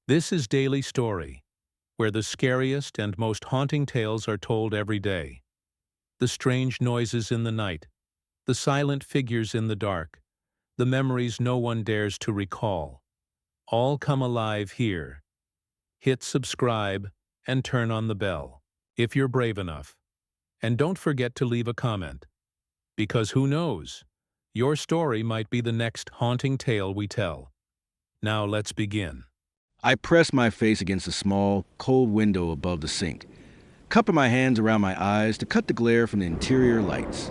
This is Daily Story, where the scariest and most haunting tales are told every day. The strange noises in the night, the silent figures in the dark, the memories no one dares to recall, all come alive here. Hit subscribe and turn on the bell, if you're brave enough. And don't forget to leave a comment, because who knows, your story might be the next haunting tale we tell. Now let's begin. I pressed my face against the small, cold window above the sink, cupping my hands around my eyes to cut the glare from the interior lights.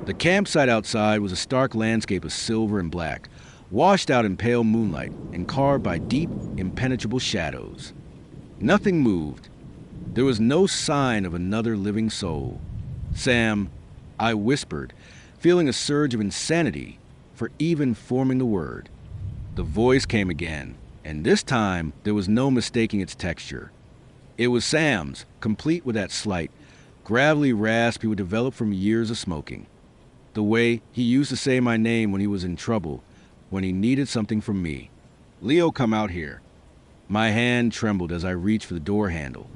The campsite outside was a stark landscape of silver and black, washed out in pale moonlight and carved by deep, impenetrable shadows. Nothing moved. There was no sign of another living soul. "Sam," I whispered, feeling a surge of insanity for even forming the word. The voice came again, and this time there was no mistaking its texture. It was Sam's, complete with that slight, gravelly rasp he would develop from years of smoking. The way he used to say my name when he was in trouble, when he needed something from me. "Leo, come out here." My hand trembled as I reached for the door handle,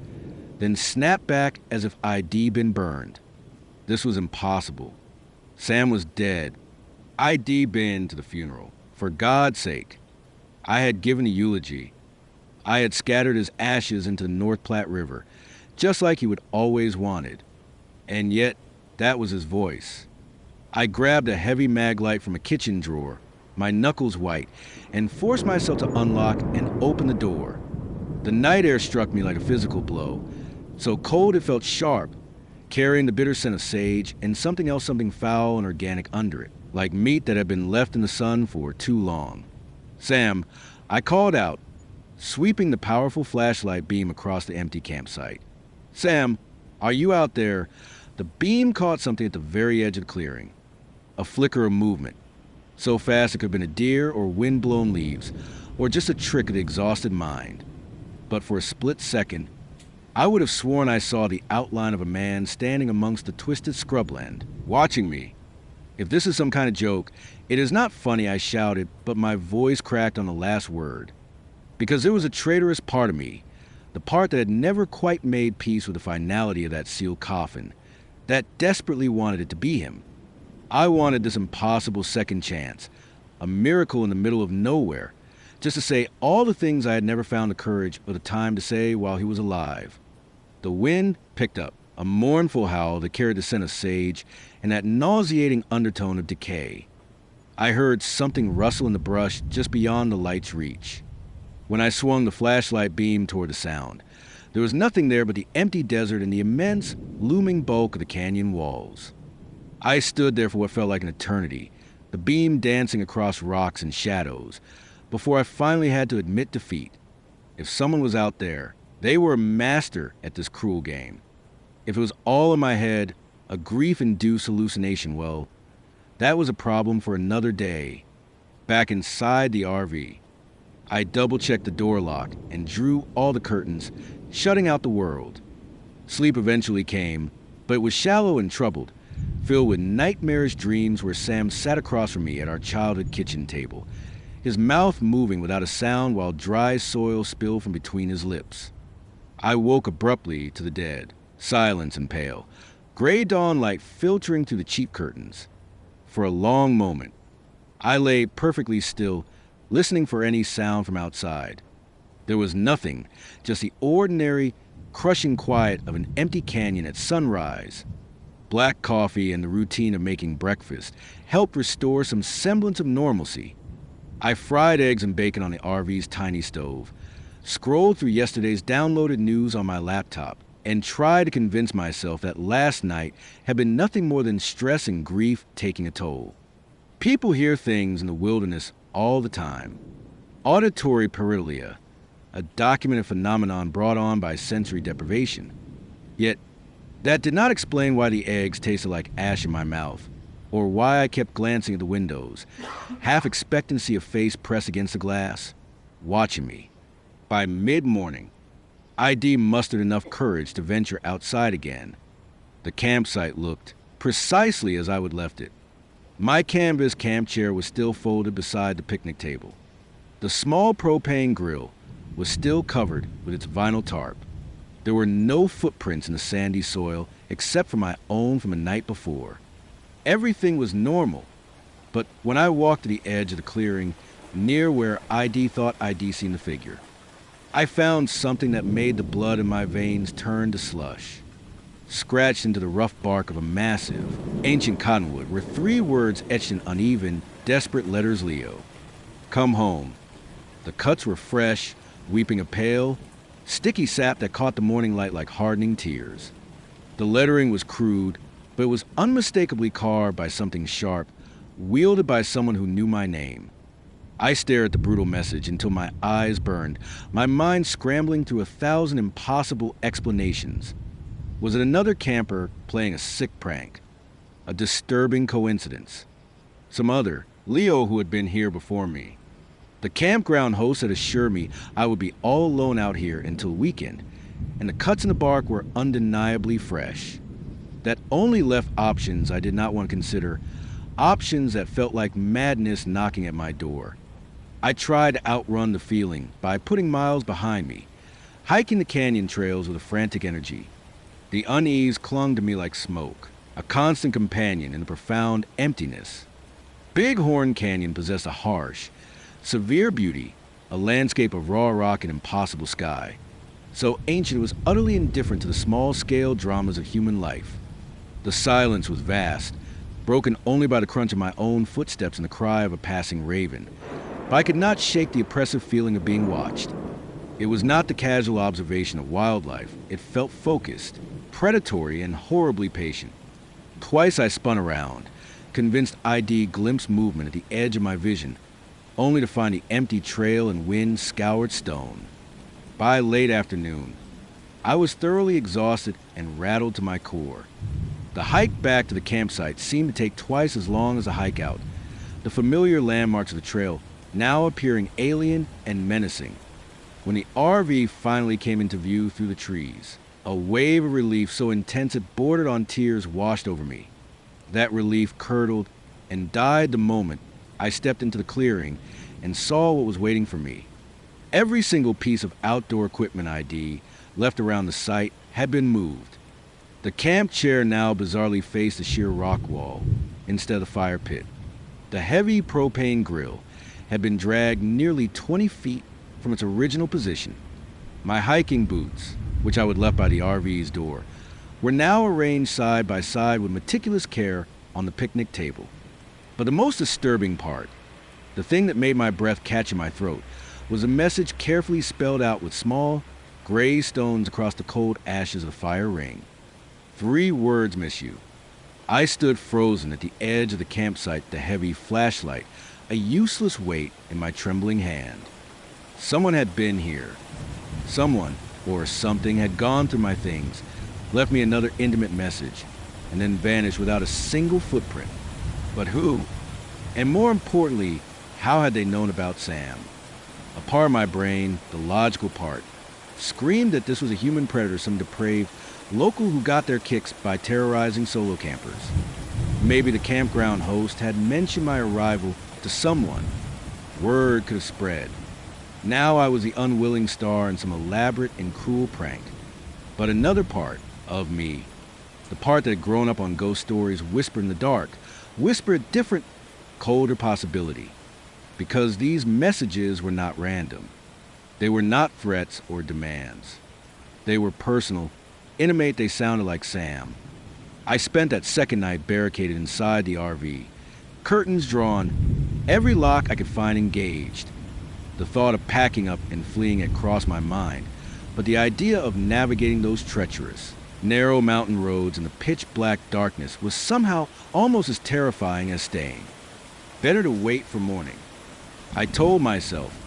then snapped back as if I'd been burned. This was impossible. Sam was dead. I'd been to the funeral. For God's sake. I had given the eulogy. I had scattered his ashes into the North Platte River, just like he would always wanted. And yet, that was his voice. I grabbed a heavy mag light from a kitchen drawer, my knuckles white, and forced myself to unlock and open the door. The night air struck me like a physical blow, so cold it felt sharp, carrying the bitter scent of sage and something foul and organic under it, like meat that had been left in the sun for too long. "Sam," I called out, sweeping the powerful flashlight beam across the empty campsite. "Sam, are you out there?" The beam caught something at the very edge of the clearing. A flicker of movement, so fast it could have been a deer or wind-blown leaves, or just a trick of the exhausted mind. But for a split second, I would have sworn I saw the outline of a man standing amongst the twisted scrubland, watching me. If this is some kind of joke, it is not funny, I shouted, but my voice cracked on the last word. Because there was a traitorous part of me, the part that had never quite made peace with the finality of that sealed coffin, that desperately wanted it to be him. I wanted this impossible second chance, a miracle in the middle of nowhere, just to say all the things I had never found the courage or the time to say while he was alive. The wind picked up, a mournful howl that carried the scent of sage and that nauseating undertone of decay. I heard something rustle in the brush just beyond the light's reach. When I swung the flashlight beam toward the sound, there was nothing there but the empty desert and the immense, looming bulk of the canyon walls. I stood there for what felt like an eternity, the beam dancing across rocks and shadows, before I finally had to admit defeat. If someone was out there, they were a master at this cruel game. If it was all in my head, a grief-induced hallucination, well, that was a problem for another day. Back inside the RV, I double-checked the door lock and drew all the curtains, shutting out the world. Sleep eventually came, but it was shallow and troubled, filled with nightmarish dreams where Sam sat across from me at our childhood kitchen table, his mouth moving without a sound while dry soil spilled from between his lips. I woke abruptly to the dead, silence and pale, gray dawn light filtering through the cheap curtains. For a long moment, I lay perfectly still, listening for any sound from outside. There was nothing, just the ordinary, crushing quiet of an empty canyon at sunrise. Black coffee and the routine of making breakfast helped restore some semblance of normalcy. I fried eggs and bacon on the RV's tiny stove, scrolled through yesterday's downloaded news on my laptop, and tried to convince myself that last night had been nothing more than stress and grief taking a toll. People hear things in the wilderness all the time. Auditory pareidolia, a documented phenomenon brought on by sensory deprivation. Yet, that did not explain why the eggs tasted like ash in my mouth, or why I kept glancing at the windows, half expecting to see a face press against the glass, watching me. By mid-morning, I'd mustered enough courage to venture outside again. The campsite looked precisely as I would left it. My canvas camp chair was still folded beside the picnic table. The small propane grill, was still covered with its vinyl tarp. There were no footprints in the sandy soil except for my own from the night before. Everything was normal, but when I walked to the edge of the clearing, near where ID thought ID seen the figure, I found something that made the blood in my veins turn to slush. Scratched into the rough bark of a massive, ancient cottonwood were 3 words etched in uneven, desperate letters Leo. Come home. The cuts were fresh, weeping a pale, sticky sap that caught the morning light like hardening tears. The lettering was crude, but it was unmistakably carved by something sharp, wielded by someone who knew my name. I stared at the brutal message until my eyes burned, my mind scrambling through 1,000 impossible explanations. Was it another camper playing a sick prank? A disturbing coincidence? Some other, Leo, who had been here before me? The campground host had assured me I would be all alone out here until weekend, and the cuts in the bark were undeniably fresh. That only left options I did not want to consider, options that felt like madness knocking at my door. I tried to outrun the feeling by putting miles behind me, hiking the canyon trails with a frantic energy. The unease clung to me like smoke, a constant companion in the profound emptiness. Bighorn Canyon possessed a harsh, severe beauty, a landscape of raw rock and impossible sky. So ancient it was utterly indifferent to the small-scale dramas of human life. The silence was vast, broken only by the crunch of my own footsteps and the cry of a passing raven. But I could not shake the oppressive feeling of being watched. It was not the casual observation of wildlife. It felt focused, predatory, and horribly patient. Twice I spun around, convinced ID glimpsed movement at the edge of my vision, only to find the empty trail and wind-scoured stone. By late afternoon, I was thoroughly exhausted and rattled to my core. The hike back to the campsite seemed to take twice as long as the hike out, the familiar landmarks of the trail now appearing alien and menacing. When the RV finally came into view through the trees, a wave of relief so intense it bordered on tears washed over me. That relief curdled and died the moment I stepped into the clearing and saw what was waiting for me. Every single piece of outdoor equipment ID left around the site had been moved. The camp chair now bizarrely faced the sheer rock wall instead of the fire pit. The heavy propane grill had been dragged nearly 20 feet from its original position. My hiking boots, which I would left by the RV's door, were now arranged side by side with meticulous care on the picnic table. But the most disturbing part, the thing that made my breath catch in my throat, was a message carefully spelled out with small, gray stones across the cold ashes of the fire ring. 3 words, miss you. I stood frozen at the edge of the campsite, the heavy flashlight, a useless weight in my trembling hand. Someone had been here. Someone or something had gone through my things, left me another intimate message, and then vanished without a single footprint. But who? And more importantly, how had they known about Sam? A part of my brain, the logical part, screamed that this was a human predator, some depraved local who got their kicks by terrorizing solo campers. Maybe the campground host had mentioned my arrival to someone. Word could have spread. Now I was the unwilling star in some elaborate and cruel prank. But another part of me, the part that had grown up on ghost stories, whispered in the dark, whispered a different, colder possibility. Because these messages were not random. They were not threats or demands. They were personal, intimate. They sounded like Sam. I spent that second night barricaded inside the RV, curtains drawn, every lock I could find engaged. The thought of packing up and fleeing had crossed my mind, but the idea of navigating those treacherous, narrow mountain roads in the pitch-black darkness was somehow almost as terrifying as staying. Better to wait for morning, I told myself,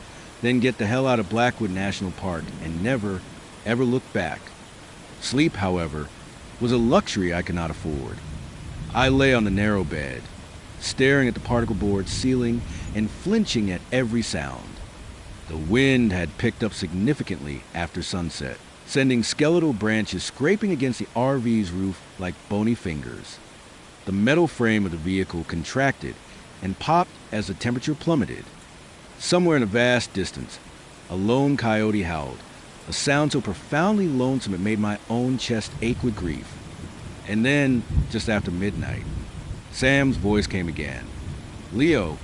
then get the hell out of Blackwood National Park and never, ever look back. Sleep, however, was a luxury I could not afford. I lay on the narrow bed, staring at the particle board ceiling and flinching at every sound. The wind had picked up significantly after sunset, sending skeletal branches scraping against the RV's roof like bony fingers. The metal frame of the vehicle contracted and popped as the temperature plummeted. Somewhere in a vast distance, A lone coyote howled, a sound so profoundly lonesome it made my own chest ache with grief. And then, just after midnight, Sam's voice came again. Leo,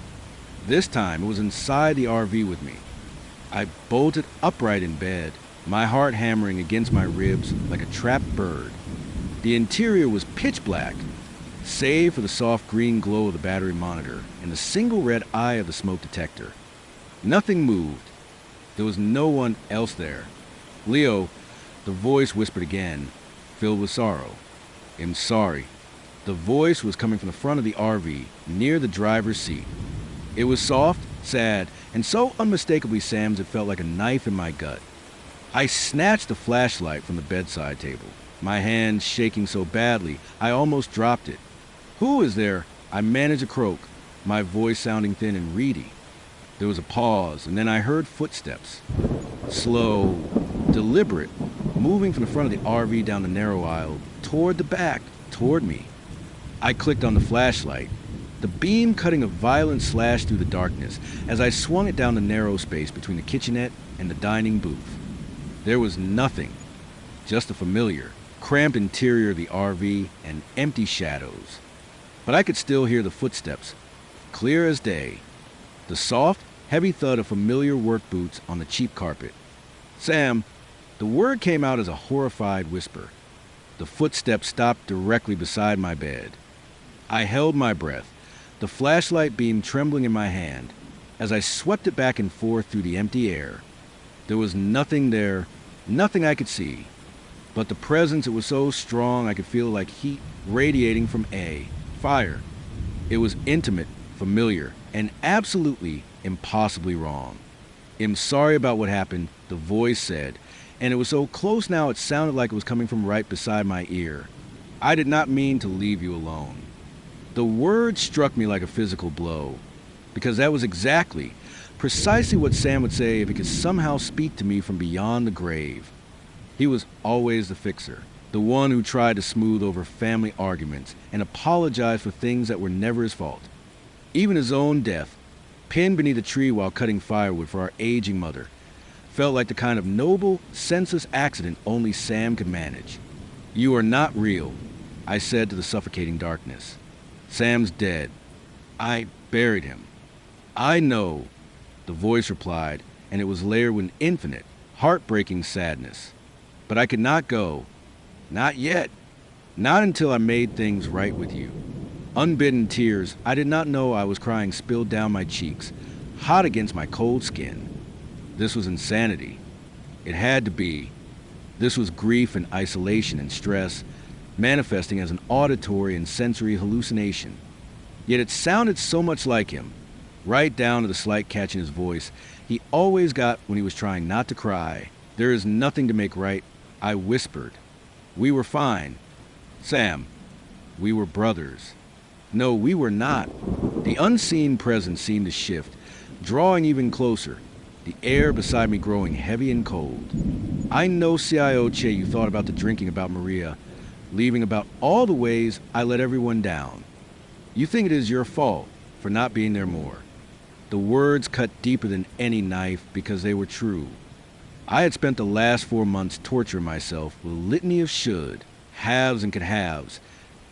this time it was inside the RV with me. I bolted upright in bed, my heart hammering against my ribs like a trapped bird. The interior was pitch black, save for the soft green glow of the battery monitor and the single red eye of the smoke detector. Nothing moved. There was no one else there. Leo, the voice whispered again, filled with sorrow. I'm sorry. The voice was coming from the front of the RV, near the driver's seat. It was soft, sad, and so unmistakably Sam's it felt like a knife in my gut. I snatched the flashlight from the bedside table, my hand shaking so badly I almost dropped it. Who is there? I managed to croak, my voice sounding thin and reedy. There was a pause, and then I heard footsteps. Slow, deliberate, moving from the front of the RV down the narrow aisle, toward the back, toward me. I clicked on the flashlight, the beam cutting a violent slash through the darkness as I swung it down the narrow space between the kitchenette and the dining booth. There was nothing, just the familiar, cramped interior of the RV and empty shadows. But I could still hear the footsteps, clear as day, the soft, heavy thud of familiar work boots on the cheap carpet. Sam, the word came out as a horrified whisper. The footsteps stopped directly beside my bed. I held my breath, the flashlight beam trembling in my hand, as I swept it back and forth through the empty air. There was nothing there, nothing I could see, but the presence, it was so strong I could feel like heat radiating from fire. It was intimate, familiar, and absolutely impossibly wrong. I'm sorry about what happened, the voice said, and it was so close now it sounded like it was coming from right beside my ear. I did not mean to leave you alone. The word struck me like a physical blow, because that was precisely what Sam would say if he could somehow speak to me from beyond the grave. He was always the fixer, the one who tried to smooth over family arguments and apologize for things that were never his fault. Even his own death, pinned beneath a tree while cutting firewood for our aging mother, felt like the kind of noble, senseless accident only Sam could manage. You are not real, I said to the suffocating darkness. Sam's dead. I buried him. I know, the voice replied, and it was layered with infinite, heartbreaking sadness. But I could not go. Not yet. Not until I made things right with you. Unbidden tears, I did not know I was crying, spilled down my cheeks, hot against my cold skin. This was insanity. It had to be. This was grief and isolation and stress, manifesting as an auditory and sensory hallucination. Yet it sounded so much like him, right down to the slight catch in his voice he always got when he was trying not to cry. There is nothing to make right, I whispered. We were fine. Sam, we were brothers. No, we were not. The unseen presence seemed to shift, drawing even closer, the air beside me growing heavy and cold. I know, CIO Che, you thought about the drinking about Maria, leaving about all the ways I let everyone down. You think it is your fault for not being there more. The words cut deeper than any knife because they were true. I had spent the last 4 months torturing myself with a litany of should, haves and could haves,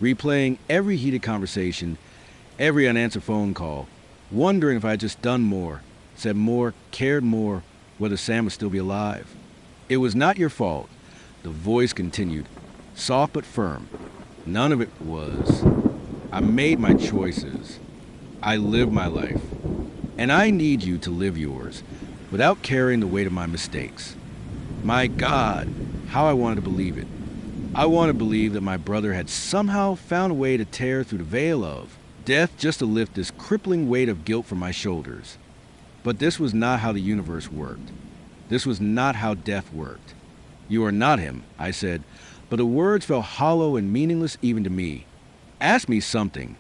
replaying every heated conversation, every unanswered phone call, wondering if I had just done more, said more, cared more, whether Sam would still be alive. It was not your fault, the voice continued, soft but firm. None of it was. I made my choices. I lived my life. And I need you to live yours, without carrying the weight of my mistakes. My God, how I wanted to believe it. I wanted to believe that my brother had somehow found a way to tear through the veil of death just to lift this crippling weight of guilt from my shoulders. But this was not how the universe worked. This was not how death worked. You are not him, I said, but the words felt hollow and meaningless even to me. Ask me something,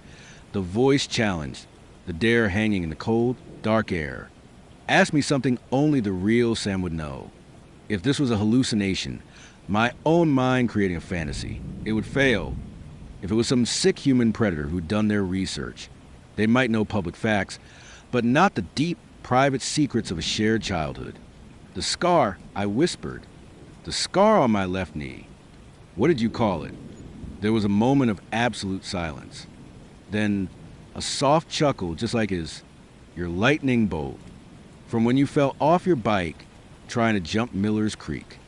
the voice challenged, the dare hanging in the cold, dark air. Ask me something only the real Sam would know. If this was a hallucination, my own mind creating a fantasy, it would fail. If it was some sick human predator who'd done their research, they might know public facts, but not the deep, private secrets of a shared childhood. The scar, I whispered. The scar on my left knee. What did you call it? There was a moment of absolute silence. Then a soft chuckle, just like your lightning bolt, from when you fell off your bike trying to jump Miller's Creek.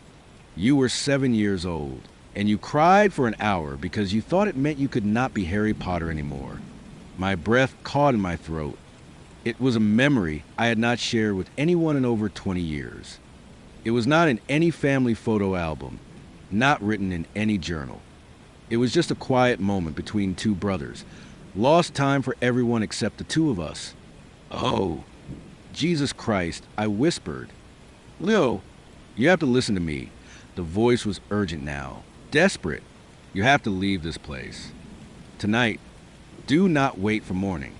You were 7 years old, and you cried for an hour because you thought it meant you could not be Harry Potter anymore. My breath caught in my throat. It was a memory I had not shared with anyone in over 20 years. It was not in any family photo album, not written in any journal. It was just a quiet moment between two brothers, lost time for everyone except the two of us. Oh, Jesus Christ, I whispered. Leo, you have to listen to me. The voice was urgent now, desperate. You have to leave this place. Tonight, do not wait for morning.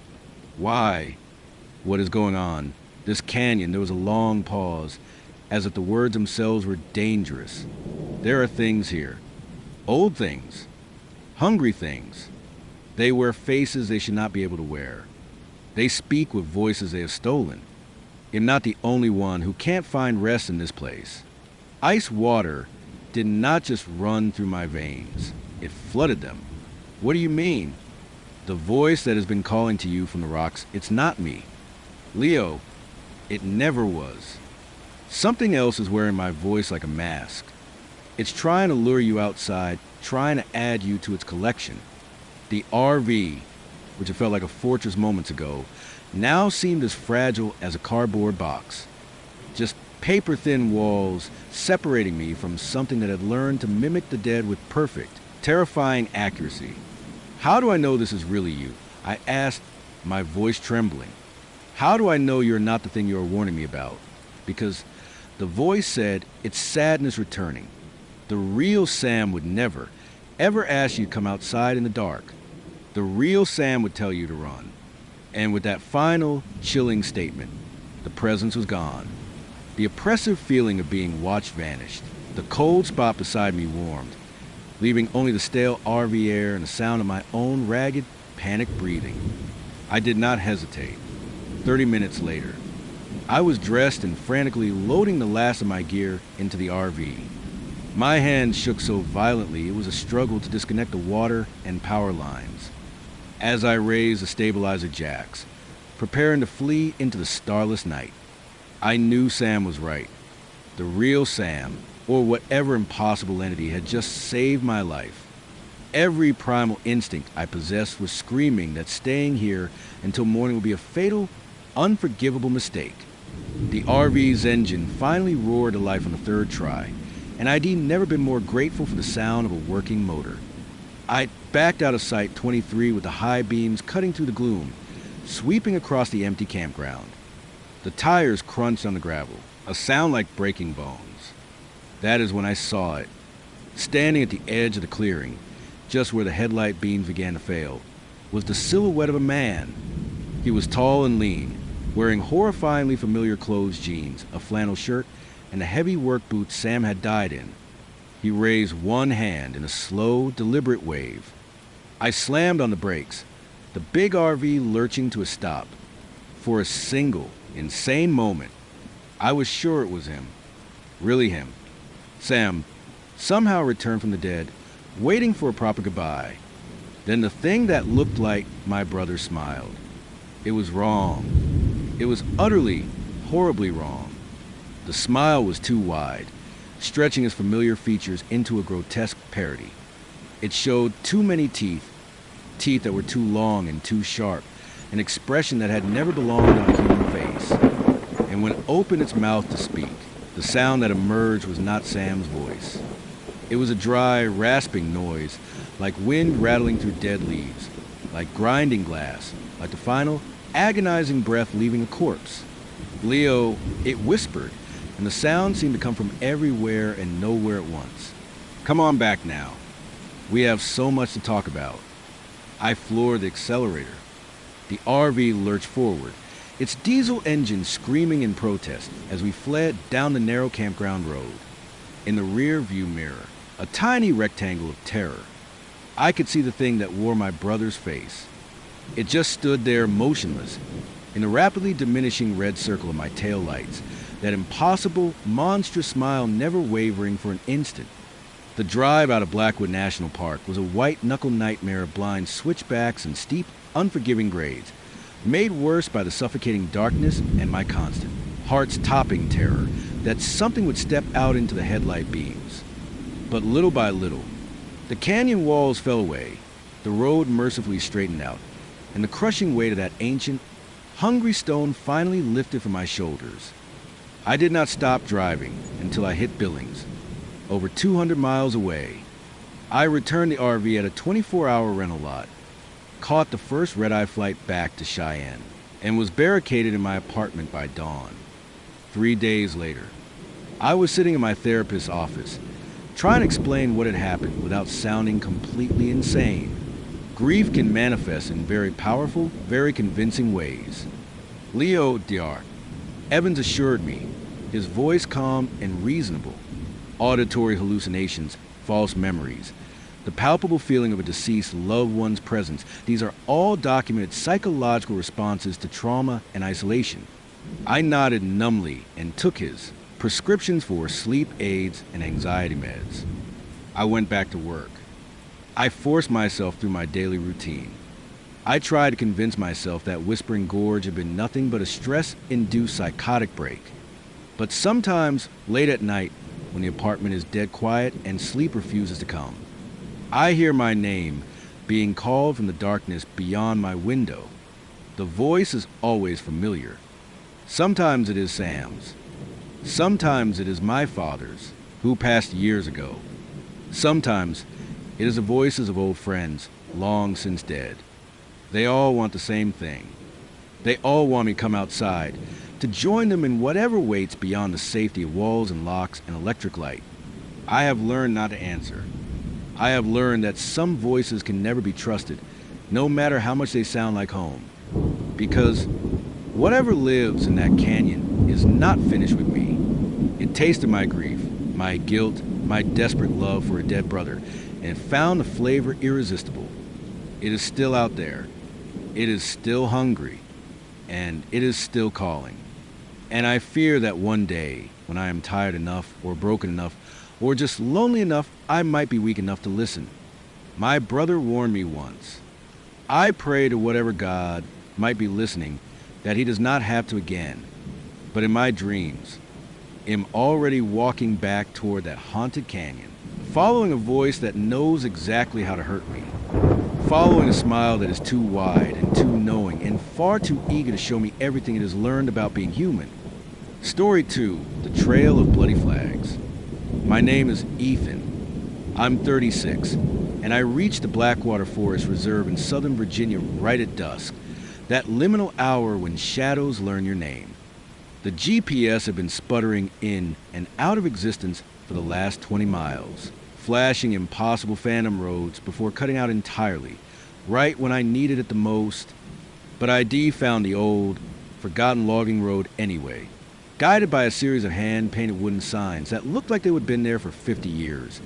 Why? What is going on? This canyon, there was a long pause, as if the words themselves were dangerous. There are things here. Old things. Hungry things. They wear faces they should not be able to wear. They speak with voices they have stolen. I'm not the only one who can't find rest in this place. Ice water did not just run through my veins. It flooded them. What do you mean? The voice that has been calling to you from the rocks, it's not me. Leo, it never was. Something else is wearing my voice like a mask. It's trying to lure you outside, trying to add you to its collection. The RV, which it felt like a fortress moments ago, now seemed as fragile as a cardboard box. Just paper-thin walls separating me from something that had learned to mimic the dead with perfect, terrifying accuracy. How do I know this is really you? I asked, my voice trembling. How do I know you're not the thing you are warning me about? Because the voice said it's sadness returning. The real Sam would never, ever ask you to come outside in the dark. The real Sam would tell you to run. And with that final, chilling statement, the presence was gone. The oppressive feeling of being watched vanished. The cold spot beside me warmed, leaving only the stale RV air and the sound of my own ragged, panicked breathing. I did not hesitate. 30 minutes later, I was dressed and frantically loading the last of my gear into the RV. My hands shook so violently it was a struggle to disconnect the water and power lines. As I raised the stabilizer jacks, preparing to flee into the starless night, I knew Sam was right. The real Sam, or whatever impossible entity, had just saved my life. Every primal instinct I possessed was screaming that staying here until morning would be a fatal, unforgivable mistake. The RV's engine finally roared to life on the third try, and I'd never been more grateful for the sound of a working motor. I backed out of sight 23 with the high beams cutting through the gloom, sweeping across the empty campground. The tires crunched on the gravel, a sound like breaking bones. That is when I saw it. Standing at the edge of the clearing, just where the headlight beams began to fail, was the silhouette of a man. He was tall and lean, wearing horrifyingly familiar clothes jeans, a flannel shirt, and the heavy work boots Sam had died in. He raised one hand in a slow, deliberate wave. I slammed on the brakes, the big RV lurching to a stop. For a single, insane moment, I was sure it was him. Really him. Sam, somehow returned from the dead, waiting for a proper goodbye. Then the thing that looked like my brother smiled. It was wrong. It was utterly, horribly wrong. The smile was too wide, stretching his familiar features into a grotesque parody. It showed too many teeth, teeth that were too long and too sharp, an expression that had never belonged on a human face. And when it opened its mouth to speak, the sound that emerged was not Sam's voice. It was a dry, rasping noise, like wind rattling through dead leaves, like grinding glass, like the final, agonizing breath leaving a corpse. Leo, it whispered, and the sound seemed to come from everywhere and nowhere at once. Come on back now. We have so much to talk about. I floored the accelerator. The RV lurched forward, its diesel engine screaming in protest as we fled down the narrow campground road. In the rear view mirror, a tiny rectangle of terror. I could see the thing that wore my brother's face. It just stood there motionless. In the rapidly diminishing red circle of my taillights, that impossible, monstrous smile never wavering for an instant. The drive out of Blackwood National Park was a white-knuckle nightmare of blind switchbacks and steep, unforgiving grades, made worse by the suffocating darkness and my constant, heart-stopping terror that something would step out into the headlight beams. But little by little, the canyon walls fell away, the road mercifully straightened out, and the crushing weight of that ancient, hungry stone finally lifted from my shoulders. I did not stop driving until I hit Billings, over 200 miles away. I returned the RV at a 24-hour rental lot, caught the first red-eye flight back to Cheyenne, and was barricaded in my apartment by dawn. 3 days later, I was sitting in my therapist's office, trying to explain what had happened without sounding completely insane. Grief can manifest in very powerful, very convincing ways. Leo Diart, Evans assured me, his voice calm and reasonable. Auditory hallucinations, false memories, the palpable feeling of a deceased loved one's presence, these are all documented psychological responses to trauma and isolation. I nodded numbly and took his prescriptions for sleep aids and anxiety meds. I went back to work. I forced myself through my daily routine. I tried to convince myself that Whispering Gorge had been nothing but a stress-induced psychotic break. But sometimes, late at night, when the apartment is dead quiet and sleep refuses to come, I hear my name being called from the darkness beyond my window. The voice is always familiar. Sometimes it is Sam's. Sometimes it is my father's, who passed years ago. Sometimes it is the voices of old friends, long since dead. They all want the same thing. They all want me to come outside, to join them in whatever waits beyond the safety of walls and locks and electric light. I have learned not to answer. I have learned that some voices can never be trusted, no matter how much they sound like home. Because whatever lives in that canyon is not finished with me. It tasted my grief, my guilt, my desperate love for a dead brother, and it found the flavor irresistible. It is still out there. It is still hungry. And it is still calling. And I fear that one day, when I am tired enough, or broken enough, or just lonely enough, I might be weak enough to listen. My brother warned me once. I pray to whatever God might be listening that he does not have to again. But in my dreams, am already walking back toward that haunted canyon, following a voice that knows exactly how to hurt me, following a smile that is too wide and too knowing and far too eager to show me everything it has learned about being human. Story 2, The Trail of Bloody Flags. My name is Ethan. I'm 36, and I reached the Blackwater Forest Reserve in Southern Virginia right at dusk, that liminal hour when shadows learn your name. The GPS had been sputtering in and out of existence for the last 20 miles, flashing impossible phantom roads before cutting out entirely, right when I needed it the most. But ID found the old, forgotten logging road anyway, guided by a series of hand-painted wooden signs that looked like they would have been there for 50 years,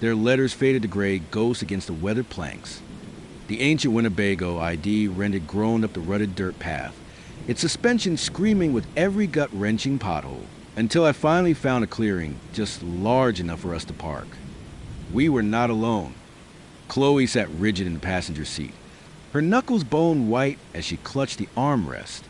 their letters faded to gray ghosts against the weathered planks. The ancient Winnebago ID rendered groaned up the rutted dirt path, its suspension screaming with every gut-wrenching pothole, until I finally found a clearing just large enough for us to park. We were not alone. Chloe sat rigid in the passenger seat, her knuckles bone white as she clutched the armrest.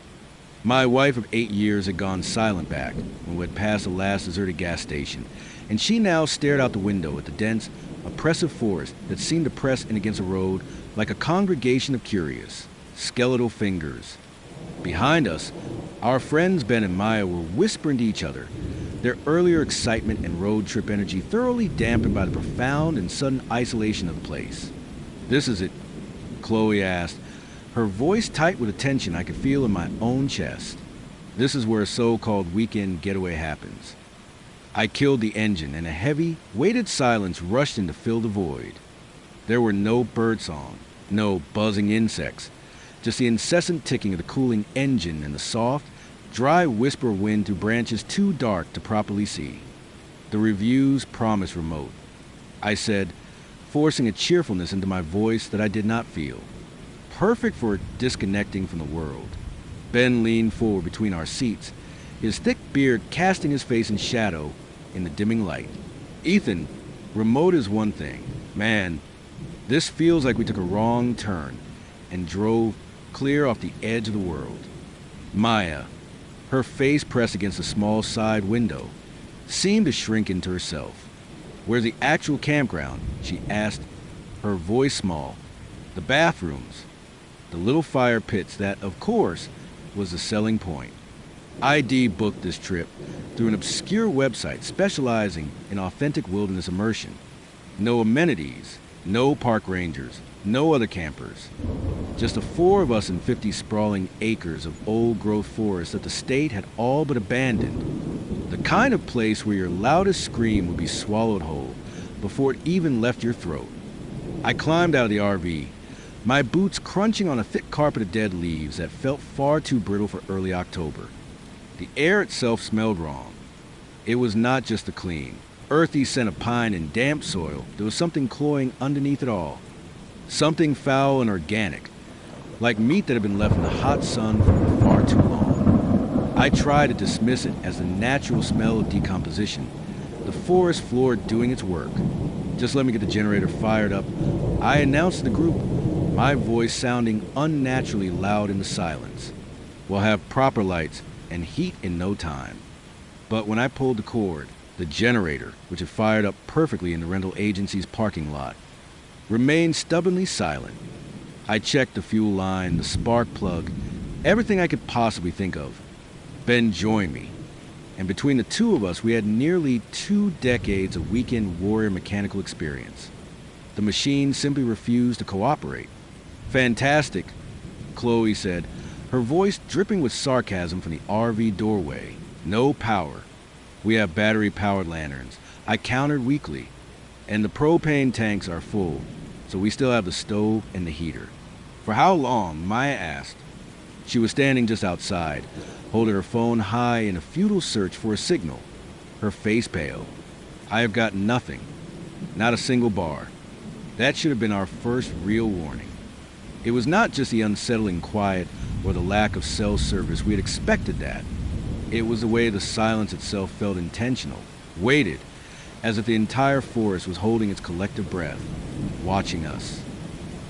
My wife of 8 years had gone silent back when we had passed the last deserted gas station, and she now stared out the window at the dense, oppressive forest that seemed to press in against the road like a congregation of curious, skeletal fingers. Behind us, our friends Ben and Maya were whispering to each other, their earlier excitement and road trip energy thoroughly dampened by the profound and sudden isolation of the place. "This is it?" Chloe asked, her voice tight with a tension I could feel in my own chest. "This is where a so-called weekend getaway happens." I killed the engine, and a heavy, weighted silence rushed in to fill the void. There were no birdsong, no buzzing insects, just the incessant ticking of the cooling engine and the soft, dry whisper of wind through branches too dark to properly see. The reviews promised remote, I said, forcing a cheerfulness into my voice that I did not feel. Perfect for disconnecting from the world. Ben leaned forward between our seats, his thick beard casting his face in shadow in the dimming light. Ethan, remote is one thing. Man, this feels like we took a wrong turn and drove clear off the edge of the world. Maya, her face pressed against a small side window, seemed to shrink into herself. "Where's the actual campground?" she asked, her voice small. "The bathrooms." The little fire pits that, of course, was the selling point. ID booked this trip through an obscure website specializing in authentic wilderness immersion. No amenities, no park rangers, no other campers. Just the four of us and 50 sprawling acres of old-growth forest that the state had all but abandoned. The kind of place where your loudest scream would be swallowed whole before it even left your throat. I climbed out of the RV, my boots crunching on a thick carpet of dead leaves that felt far too brittle for early October. The air itself smelled wrong. It was not just the clean, earthy scent of pine and damp soil. There was something cloying underneath it all. Something foul and organic, like meat that had been left in the hot sun for far too long. I tried to dismiss it as the natural smell of decomposition, the forest floor doing its work. "Just let me get the generator fired up," I announced to the group, my voice sounding unnaturally loud in the silence. "We'll have proper lights and heat in no time." But when I pulled the cord, the generator, which had fired up perfectly in the rental agency's parking lot, remained stubbornly silent. I checked the fuel line, the spark plug, everything I could possibly think of. Ben joined me, and between the two of us, we had nearly 2 decades of weekend warrior mechanical experience. The machine simply refused to cooperate. "Fantastic," Chloe said, her voice dripping with sarcasm from the RV doorway. "No power. We have battery-powered lanterns," I countered weakly, "and the propane tanks are full, so we still have the stove and the heater." "For how long?" Maya asked. She was standing just outside, holding her phone high in a futile search for a signal, her face pale. "I have got nothing. Not a single bar." That should have been our first real warning. It was not just the unsettling quiet or the lack of cell service. We had expected that. It was the way the silence itself felt intentional, weighted, as if the entire forest was holding its collective breath, watching us.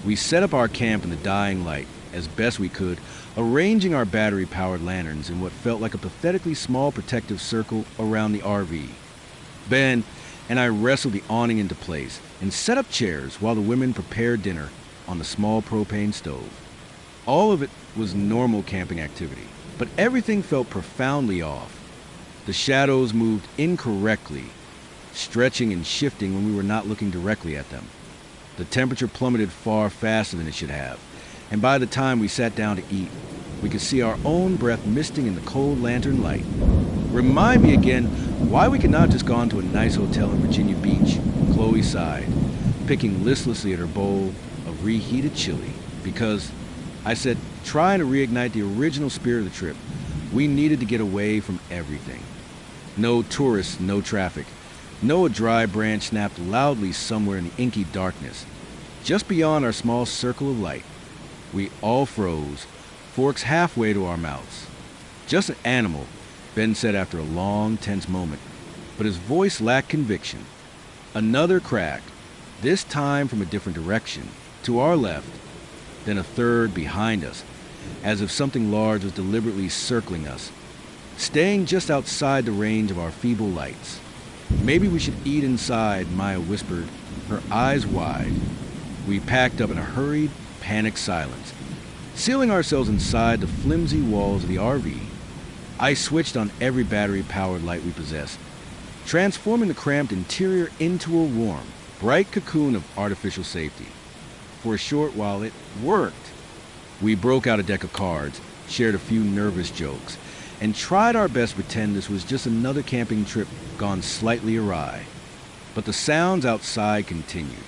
We set up our camp in the dying light, as best we could, arranging our battery-powered lanterns in what felt like a pathetically small protective circle around the RV. Ben and I wrestled the awning into place and set up chairs while the women prepared dinner on the small propane stove. All of it was normal camping activity, but everything felt profoundly off. The shadows moved incorrectly, stretching and shifting when we were not looking directly at them. The temperature plummeted far faster than it should have, and by the time we sat down to eat, we could see our own breath misting in the cold lantern light. "Remind me again why we could not just gone to a nice hotel in Virginia Beach," Chloe sighed, picking listlessly at her bowl of reheated chili. "Because," I said, trying to reignite the original spirit of the trip, "we needed to get away from everything. No tourists, no traffic. No, a dry branch snapped loudly somewhere in the inky darkness. Just beyond our small circle of light, we all froze, forks halfway to our mouths. Just an animal," Ben said after a long, tense moment, but his voice lacked conviction. Another crack, this time from a different direction, to our left, then a third behind us, as if something large was deliberately circling us, staying just outside the range of our feeble lights. "Maybe we should eat inside," Maya whispered, her eyes wide. We packed up in a hurried, panicked silence, sealing ourselves inside the flimsy walls of the RV. I switched on every battery-powered light we possessed, transforming the cramped interior into a warm, bright cocoon of artificial safety. For a short while, it worked. We broke out a deck of cards, shared a few nervous jokes, and tried our best to pretend this was just another camping trip gone slightly awry. But the sounds outside continued.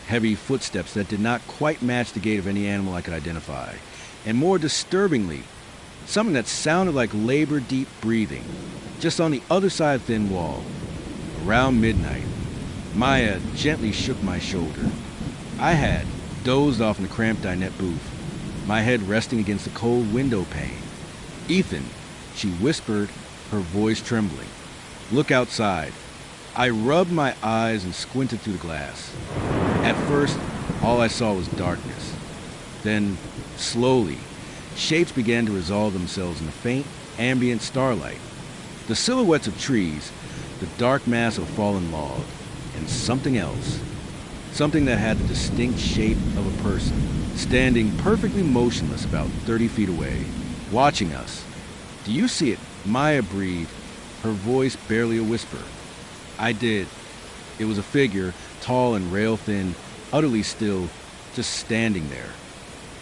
Heavy footsteps that did not quite match the gait of any animal I could identify, and more disturbingly, something that sounded like labor-deep breathing, just on the other side of the thin wall. Around midnight, Maya gently shook my shoulder. I had dozed off in the cramped dinette booth, my head resting against the cold window pane. "Ethan," she whispered, her voice trembling. "Look outside." I rubbed my eyes and squinted through the glass. At first, all I saw was darkness. Then, slowly, shapes began to resolve themselves in the faint, ambient starlight. The silhouettes of trees, the dark mass of fallen log, and something else. Something that had the distinct shape of a person, standing perfectly motionless about 30 feet away, watching us. "Do you see it?" Maya breathed, her voice barely a whisper. I did. It was a figure, tall and rail-thin, utterly still, just standing there.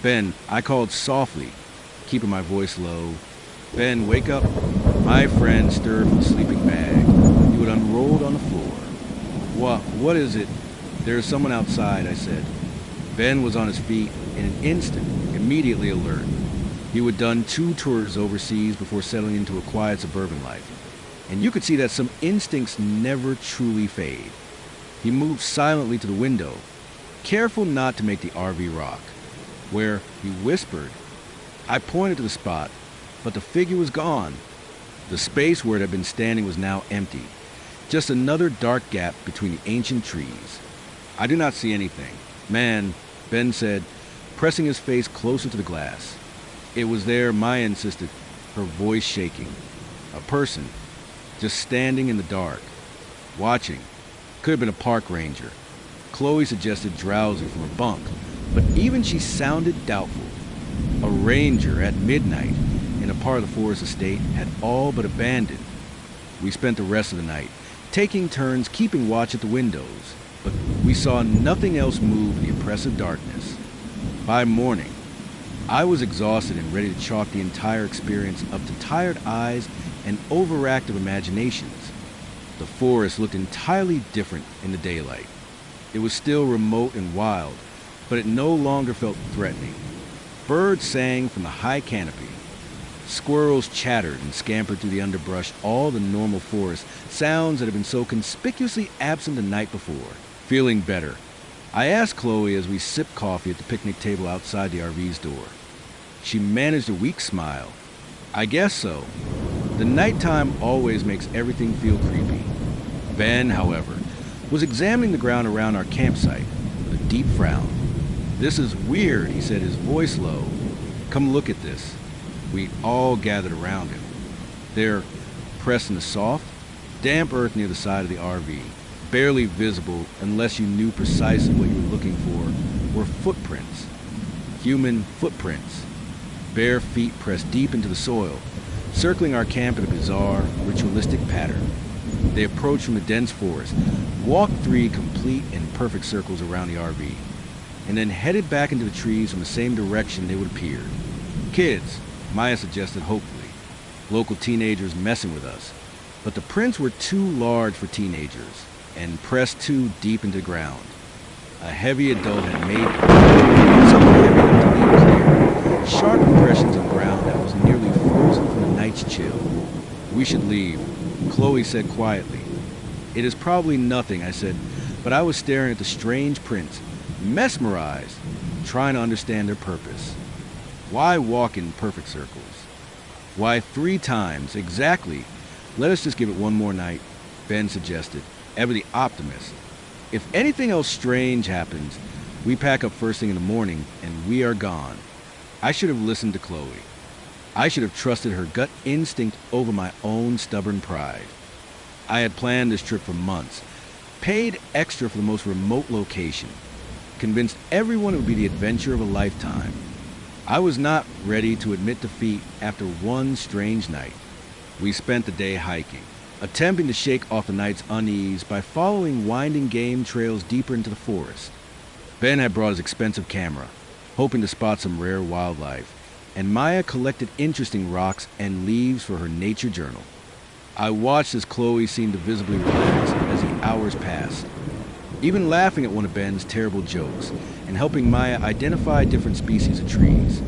"Ben," I called softly, keeping my voice low. "Ben, wake up." My friend stirred from the sleeping bag. He would unrolled on the floor. What is it?" "There's someone outside," I said. Ben was on his feet in an instant, immediately alert. He had done 2 tours overseas before settling into a quiet suburban life, and you could see that some instincts never truly fade. He moved silently to the window, careful not to make the RV rock, where he whispered. I pointed to the spot, but the figure was gone. The space where it had been standing was now empty, just another dark gap between the ancient trees. "I do not see anything." "Man," Ben said, pressing his face closer to the glass. "It was there," Maya insisted, her voice shaking. "A person, just standing in the dark, watching. Could have been a park ranger." Chloe suggested drowsy from her bunk, but even she sounded doubtful. A ranger at midnight in a part of the forest estate had all but abandoned. We spent the rest of the night taking turns keeping watch at the windows, but we saw nothing else move in the oppressive darkness. By morning, I was exhausted and ready to chalk the entire experience up to tired eyes and overactive imaginations. The forest looked entirely different in the daylight. It was still remote and wild, but it no longer felt threatening. Birds sang from the high canopy. Squirrels chattered and scampered through the underbrush, all the normal forest sounds that had been so conspicuously absent the night before. Feeling better, I asked Chloe as we sipped coffee at the picnic table outside the RV's door. She managed a weak smile. "I guess so. The nighttime always makes everything feel creepy." Ben, however, was examining the ground around our campsite with a deep frown. "This is weird," he said, his voice low. "Come look at this." We all gathered around him. There, pressed in the soft, damp earth near the side of the RV, barely visible unless you knew precisely what you were looking for, were footprints. Human footprints. Bare feet pressed deep into the soil, circling our camp in a bizarre, ritualistic pattern. They approached from the dense forest, walked 3 complete and perfect circles around the RV, and then headed back into the trees from the same direction they would appear. "Kids," Maya suggested hopefully. "Local teenagers messing with us." But the prints were too large for teenagers, and pressed too deep into the ground. A heavy adult had made them. Something heavy enough to leave clear. Sharp impressions on ground that was nearly frozen from the night's chill. "We should leave," Chloe said quietly. "It is probably nothing," I said, but I was staring at the strange prints, mesmerized, trying to understand their purpose. Why walk in perfect circles? Why 3 times, exactly? "Let us just give it one more night," Ben suggested, ever the optimist. "If anything else strange happens, we pack up first thing in the morning and we are gone." I should have listened to Chloe. I should have trusted her gut instinct over my own stubborn pride. I had planned this trip for months, paid extra for the most remote location, convinced everyone it would be the adventure of a lifetime. I was not ready to admit defeat after one strange night. We spent the day hiking, attempting to shake off the night's unease by following winding game trails deeper into the forest. Ben had brought his expensive camera, hoping to spot some rare wildlife, and Maya collected interesting rocks and leaves for her nature journal. I watched as Chloe seemed to visibly relax as the hours passed, even laughing at one of Ben's terrible jokes and helping Maya identify different species of trees.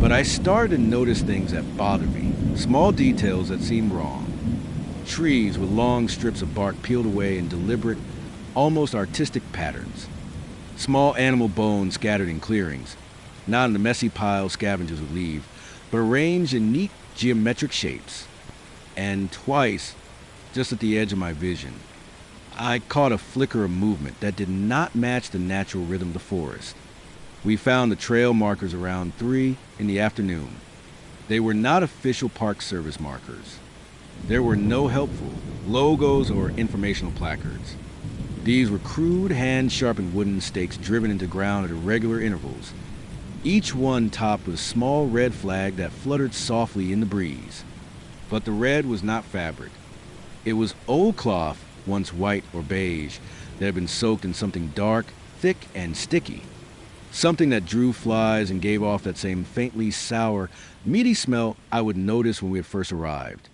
But I started to notice things that bothered me, small details that seemed wrong. Trees with long strips of bark peeled away in deliberate, almost artistic patterns. Small animal bones scattered in clearings, not in the messy pile scavengers would leave, but arranged in neat geometric shapes. and twice, just at the edge of my vision, I caught a flicker of movement that did not match the natural rhythm of the forest. We found the trail markers around 3 in the afternoon. They were not official Park Service markers. There were no helpful logos or informational placards. These were crude, hand-sharpened wooden stakes driven into ground at irregular intervals, each one topped with a small red flag that fluttered softly in the breeze. But the red was not fabric. It was old cloth, once white or beige, that had been soaked in something dark, thick, and sticky. Something that drew flies and gave off that same faintly sour, meaty smell I would notice when we had first arrived.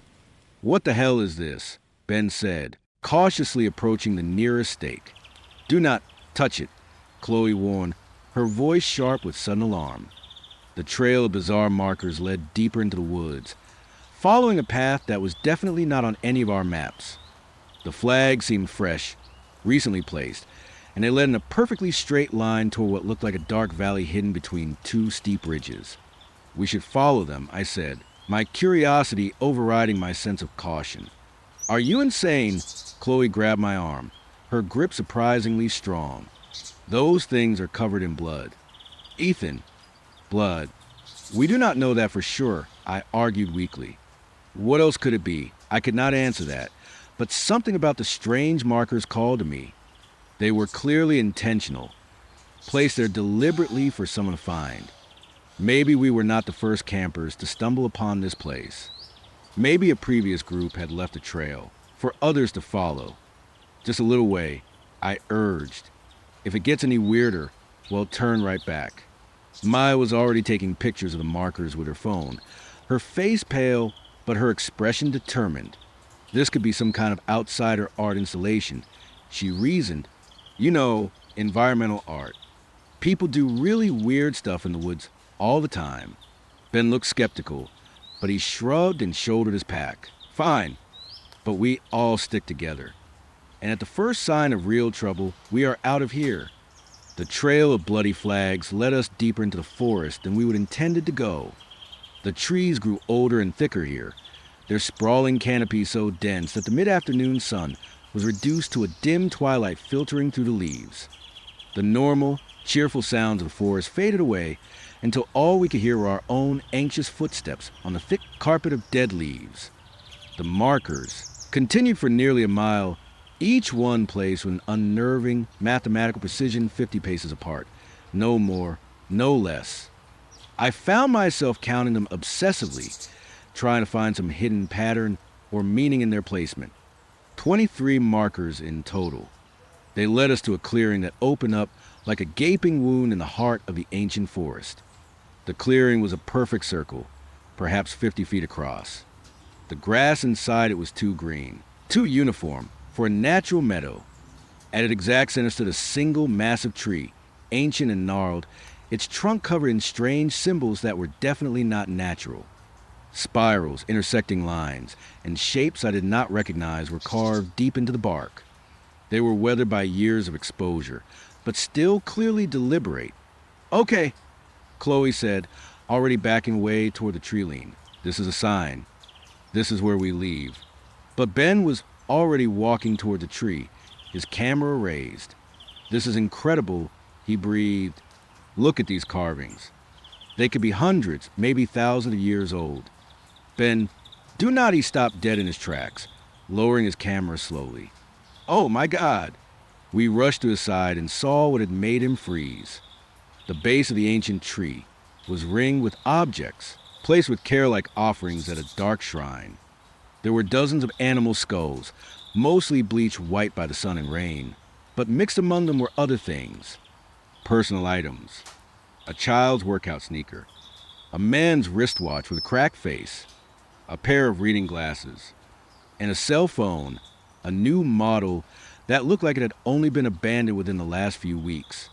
"What the hell is this?" Ben said, cautiously approaching the nearest stake. "Do not touch it," Chloe warned, her voice sharp with sudden alarm. The trail of bizarre markers led deeper into the woods, following a path that was definitely not on any of our maps. The flags seemed fresh, recently placed, and they led in a perfectly straight line toward what looked like a dark valley hidden between 2 steep ridges. "We should follow them," I said, my curiosity overriding my sense of caution. "Are you insane?" Chloe grabbed my arm, her grip surprisingly strong. "Those things are covered in blood." "Ethan, blood. We do not know that for sure," I argued weakly. What else could it be? I could not answer that, but something about the strange markers called to me. They were clearly intentional, placed there deliberately for someone to find. Maybe we were not the first campers to stumble upon this place. Maybe a previous group had left a trail for others to follow. "Just a little way," I urged. "If it gets any weirder, well, turn right back." Maya was already taking pictures of the markers with her phone, her face pale, but her expression determined. This could be some kind of outsider art installation, she reasoned. You know, environmental art. People do really weird stuff in the woods all the time. Ben looked skeptical, but he shrugged and shouldered his pack. "Fine, but we all stick together. And at the first sign of real trouble, we are out of here." The trail of bloody flags led us deeper into the forest than we would intended to go. The trees grew older and thicker here, their sprawling canopies so dense that the mid-afternoon sun was reduced to a dim twilight filtering through the leaves. The normal, cheerful sounds of the forest faded away until all we could hear were our own anxious footsteps on the thick carpet of dead leaves. The markers continued for nearly a mile, each one placed with an unnerving, mathematical precision 50 paces apart. No more, no less. I found myself counting them obsessively, trying to find some hidden pattern or meaning in their placement. 23 markers in total. They led us to a clearing that opened up like a gaping wound in the heart of the ancient forest. The clearing was a perfect circle, perhaps 50 feet across. The grass inside it was too green, too uniform for a natural meadow. At its exact center stood a single massive tree, ancient and gnarled, its trunk covered in strange symbols that were definitely not natural. Spirals, intersecting lines, and shapes I did not recognize were carved deep into the bark. They were weathered by years of exposure, but still clearly deliberate. "Okay," Chloe said, already backing away toward the tree lean. "This is a sign. This is where we leave." But Ben was already walking toward the tree, his camera raised. "This is incredible," he breathed. "Look at these carvings. They could be hundreds, maybe thousands of years old." "Ben, do not," he stopped dead in his tracks, lowering his camera slowly. "Oh my God." We rushed to his side and saw what had made him freeze. The base of the ancient tree was ringed with objects, placed with care like offerings at a dark shrine. There were dozens of animal skulls, mostly bleached white by the sun and rain, but mixed among them were other things. Personal items. A child's workout sneaker. A man's wristwatch with a cracked face. A pair of reading glasses. And a cell phone, a new model that looked like it had only been abandoned within the last few weeks.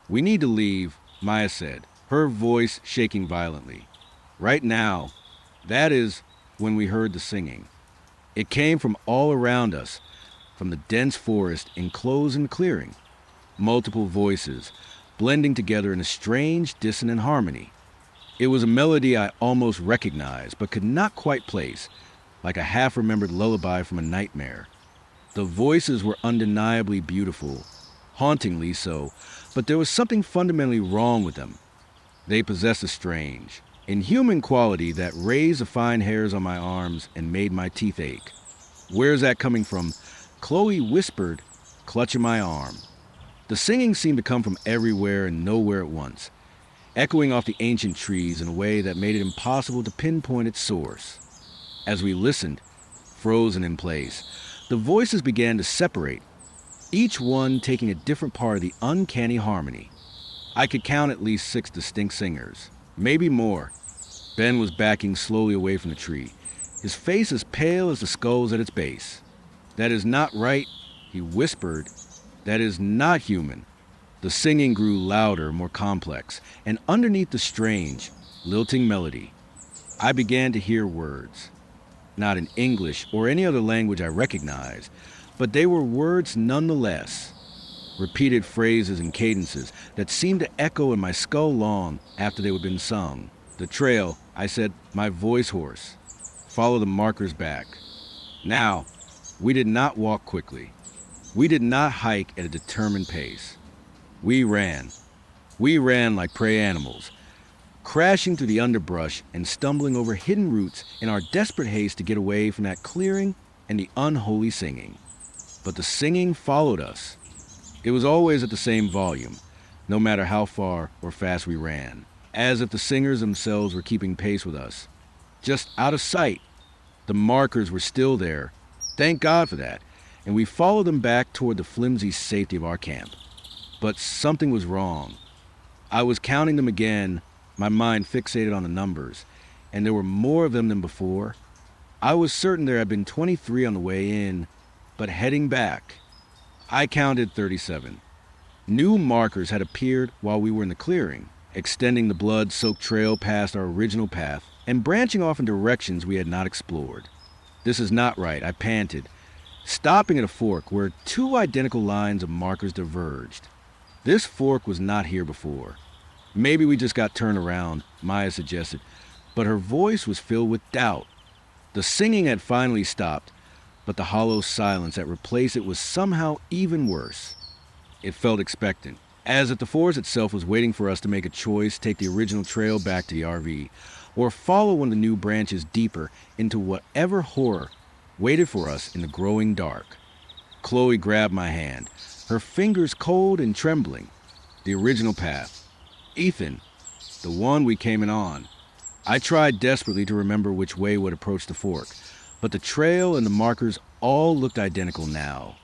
"We need to leave," Maya said, her voice shaking violently. "Right now." That is when we heard the singing. It came from all around us, from the dense forest enclosed in the clearing. Multiple voices, blending together in a strange, dissonant harmony. It was a melody I almost recognized, but could not quite place. like a half-remembered lullaby from a nightmare. The voices were undeniably beautiful, hauntingly so, but there was something fundamentally wrong with them. They possessed a strange, inhuman quality that raised the fine hairs on my arms and made my teeth ache. "Where's that coming from?" Chloe whispered, clutching my arm. The singing seemed to come from everywhere and nowhere at once, echoing off the ancient trees in a way that made it impossible to pinpoint its source. As we listened, frozen in place, the voices began to separate, each one taking a different part of the uncanny harmony. I could count at least 6 distinct singers, maybe more. Ben was backing slowly away from the tree, his face as pale as the skulls at its base. "That is not right," he whispered. "That is not human." The singing grew louder, more complex, and underneath the strange, lilting melody, I began to hear words. Not in English or any other language I recognized, but they were words nonetheless. Repeated phrases and cadences that seemed to echo in my skull long after they had been sung. "The trail," I said, my voice hoarse. "Follow the markers back." Now, we did not walk quickly. We did not hike at a determined pace. We ran. We ran like prey animals, crashing through the underbrush and stumbling over hidden roots in our desperate haste to get away from that clearing and the unholy singing. But the singing followed us. It was always at the same volume, no matter how far or fast we ran, as if the singers themselves were keeping pace with us. Just out of sight, the markers were still there. Thank God for that, and we followed them back toward the flimsy safety of our camp. But something was wrong. I was counting them again, my mind fixated on the numbers, and there were more of them than before. I was certain there had been 23 on the way in, but heading back, I counted 37. New markers had appeared while we were in the clearing, extending the blood-soaked trail past our original path and branching off in directions we had not explored. "This is not right," I panted, stopping at a fork where 2 identical lines of markers diverged. This fork was not here before. "Maybe we just got turned around," Maya suggested, but her voice was filled with doubt. The singing had finally stopped, but the hollow silence that replaced it was somehow even worse. It felt expectant, as if the forest itself was waiting for us to make a choice, take the original trail back to the RV, or follow one of the new branches deeper into whatever horror waited for us in the growing dark. Chloe grabbed my hand, her fingers cold and trembling. The original path. Ethan, the one we came in on. I tried desperately to remember which way would approach the fork, but the trail and the markers all looked identical now.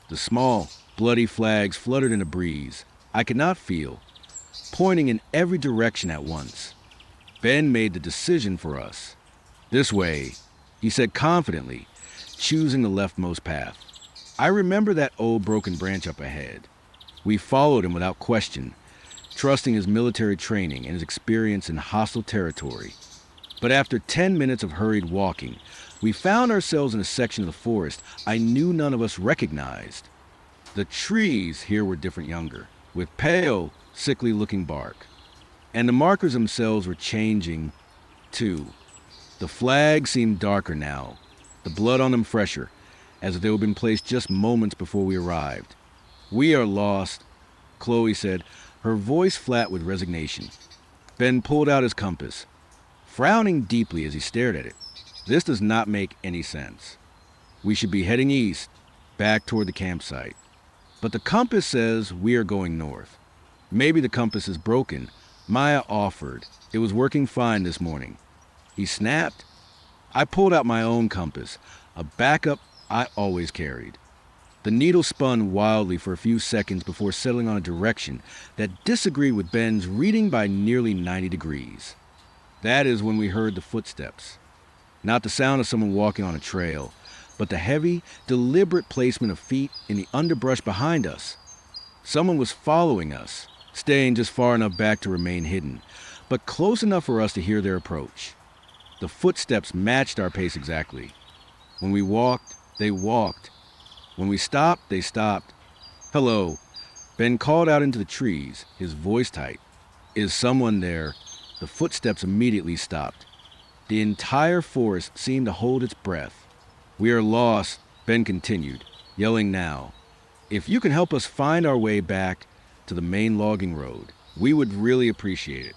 The small, bloody flags fluttered in the breeze. I could not feel, pointing in every direction at once. Ben made the decision for us. "This way," he said confidently, choosing the leftmost path. I remember that old broken branch up ahead. We followed him without question, trusting his military training and his experience in hostile territory. But after 10 minutes of hurried walking, we found ourselves in a section of the forest I knew none of us recognized. The trees here were different, younger, with pale, sickly-looking bark. And the markers themselves were changing, too. The flags seemed darker now, the blood on them fresher, as if they had been placed just moments before we arrived. "We are lost," Chloe said, her voice flat with resignation. Ben pulled out his compass, frowning deeply as he stared at it. "This does not make any sense. We should be heading east, back toward the campsite. But the compass says we are going north. Maybe the compass is broken," Maya offered. "It was working fine this morning." He snapped. I pulled out my own compass, a backup I always carried. The needle spun wildly for a few seconds before settling on a direction that disagreed with Ben's reading by nearly 90 degrees. That is when we heard the footsteps. Not the sound of someone walking on a trail, but the heavy, deliberate placement of feet in the underbrush behind us. Someone was following us, staying just far enough back to remain hidden, but close enough for us to hear their approach. The footsteps matched our pace exactly. When we walked, they walked. When we stopped, they stopped. "Hello," Ben called out into the trees, his voice tight. "Is someone there?" The footsteps immediately stopped. The entire forest seemed to hold its breath. "We are lost," Ben continued, yelling now. "If you can help us find our way back to the main logging road, we would really appreciate it."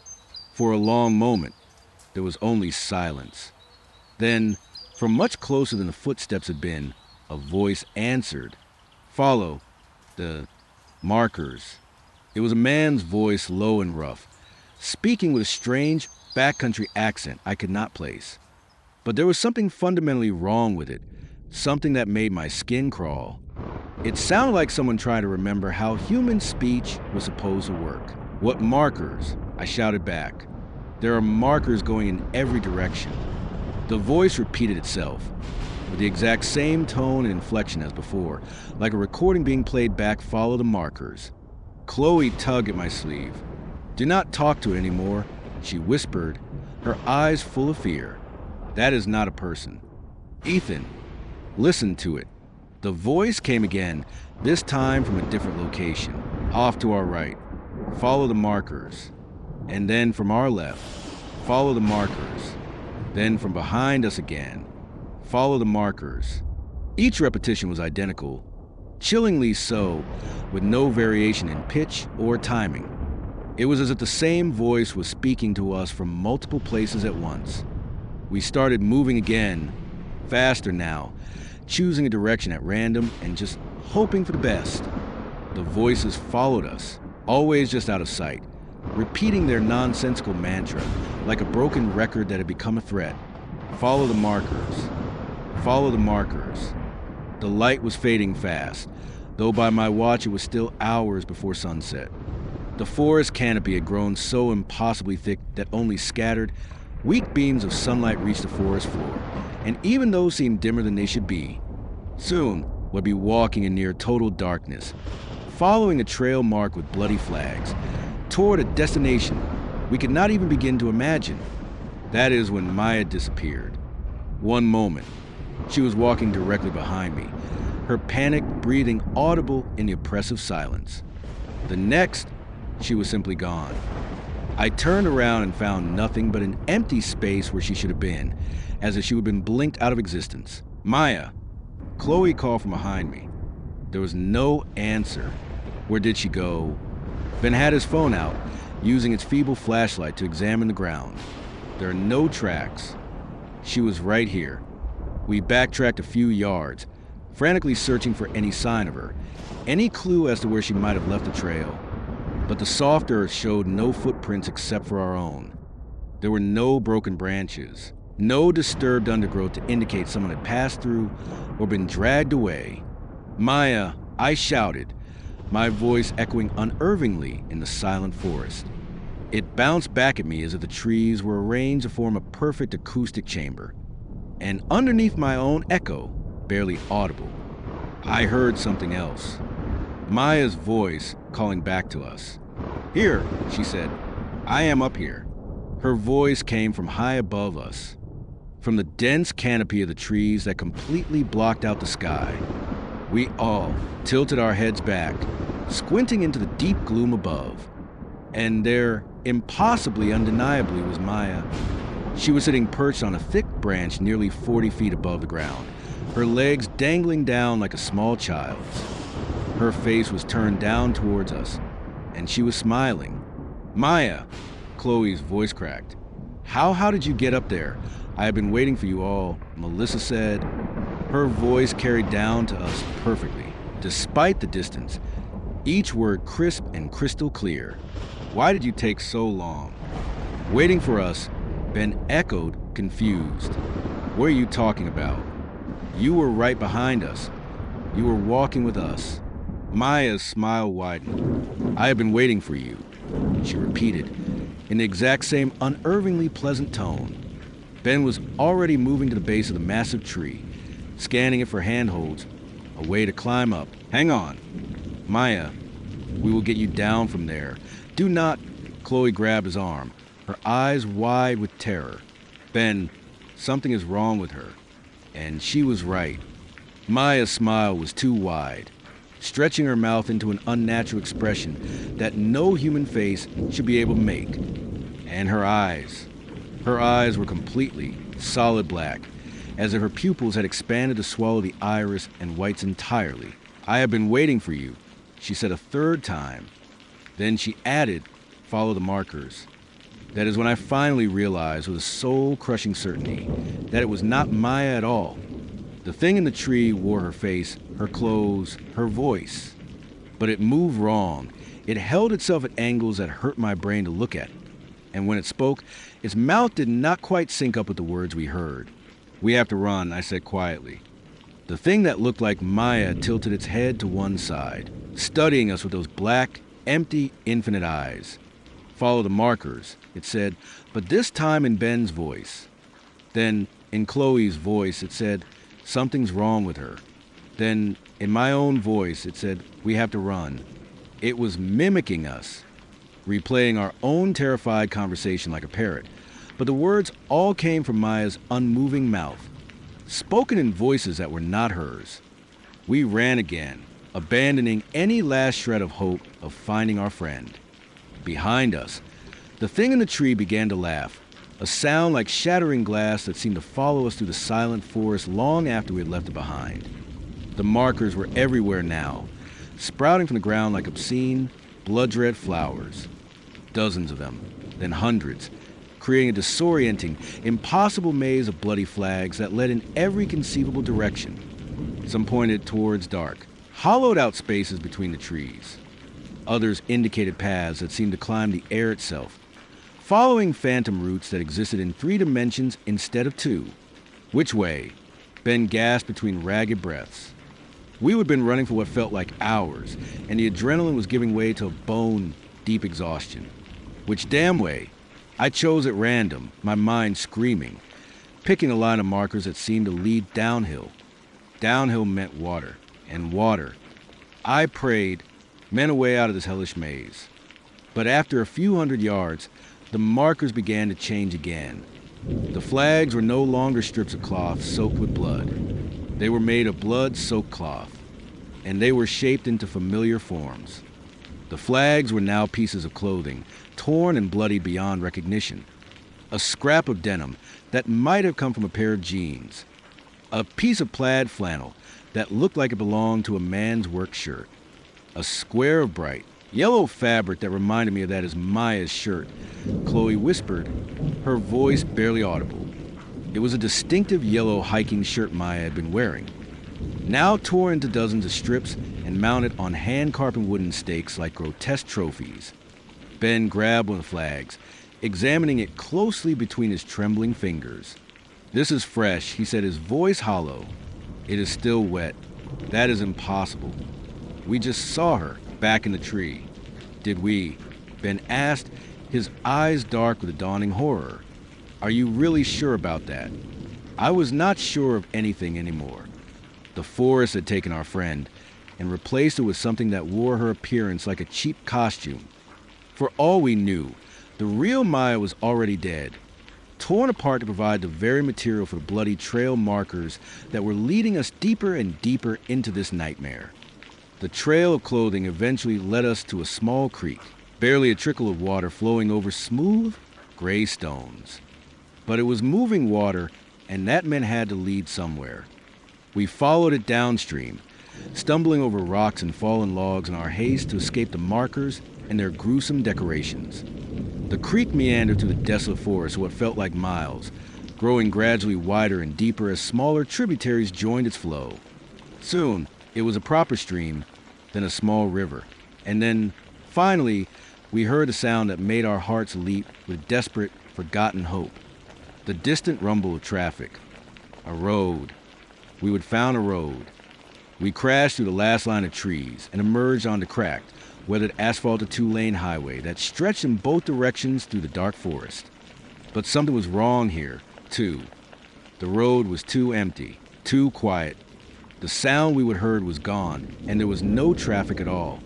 For a long moment, there was only silence. Then, from much closer than the footsteps had been, a voice answered. "Follow the markers." It was a man's voice, low and rough, speaking with a strange backcountry accent I could not place. But there was something fundamentally wrong with it, something that made my skin crawl. It sounded like someone trying to remember how human speech was supposed to work. "What markers?" I shouted back. "There are markers going in every direction." The voice repeated itself, with the exact same tone and inflection as before, like a recording being played back. "Follow the markers." Chloe tugged at my sleeve. "Do not talk to it anymore," she whispered, her eyes full of fear. "That is not a person." "Ethan, listen to it." The voice came again, this time from a different location, off to our right. "Follow the markers." And then from our left, "Follow the markers." Then from behind us again, "Follow the markers." Each repetition was identical, chillingly so, with no variation in pitch or timing. It was as if the same voice was speaking to us from multiple places at once. We started moving again, faster now, choosing a direction at random and just hoping for the best. The voices followed us, always just out of sight, repeating their nonsensical mantra, like a broken record that had become a threat. "Follow the markers. Follow the markers." The light was fading fast, though by my watch it was still hours before sunset. The forest canopy had grown so impossibly thick that only scattered, weak beams of sunlight reached the forest floor, and even those seemed dimmer than they should be. Soon, we'd be walking in near total darkness, following a trail marked with bloody flags, toward a destination we could not even begin to imagine. That is when Maya disappeared. One moment, she was walking directly behind me, her panicked breathing audible in the oppressive silence. The next, she was simply gone. I turned around and found nothing but an empty space where she should have been, as if she had been blinked out of existence. "Maya!" Chloe called from behind me. There was no answer. Where did she go? Ben had his phone out, using its feeble flashlight to examine the ground. There are no tracks. She was right here. We backtracked a few yards, frantically searching for any sign of her, any clue as to where she might have left the trail. But the soft earth showed no footprints except for our own. There were no broken branches, no disturbed undergrowth to indicate someone had passed through or been dragged away. "Maya!" I shouted, my voice echoing unervingly in the silent forest. It bounced back at me as if the trees were arranged to form a perfect acoustic chamber. And underneath my own echo, barely audible, I heard something else. Maya's voice calling back to us. "Here," she said. "I am up here." Her voice came from high above us, from the dense canopy of the trees that completely blocked out the sky. We all tilted our heads back, squinting into the deep gloom above. And there, impossibly undeniably, was Maya. She was sitting perched on a thick branch nearly 40 feet above the ground, her legs dangling down like a small child's. Her face was turned down towards us, and she was smiling. "Maya!" Chloe's voice cracked. How did you get up there? I have been waiting for you all," Melissa said. Her voice carried down to us perfectly, despite the distance, each word crisp and crystal clear. "Why did you take so long?" Waiting for us, Ben echoed, confused. "What are you talking about? You were right behind us. You were walking with us." Maya's smile widened. "I have been waiting for you," she repeated, in the exact same unervingly pleasant tone. Ben was already moving to the base of the massive tree, scanning it for handholds, a way to climb up. "Hang on. Maya, we will get you down from there. Do not..." Chloe grabbed his arm, her eyes wide with terror. "Ben, something is wrong with her." And she was right. Maya's smile was too wide, stretching her mouth into an unnatural expression that no human face should be able to make. And her eyes, Her eyes were completely, solid black, as if her pupils had expanded to swallow the iris and whites entirely. "I have been waiting for you," she said a third time. Then she added, "Follow the markers." That is when I finally realized with a soul-crushing certainty that it was not Maya at all. The thing in the tree wore her face, her clothes, her voice. But it moved wrong. It held itself at angles that hurt my brain to look at. And when it spoke, its mouth did not quite sync up with the words we heard. "We have to run," I said quietly. The thing that looked like Maya tilted its head to one side, studying us with those black, empty, infinite eyes. "Follow the markers," it said, but this time in Ben's voice. Then, in Chloe's voice, it said, "Something's wrong with her." Then, in my own voice, it said, "We have to run." It was mimicking us, replaying our own terrified conversation like a parrot, but the words all came from Maya's unmoving mouth, spoken in voices that were not hers. We ran again, abandoning any last shred of hope of finding our friend. Behind us, the thing in the tree began to laugh, a sound like shattering glass that seemed to follow us through the silent forest long after we had left it behind. The markers were everywhere now, sprouting from the ground like obscene, blood-red flowers. Dozens of them, then hundreds, creating a disorienting, impossible maze of bloody flags that led in every conceivable direction. Some pointed towards dark, hollowed-out spaces between the trees. Others indicated paths that seemed to climb the air itself, following phantom routes that existed in 3 dimensions instead of 2. "Which way?" Ben gasped between ragged breaths. We had been running for what felt like hours, and the adrenaline was giving way to a bone-deep exhaustion. "Which damn way?" I chose at random, my mind screaming, picking a line of markers that seemed to lead downhill. Downhill meant water, and water. I prayed, meant a way out of this hellish maze. But after a few hundred yards, the markers began to change again. The flags were no longer strips of cloth soaked with blood. They were made of blood-soaked cloth, and they were shaped into familiar forms. The flags were now pieces of clothing, torn and bloody beyond recognition. A scrap of denim that might have come from a pair of jeans. A piece of plaid flannel that looked like it belonged to a man's work shirt. A square of bright, yellow fabric that reminded me of that as Maya's shirt. Chloe whispered, her voice barely audible. It was a distinctive yellow hiking shirt Maya had been wearing, now torn into dozens of strips and mounted on hand-carved wooden stakes like grotesque trophies. Ben grabbed one of the flags, examining it closely between his trembling fingers. "This is fresh," he said, his voice hollow. "It is still wet. That is impossible. We just saw her back in the tree." "Did we?" Ben asked, his eyes dark with a dawning horror. "Are you really sure about that?" I was not sure of anything anymore. The forest had taken our friend and replaced her with something that wore her appearance like a cheap costume. For all we knew, the real Maya was already dead, torn apart to provide the very material for the bloody trail markers that were leading us deeper and deeper into this nightmare. The trail of clothing eventually led us to a small creek, barely a trickle of water flowing over smooth, gray stones. But it was moving water, and that meant it had to lead somewhere. We followed it downstream, stumbling over rocks and fallen logs in our haste to escape the markers and their gruesome decorations. The creek meandered through the desolate forest what felt like miles, growing gradually wider and deeper as smaller tributaries joined its flow. Soon, it was a proper stream, then a small river, and then, finally, we heard a sound that made our hearts leap with desperate, forgotten hope. The distant rumble of traffic. A road. We had found a road. We crashed through the last line of trees and emerged onto cracked, weathered asphalted 2-lane highway that stretched in both directions through the dark forest. But something was wrong here, too. The road was too empty, too quiet. The sound we had heard was gone, and there was no traffic at all.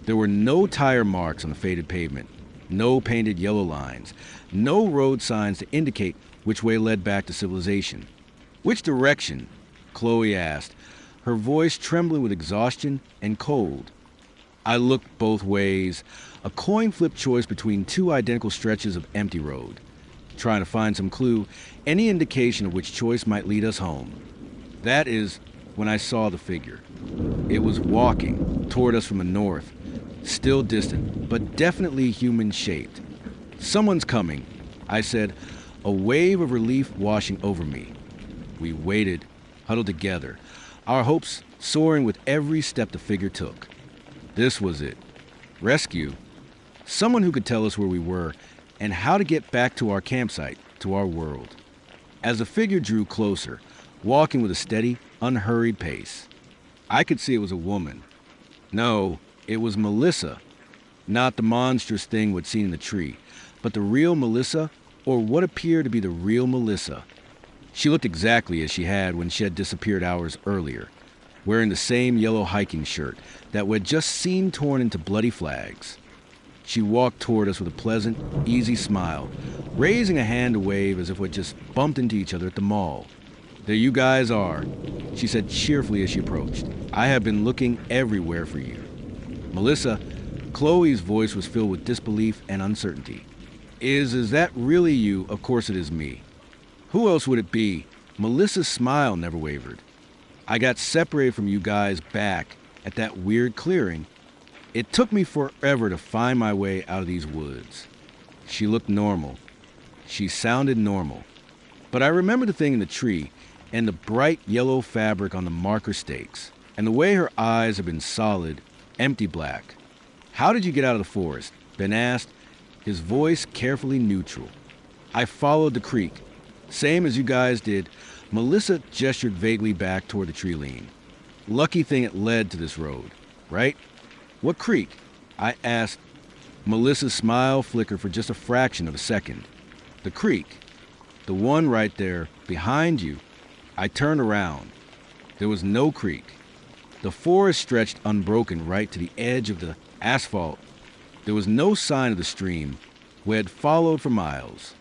There were no tire marks on the faded pavement, no painted yellow lines, no road signs to indicate which way led back to civilization. "Which direction?" Chloe asked, her voice trembling with exhaustion and cold. I looked both ways, a coin flip choice between 2 identical stretches of empty road. trying to find some clue, any indication of which choice might lead us home. That is when I saw the figure. It was walking toward us from the north, still distant, but definitely human-shaped. "Someone's coming," I said, a wave of relief washing over me. We waited, huddled together, our hopes soaring with every step the figure took. This was it. Rescue. Someone who could tell us where we were and how to get back to our campsite, to our world. As the figure drew closer, walking with a steady, unhurried pace, I could see it was a woman. No, it was Melissa. Not the monstrous thing we'd seen in the tree, but the real Melissa, or what appeared to be the real Melissa. She looked exactly as she had when she had disappeared hours earlier, wearing the same yellow hiking shirt that we'd just seen torn into bloody flags. She walked toward us with a pleasant, easy smile, raising a hand to wave as if we'd just bumped into each other at the mall. "There you guys are," she said cheerfully as she approached. "I have been looking everywhere for you." "Melissa," Chloe's voice was filled with disbelief and uncertainty. Is that really you?" "Of course it is me." "Who else would it be?" Melissa's smile never wavered. "I got separated from you guys back at that weird clearing. It took me forever to find my way out of these woods." She looked normal. She sounded normal. But I remember the thing in the tree and the bright yellow fabric on the marker stakes, and the way her eyes had been solid, empty black. "How did you get out of the forest?" Ben asked, his voice carefully neutral. "I followed the creek. Same as you guys did." Melissa gestured vaguely back toward the tree lean. "Lucky thing it led to this road, right?" "What creek?" I asked. Melissa's smile flickered for just a fraction of a second. "The creek. The one right there, behind you." I turned around. There was no creek. The forest stretched unbroken right to the edge of the asphalt. There was no sign of the stream we had followed for miles.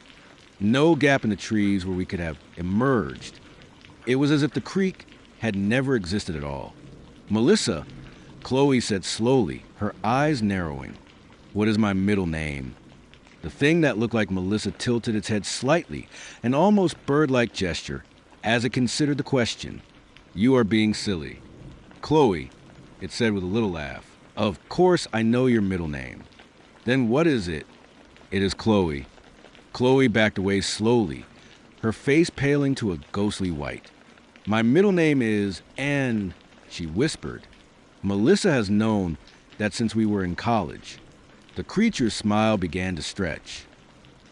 No gap in the trees where we could have emerged. It was as if the creek had never existed at all. "Melissa," Chloe said slowly, her eyes narrowing. "What is my middle name?" The thing that looked like Melissa tilted its head slightly, an almost bird-like gesture, as it considered the question. "You are being silly." "Chloe," it said with a little laugh. "Of course I know your middle name." "Then what is it?" "It is Chloe." Chloe backed away slowly, her face paling to a ghostly white. "My middle name is Anne," she whispered. "Melissa has known that since we were in college." The creature's smile began to stretch.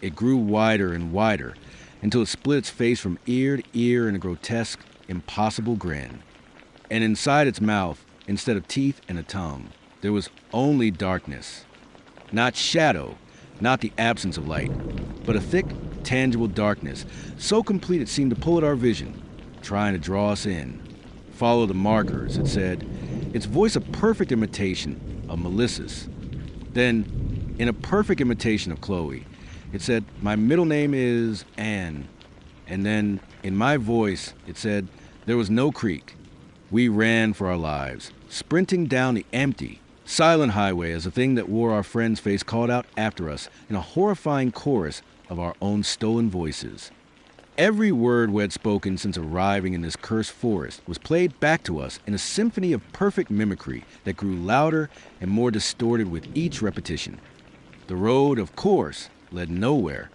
It grew wider and wider until it split its face from ear to ear in a grotesque, impossible grin. And inside its mouth, instead of teeth and a tongue, there was only darkness. Not shadow, not the absence of light, but a thick, tangible darkness, so complete it seemed to pull at our vision, trying to draw us in. "Follow the markers," it said, its voice a perfect imitation of Melissa's. Then, in a perfect imitation of Chloe, it said, "My middle name is Anne." And then, in my voice, it said, "There was no creek." We ran for our lives, sprinting down the empty, silent highway as the thing that wore our friend's face called out after us in a horrifying chorus of our own stolen voices. Every word we had spoken since arriving in this cursed forest was played back to us in a symphony of perfect mimicry that grew louder and more distorted with each repetition. The road, of course, led nowhere.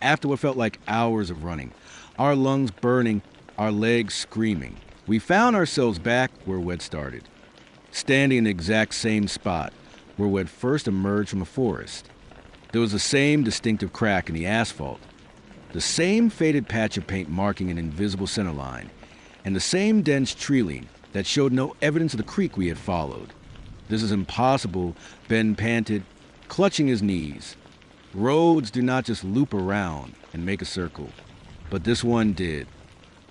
After what felt like hours of running, our lungs burning, our legs screaming, we found ourselves back where we'd started, standing in the exact same spot where we'd first emerged from the forest. There was the same distinctive crack in the asphalt, the same faded patch of paint marking an invisible center line, and the same dense tree line that showed no evidence of the creek we had followed. "This is impossible," Ben panted, clutching his knees. Roads do not just loop around and make a circle, but this one did.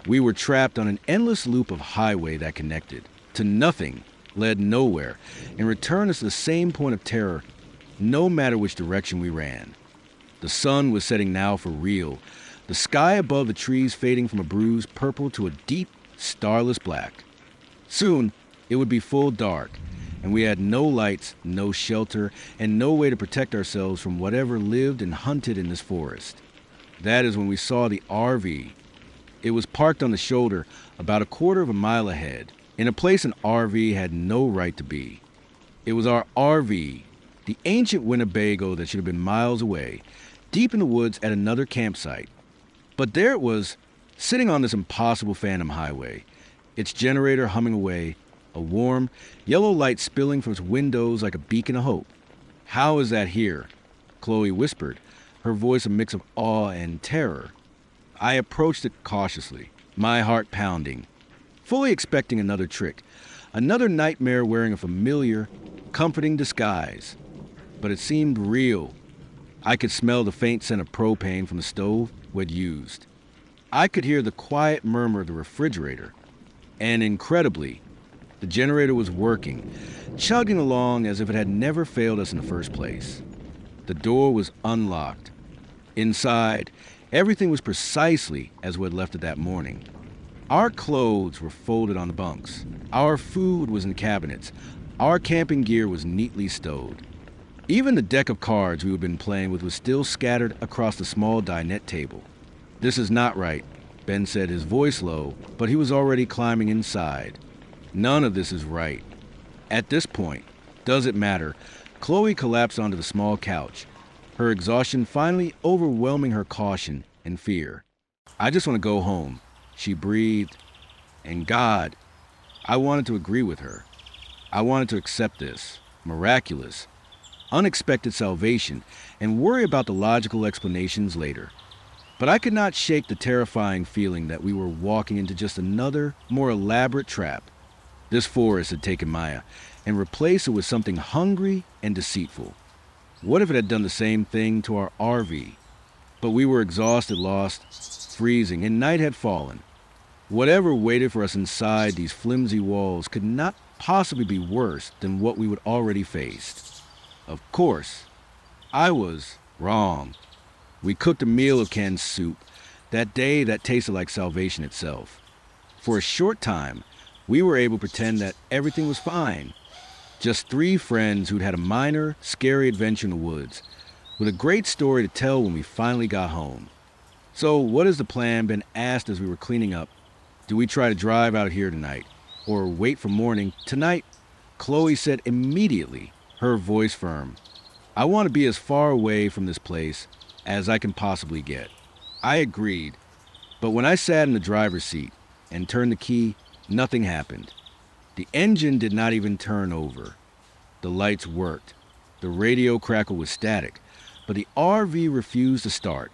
We were trapped on an endless loop of highway that connected to nothing, led nowhere, and returned us to the same point of terror, no matter which direction we ran. The sun was setting now for real, the sky above the trees fading from a bruised purple to a deep, starless black. Soon, it would be full dark, and we had no lights, no shelter, and no way to protect ourselves from whatever lived and hunted in this forest. That is when we saw the RV. It was parked on the shoulder about a quarter of a mile ahead, in a place an RV had no right to be. It was our RV, the ancient Winnebago that should have been miles away, deep in the woods at another campsite. But there it was, sitting on this impossible phantom highway, its generator humming away, a warm, yellow light spilling from its windows like a beacon of hope. "How is that here?" Chloe whispered, her voice a mix of awe and terror. I approached it cautiously, my heart pounding, fully expecting another trick, another nightmare wearing a familiar, comforting disguise. But it seemed real. I could smell the faint scent of propane from the stove we'd used. I could hear the quiet murmur of the refrigerator. And incredibly, the generator was working, chugging along as if it had never failed us in the first place. The door was unlocked. Inside, everything was precisely as we had left it that morning. Our clothes were folded on the bunks. Our food was in cabinets. Our camping gear was neatly stowed. Even the deck of cards we had been playing with was still scattered across the small dinette table. "This is not right," Ben said, his voice low, but he was already climbing inside. "None of this is right." At this point, does it matter? Chloe collapsed onto the small couch, her exhaustion finally overwhelming her caution and fear. "I just want to go home," she breathed. And God, I wanted to agree with her. I wanted to accept this miraculous, unexpected salvation and worry about the logical explanations later. But I could not shake the terrifying feeling that we were walking into just another, more elaborate trap. This forest had taken Maya and replaced it with something hungry and deceitful. What if it had done the same thing to our RV? But we were exhausted, lost, freezing, and night had fallen. Whatever waited for us inside these flimsy walls could not possibly be worse than what we would already faced. Of course, I was wrong. We cooked a meal of canned soup that day that tasted like salvation itself. For a short time, we were able to pretend that everything was fine. Just three friends who'd had a minor, scary adventure in the woods, with a great story to tell when we finally got home. "So what is the plan?" Ben asked as we were cleaning up. "Do we try to drive out here tonight, or wait for morning?" "Tonight," Chloe said immediately, her voice firm. "I want to be as far away from this place as I can possibly get." I agreed, but when I sat in the driver's seat and turned the key, nothing happened. The engine did not even turn over. The lights worked. The radio crackled with static, but the RV refused to start.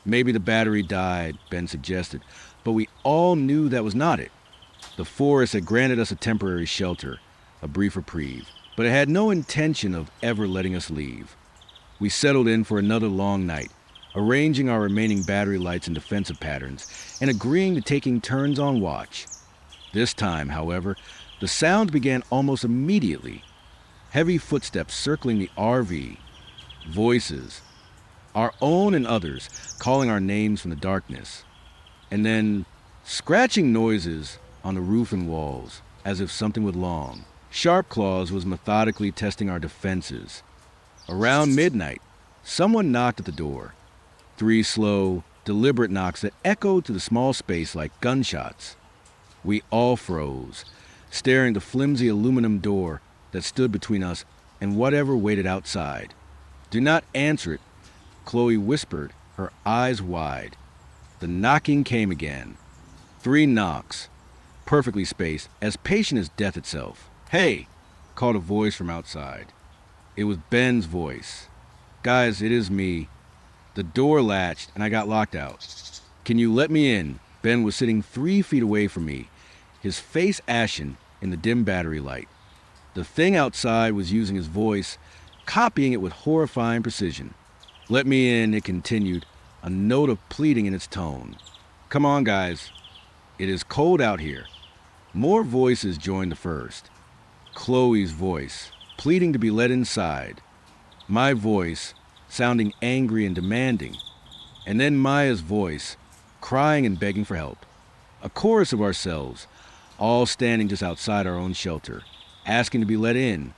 Maybe the battery died, Ben suggested, but we all knew that was not it. The forest had granted us a temporary shelter, a brief reprieve, but it had no intention of ever letting us leave. We settled in for another long night, arranging our remaining battery lights in defensive patterns and agreeing to taking turns on watch. This time, however, the sound began almost immediately. Heavy footsteps circling the RV, voices, our own and others, calling our names from the darkness. And then scratching noises on the roof and walls, as if something with long, sharp claws was methodically testing our defenses. Around midnight, someone knocked at the door. 3 slow, deliberate knocks that echoed to the small space like gunshots. We all froze, staring at the flimsy aluminum door that stood between us and whatever waited outside. "Do not answer it," Chloe whispered, her eyes wide. The knocking came again. 3 knocks, perfectly spaced, as patient as death itself. "Hey!" called a voice from outside. It was Ben's voice. "Guys, it is me. The door latched and I got locked out. Can you let me in?" Ben was sitting 3 feet away from me, his face ashen in the dim battery light. The thing outside was using his voice, copying it with horrifying precision. "Let me in," it continued, a note of pleading in its tone. "Come on, guys. It is cold out here." More voices joined the first. Chloe's voice, pleading to be let inside. My voice, sounding angry and demanding. And then Maya's voice, crying and begging for help. A chorus of ourselves, all standing just outside our own shelter, asking to be let in.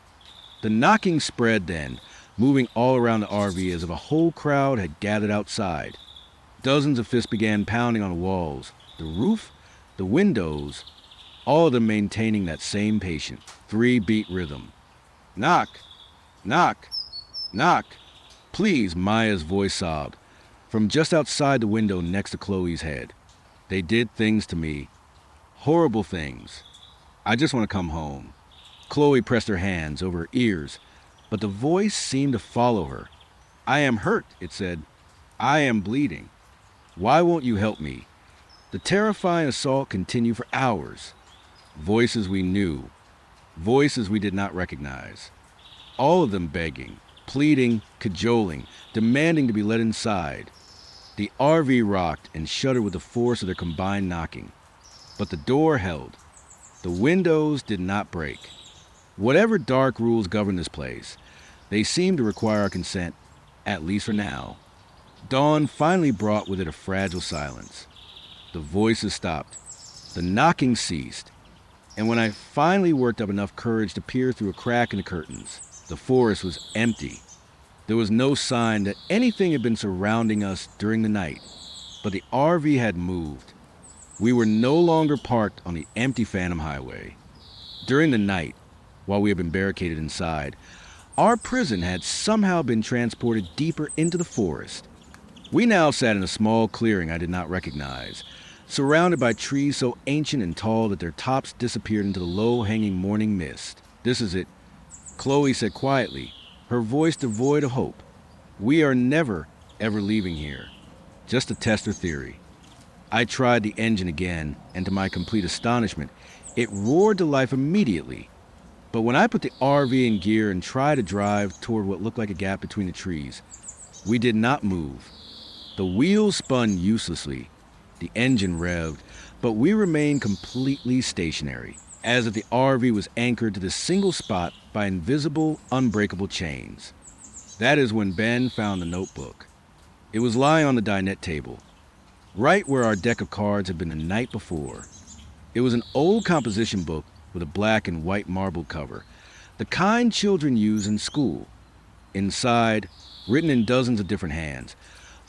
The knocking spread then, moving all around the RV as if a whole crowd had gathered outside. Dozens of fists began pounding on the walls, the roof, the windows, all of them maintaining that same patient, 3-beat rhythm. Knock, knock, knock. Please, Maya's voice sobbed, from just outside the window next to Chloe's head. They did things to me. Horrible things. I just want to come home. Chloe pressed her hands over her ears, but the voice seemed to follow her. I am hurt, it said. I am bleeding. Why won't you help me? The terrifying assault continued for hours. Voices we knew. Voices we did not recognize. All of them begging, pleading, cajoling, demanding to be let inside. The RV rocked and shuddered with the force of their combined knocking. But the door held. The windows did not break. Whatever dark rules govern this place, they seemed to require our consent, at least for now. Dawn finally brought with it a fragile silence. The voices stopped. The knocking ceased. And when I finally worked up enough courage to peer through a crack in the curtains, the forest was empty. There was no sign that anything had been surrounding us during the night, but the RV had moved. We were no longer parked on the empty Phantom Highway. During the night, while we had been barricaded inside, our prison had somehow been transported deeper into the forest. We now sat in a small clearing I did not recognize, surrounded by trees so ancient and tall that their tops disappeared into the low-hanging morning mist. This is it, Chloe said quietly, her voice devoid of hope. We are never, ever leaving here, just to test her theory. I tried the engine again, and to my complete astonishment, it roared to life immediately. But when I put the RV in gear and tried to drive toward what looked like a gap between the trees, we did not move. The wheels spun uselessly, the engine revved, but we remained completely stationary, as if the RV was anchored to this single spot by invisible, unbreakable chains. That is when Ben found the notebook. It was lying on the dinette table, right where our deck of cards had been the night before. It was an old composition book with a black and white marble cover, the kind children use in school. Inside, written in dozens of different hands,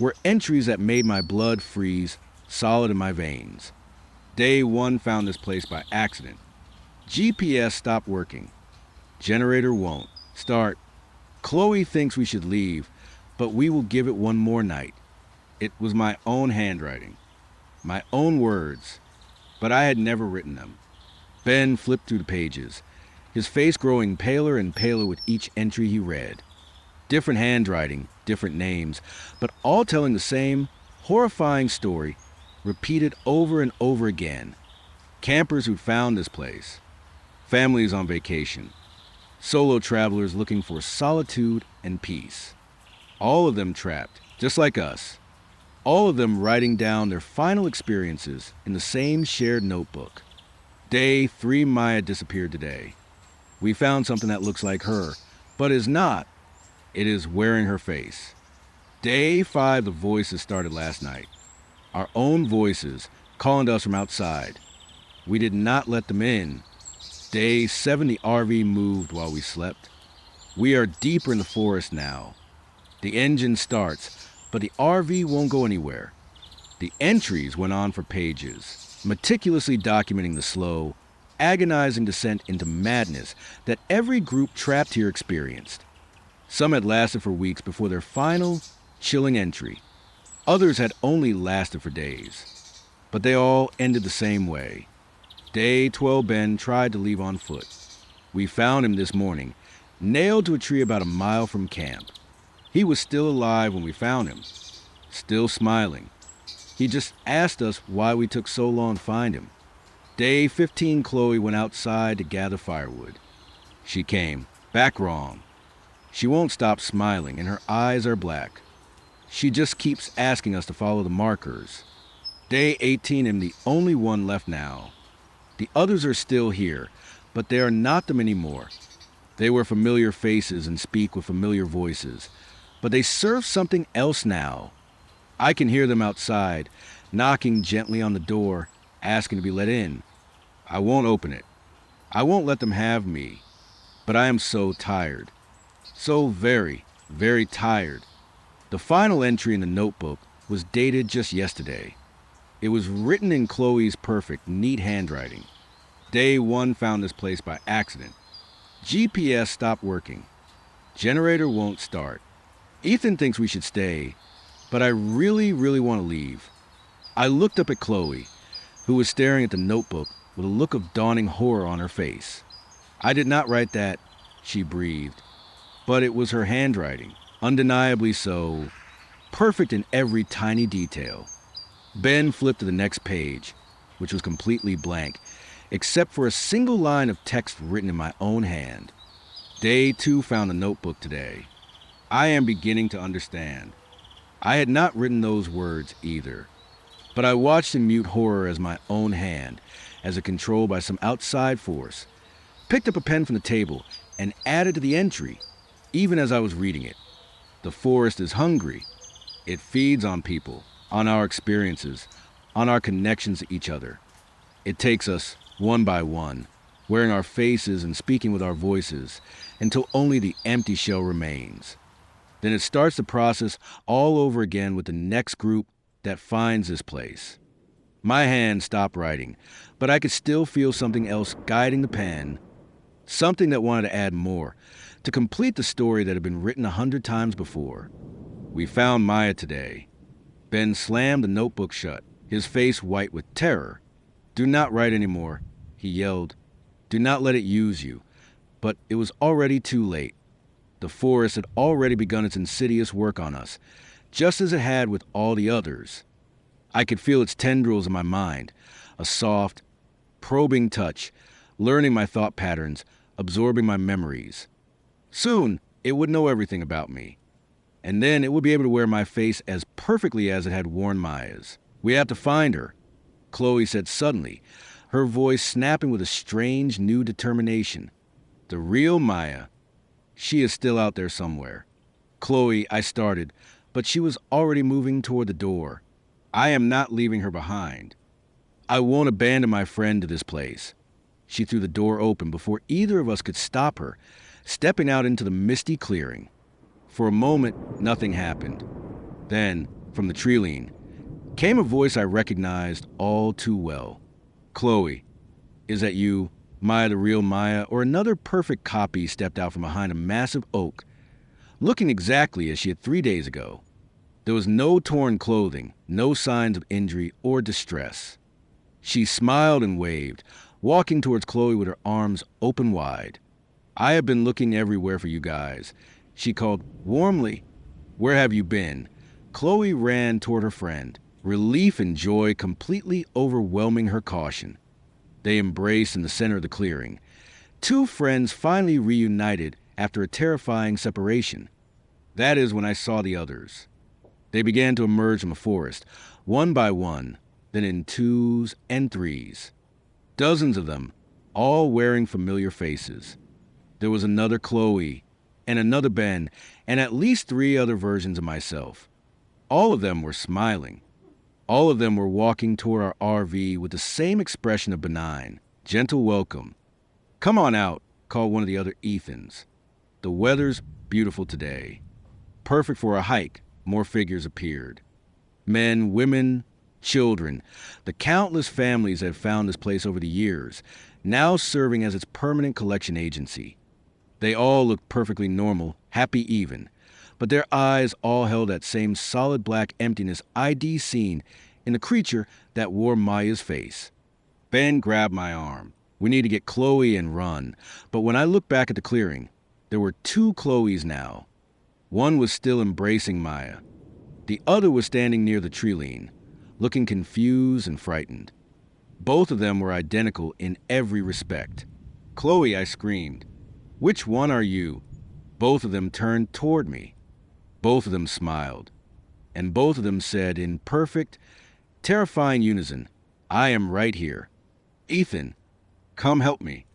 were entries that made my blood freeze solid in my veins. Day 1 found this place by accident. GPS stopped working. Generator won't. Start. Chloe thinks we should leave, but we will give it one more night. It was my own handwriting, my own words, but I had never written them. Ben flipped through the pages, his face growing paler and paler with each entry he read. Different handwriting, different names, but all telling the same horrifying story, repeated over and over again. Campers who'd found this place, families on vacation, solo travelers looking for solitude and peace. All of them trapped, just like us. All of them writing down their final experiences in the same shared notebook. Day 3, Maya disappeared today. We found something that looks like her, but is not. It is wearing her face. Day 5, the voices started last night. Our own voices calling to us from outside. We did not let them in. Day 7, the RV moved while we slept. We are deeper in the forest now. The engine starts, but the RV won't go anywhere. The entries went on for pages, meticulously documenting the slow, agonizing descent into madness that every group trapped here experienced. Some had lasted for weeks before their final, chilling entry. Others had only lasted for days. But they all ended the same way. Day 12, Ben tried to leave on foot. We found him this morning, nailed to a tree about a mile from camp. He was still alive when we found him, still smiling. He just asked us why we took so long to find him. Day 15, Chloe went outside to gather firewood. She came, back wrong. She won't stop smiling, and her eyes are black. She just keeps asking us to follow the markers. Day 18, I'm the only one left now. The others are still here, but they are not them anymore. They were familiar faces and speak with familiar voices, but they serve something else now. I can hear them outside, knocking gently on the door, asking to be let in. I won't open it. I won't let them have me. But I am so tired. So very, very tired. The final entry in the notebook was dated just yesterday. It was written in Chloe's perfect, neat handwriting. Day 1 found this place by accident. GPS stopped working. Generator won't start. Ethan thinks we should stay, but I really want to leave. I looked up at Chloe, who was staring at the notebook with a look of dawning horror on her face. I did not write that, she breathed, but it was her handwriting, undeniably so, perfect in every tiny detail. Ben flipped to the next page, which was completely blank, except for a single line of text written in my own hand. Day 2 found the notebook today. I am beginning to understand. I had not written those words either, but I watched in mute horror as my own hand, as if controlled by some outside force, picked up a pen from the table and added to the entry, even as I was reading it. The forest is hungry. It feeds on people, on our experiences, on our connections to each other. It takes us one by one, wearing our faces and speaking with our voices, until only the empty shell remains. Then it starts the process all over again with the next group that finds this place. My hand stopped writing, but I could still feel something else guiding the pen, something that wanted to add more, to complete the story that had been written 100 times before. We found Maya today. Ben slammed the notebook shut, his face white with terror. "Do not write anymore," he yelled. "Do not let it use you." But it was already too late. The forest had already begun its insidious work on us, just as it had with all the others. I could feel its tendrils in my mind, a soft, probing touch, learning my thought patterns, absorbing my memories. Soon, it would know everything about me. And then it would be able to wear my face as perfectly as it had worn Maya's. "We have to find her," Chloe said suddenly, her voice snapping with a strange new determination. "The real Maya. She is still out there somewhere." "Chloe," I started, but she was already moving toward the door. "I am not leaving her behind. I won't abandon my friend to this place." She threw the door open before either of us could stop her, stepping out into the misty clearing. For a moment, nothing happened. Then, from the treeline, came a voice I recognized all too well. "Chloe, is that you? Maya the real Maya, or another perfect copy stepped out from behind a massive oak, looking exactly as she had 3 days ago. There was no torn clothing, no signs of injury or distress. She smiled and waved, walking towards Chloe with her arms open wide. "I have been looking everywhere for you guys," she called warmly. "Where have you been?" Chloe ran toward her friend, relief and joy completely overwhelming her caution. They embraced in the center of the clearing. Two friends finally reunited after a terrifying separation. That is when I saw the others. They began to emerge from the forest, one by one, then in 2s and 3s. Dozens of them, all wearing familiar faces. There was another Chloe, and another Ben, and at least 3 other versions of myself. All of them were smiling. All of them were walking toward our RV with the same expression of benign, gentle welcome. "Come on out," called one of the other Ethans. "The weather's beautiful today. Perfect for a hike," more figures appeared. Men, women, children, the countless families that have found this place over the years, now serving as its permanent collection agency. They all looked perfectly normal, happy even, but their eyes all held that same solid black emptiness I'd seen in the creature that wore Maya's face. Ben grabbed my arm. "We need to get Chloe and run." But when I looked back at the clearing, there were 2 Chloes now. One was still embracing Maya. The other was standing near the treeline, looking confused and frightened. Both of them were identical in every respect. "Chloe," I screamed. "Which one are you?" Both of them turned toward me. Both of them smiled. And both of them said in perfect, terrifying unison, "I am right here. Ethan, come help me."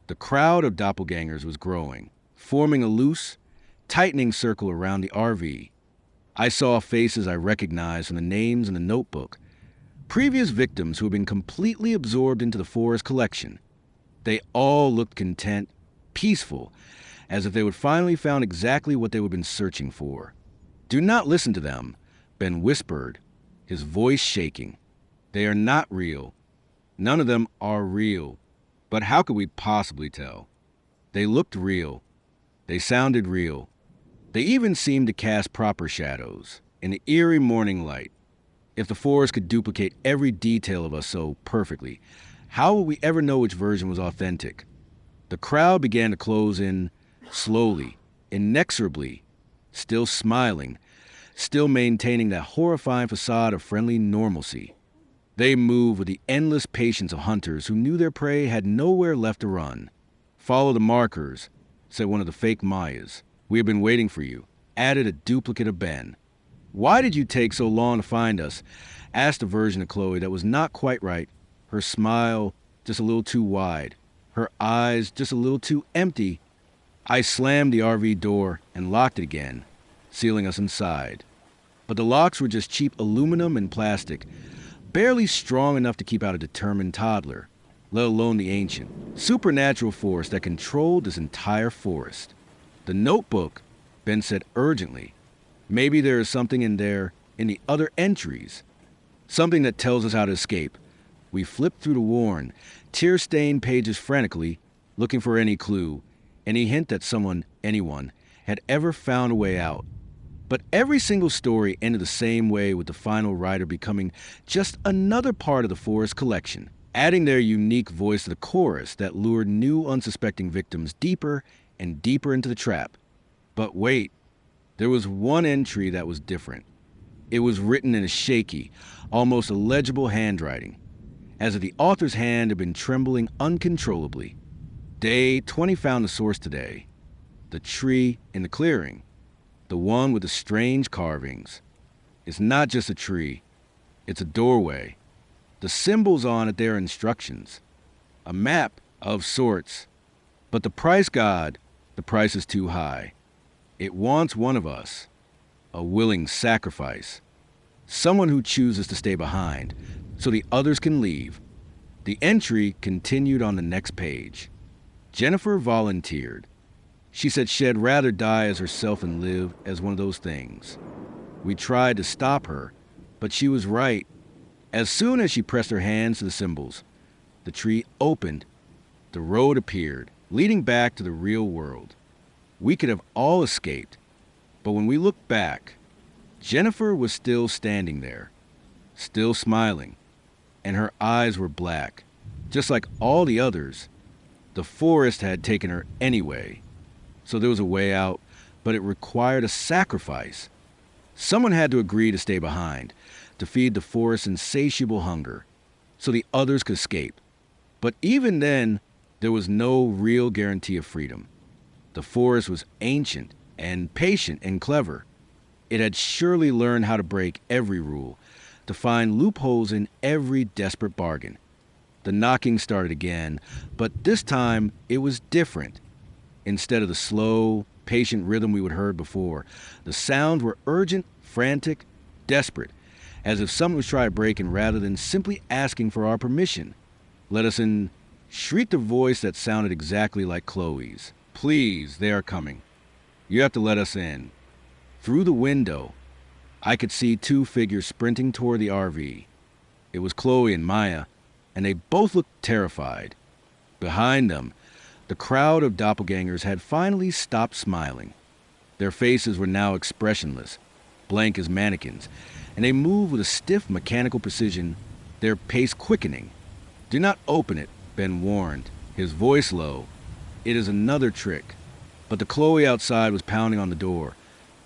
The crowd of doppelgangers was growing, forming a loose, tightening circle around the RV. I saw faces I recognized from the names in the notebook. Previous victims who had been completely absorbed into the forest collection. They all looked content, peaceful, as if they would finally found exactly what they had been searching for. "Do not listen to them," Ben whispered, his voice shaking. They are not real. None of them are real. But how could we possibly tell? They looked real. They sounded real. They even seemed to cast proper shadows in the eerie morning light. If the forest could duplicate every detail of us so perfectly, how would we ever know which version was authentic? The crowd began to close in slowly, inexorably, still smiling, still maintaining that horrifying facade of friendly normalcy. They moved with the endless patience of hunters who knew their prey had nowhere left to run. "Follow the markers," said one of the fake Mayas. "We have been waiting for you," added a duplicate of Ben. "Why did you take so long to find us?" asked a version of Chloe that was not quite right, her smile just a little too wide, her eyes just a little too empty. I slammed the RV door and locked it again, sealing us inside. But the locks were just cheap aluminum and plastic, barely strong enough to keep out a determined toddler, let alone the ancient, supernatural force that controlled this entire forest. "The notebook," Ben said urgently. "Maybe there is something in there, in the other entries. Something that tells us how to escape." We flipped through the worn, tear-stained pages frantically, looking for any clue, any hint that anyone, had ever found a way out. But every single story ended the same way, with the final writer becoming just another part of the forest collection, adding their unique voice to the chorus that lured new unsuspecting victims deeper and deeper into the trap. But wait, there was one entry that was different. It was written in a shaky, almost illegible handwriting, as if the author's hand had been trembling uncontrollably. Day 20 found the source today. The tree in the clearing. The one with the strange carvings. It's not just a tree. It's a doorway. The symbols on it, their instructions. A map of sorts. But the price is too high. It wants one of us. A willing sacrifice. Someone who chooses to stay behind, so the others can leave. The entry continued on the next page. Jennifer volunteered. She said she'd rather die as herself and live as one of those things. We tried to stop her, but she was right. As soon as she pressed her hands to the symbols, the tree opened. The road appeared, leading back to the real world. We could have all escaped, but when we looked back, Jennifer was still standing there, still smiling, and her eyes were black, just like all the others. The forest had taken her anyway, so there was a way out, but it required a sacrifice. Someone had to agree to stay behind, to feed the forest's insatiable hunger, so the others could escape. But even then, there was no real guarantee of freedom. The forest was ancient and patient and clever. It had surely learned how to break every rule, to find loopholes in every desperate bargain. The knocking started again, but this time it was different. Instead of the slow, patient rhythm we had heard before, the sounds were urgent, frantic, desperate, as if someone was trying to break in rather than simply asking for our permission. "Let us in," shrieked a voice that sounded exactly like Chloe's. "Please, they are coming. You have to let us in." Through the window, I could see two figures sprinting toward the RV. It was Chloe and Maya, and they both looked terrified. Behind them, the crowd of doppelgangers had finally stopped smiling. Their faces were now expressionless, blank as mannequins, and they moved with a stiff mechanical precision, their pace quickening. "Do not open it," Ben warned, his voice low. "It is another trick." But the Chloe outside was pounding on the door,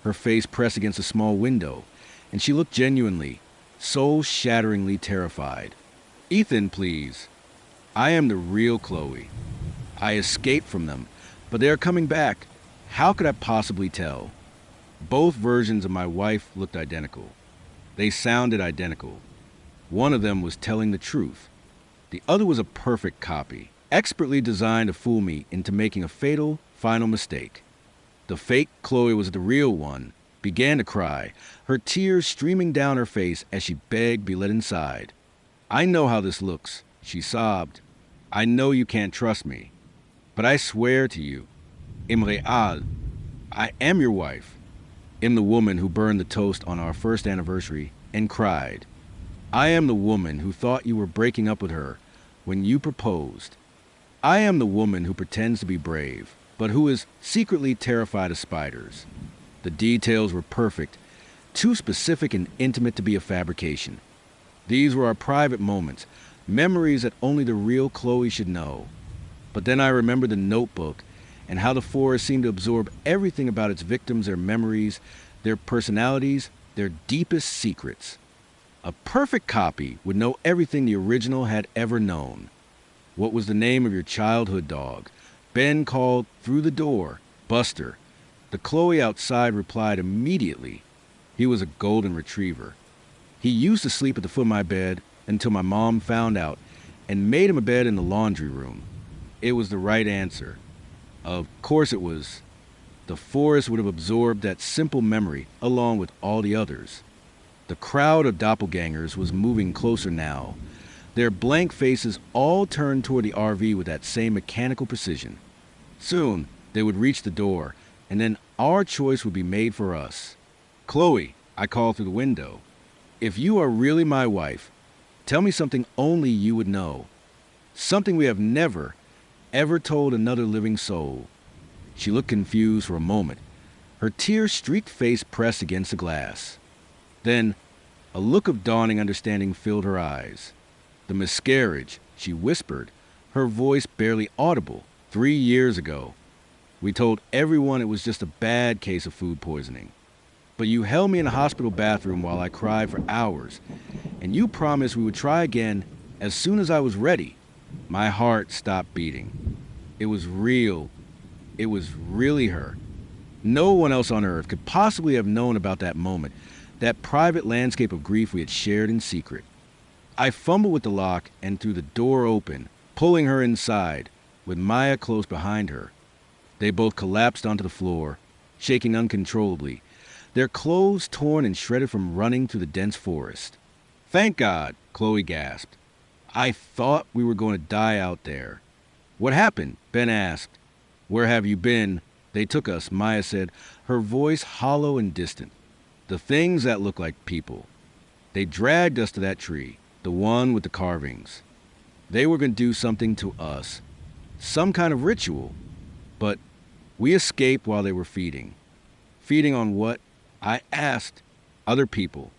her face pressed against a small window, and she looked genuinely, soul-shatteringly terrified. "Ethan, please. I am the real Chloe. I escaped from them, but they are coming back. How could I possibly tell?" Both versions of my wife looked identical. They sounded identical. One of them was telling the truth. The other was a perfect copy, expertly designed to fool me into making a fatal, final mistake. The fake Chloe was the real one, began to cry, her tears streaming down her face as she begged be let inside. "I know how this looks," she sobbed. "I know you can't trust me. But I swear to you, Im Real, I am your wife. am the woman who burned the toast on our first anniversary and cried. I am the woman who thought you were breaking up with her when you proposed. I am the woman who pretends to be brave, but who is secretly terrified of spiders. The details were perfect, too specific and intimate to be a fabrication. These were our private moments, memories that only the real Chloe should know. But then I remembered the notebook and how the forest seemed to absorb everything about its victims, their memories, their personalities, their deepest secrets. A perfect copy would know everything the original had ever known. What was the name of your childhood dog? Ben called through the door, Buster. The Chloe outside replied immediately. He was a golden retriever. He used to sleep at the foot of my bed until my mom found out and made him a bed in the laundry room. It was the right answer. Of course it was. The forest would have absorbed that simple memory along with all the others. The crowd of doppelgangers was moving closer now. Their blank faces all turned toward the RV with that same mechanical precision. Soon, they would reach the door, and then our choice would be made for us. Chloe, I called through the window. If you are really my wife, tell me something only you would know. Something we have never, ever told another living soul. She looked confused for a moment. Her tear-streaked face pressed against the glass. Then, a look of dawning understanding filled her eyes. The miscarriage, she whispered, her voice barely audible, 3 years ago. We told everyone it was just a bad case of food poisoning. But you held me in a hospital bathroom while I cried for hours, and you promised we would try again as soon as I was ready. My heart stopped beating. It was real. It was really her. No one else on earth could possibly have known about that moment, that private landscape of grief we had shared in secret. I fumbled with the lock and threw the door open, pulling her inside, with Maya close behind her. They both collapsed onto the floor, shaking uncontrollably, their clothes torn and shredded from running through the dense forest. Thank God, Chloe gasped. I thought we were going to die out there. What happened? Ben asked. Where have you been? They took us, Maya said, her voice hollow and distant. The things that look like people. They dragged us to that tree, the one with the carvings. They were going to do something to us. Some kind of ritual. But we escaped while they were feeding. Feeding on what? I asked. Other people.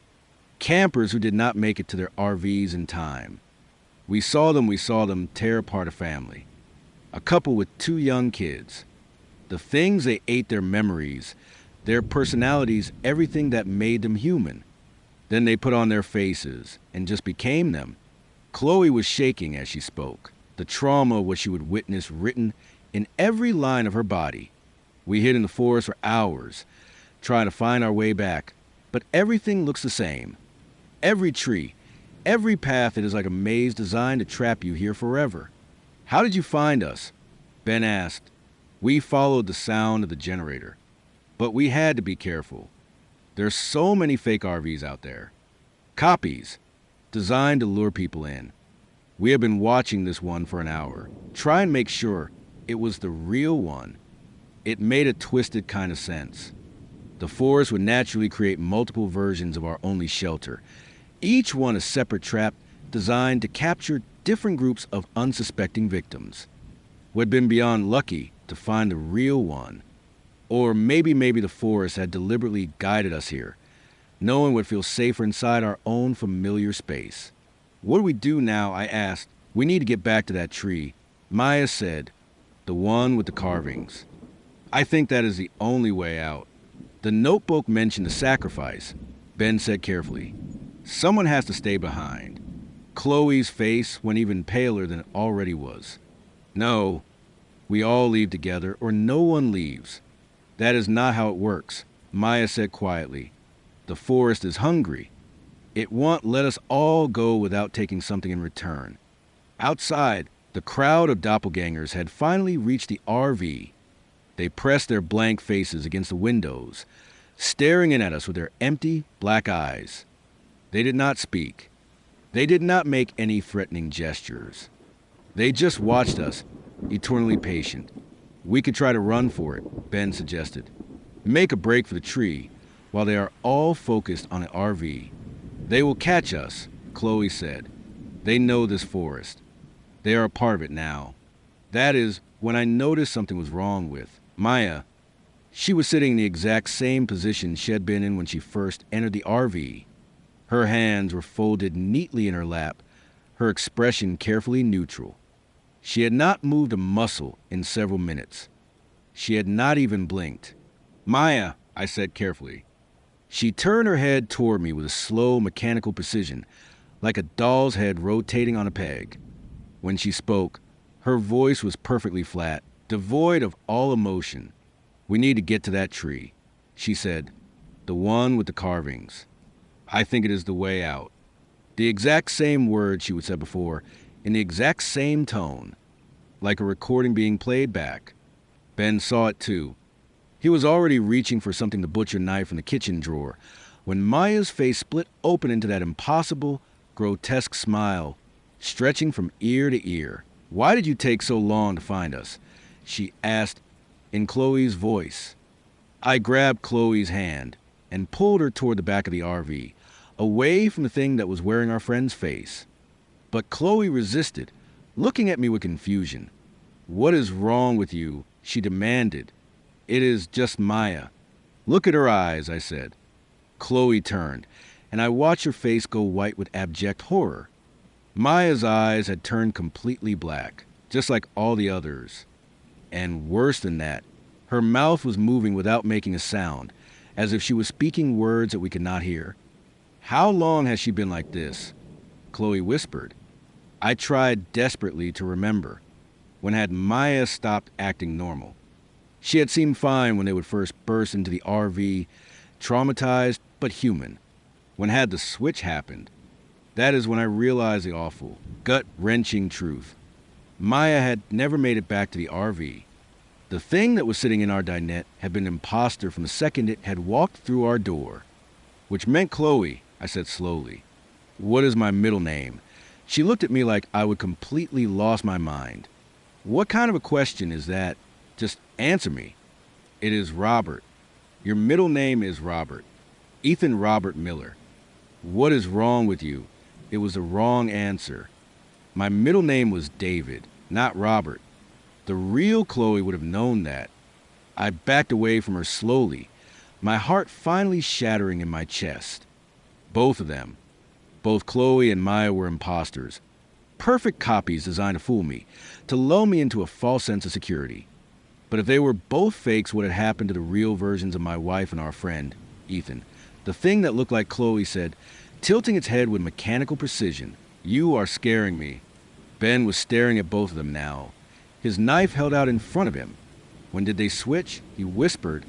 Campers who did not make it to their RVs in time. We saw them tear apart a family. A couple with 2 young kids. The things they ate, their memories, their personalities, everything that made them human. Then they put on their faces and just became them. Chloe was shaking as she spoke, the trauma of what she would witness written in every line of her body. We hid in the forest for hours, trying to find our way back, but everything looks the same. Every tree, every path, it is like a maze designed to trap you here forever. How did you find us? Ben asked. We followed the sound of the generator, but we had to be careful. There's so many fake RVs out there. Copies, designed to lure people in. We have been watching this one for an hour, try and make sure it was the real one. It made a twisted kind of sense. The forest would naturally create multiple versions of our only shelter, each one a separate trap designed to capture different groups of unsuspecting victims. We'd been beyond lucky to find the real one. Or maybe the forest had deliberately guided us here. No one would feel safer inside our own familiar space. What do we do now? I asked. We need to get back to that tree. Maya said, the one with the carvings. I think that is the only way out. The notebook mentioned the sacrifice. Ben said carefully. Someone has to stay behind. Chloe's face went even paler than it already was. No, we all leave together or no one leaves. That is not how it works, Maya said quietly. The forest is hungry. It won't let us all go without taking something in return. Outside, the crowd of doppelgangers had finally reached the RV. They pressed their blank faces against the windows, staring in at us with their empty, black eyes. They did not speak. They did not make any threatening gestures. They just watched us, eternally patient. We could try to run for it, Ben suggested. Make a break for the tree, while they are all focused on an RV. They will catch us, Chloe said. They know this forest. They are a part of it now. That is when I noticed something was wrong with Maya. She was sitting in the exact same position she had been in when she first entered the RV. Her hands were folded neatly in her lap, her expression carefully neutral. She had not moved a muscle in several minutes. She had not even blinked. "Maya," I said carefully. She turned her head toward me with a slow, mechanical precision, like a doll's head rotating on a peg. When she spoke, her voice was perfectly flat, devoid of all emotion. "We need to get to that tree," she said. "The one with the carvings. I think it is the way out." The exact same words she would said before, in the exact same tone, like a recording being played back. Ben saw it too. He was already reaching for something to butcher knife in the kitchen drawer when Maya's face split open into that impossible, grotesque smile, stretching from ear to ear. "Why did you take so long to find us?" she asked in Chloe's voice. I grabbed Chloe's hand and pulled her toward the back of the RV, away from the thing that was wearing our friend's face. But Chloe resisted, looking at me with confusion. "What is wrong with you?" she demanded. "It is just Maya." "Look at her eyes," I said. Chloe turned, and I watched her face go white with abject horror. Maya's eyes had turned completely black, just like all the others. And worse than that, her mouth was moving without making a sound, as if she was speaking words that we could not hear. "How long has she been like this?" Chloe whispered. I tried desperately to remember. When had Maya stopped acting normal? She had seemed fine when they would first burst into the RV, traumatized but human. When had the switch happened? That is when I realized the awful, gut-wrenching truth. Maya had never made it back to the RV. The thing that was sitting in our dinette had been an imposter from the second it had walked through our door. "Which meant Chloe," I said slowly. "What is my middle name?" She looked at me like I would completely lost my mind. "What kind of a question is that? Just answer me." "It is Robert. Your middle name is Robert. Ethan Robert Miller." "What is wrong with you?" It was the wrong answer. My middle name was David, not Robert. The real Chloe would have known that. I backed away from her slowly, my heart finally shattering in my chest. Both of them, both Chloe and Maya, were imposters. Perfect copies designed to fool me, to lull me into a false sense of security. But if they were both fakes, what had happened to the real versions of my wife and our friend, Ethan? The thing that looked like Chloe said, tilting its head with mechanical precision, "You are scaring me." Ben was staring at both of them now, his knife held out in front of him. When did they switch? He whispered.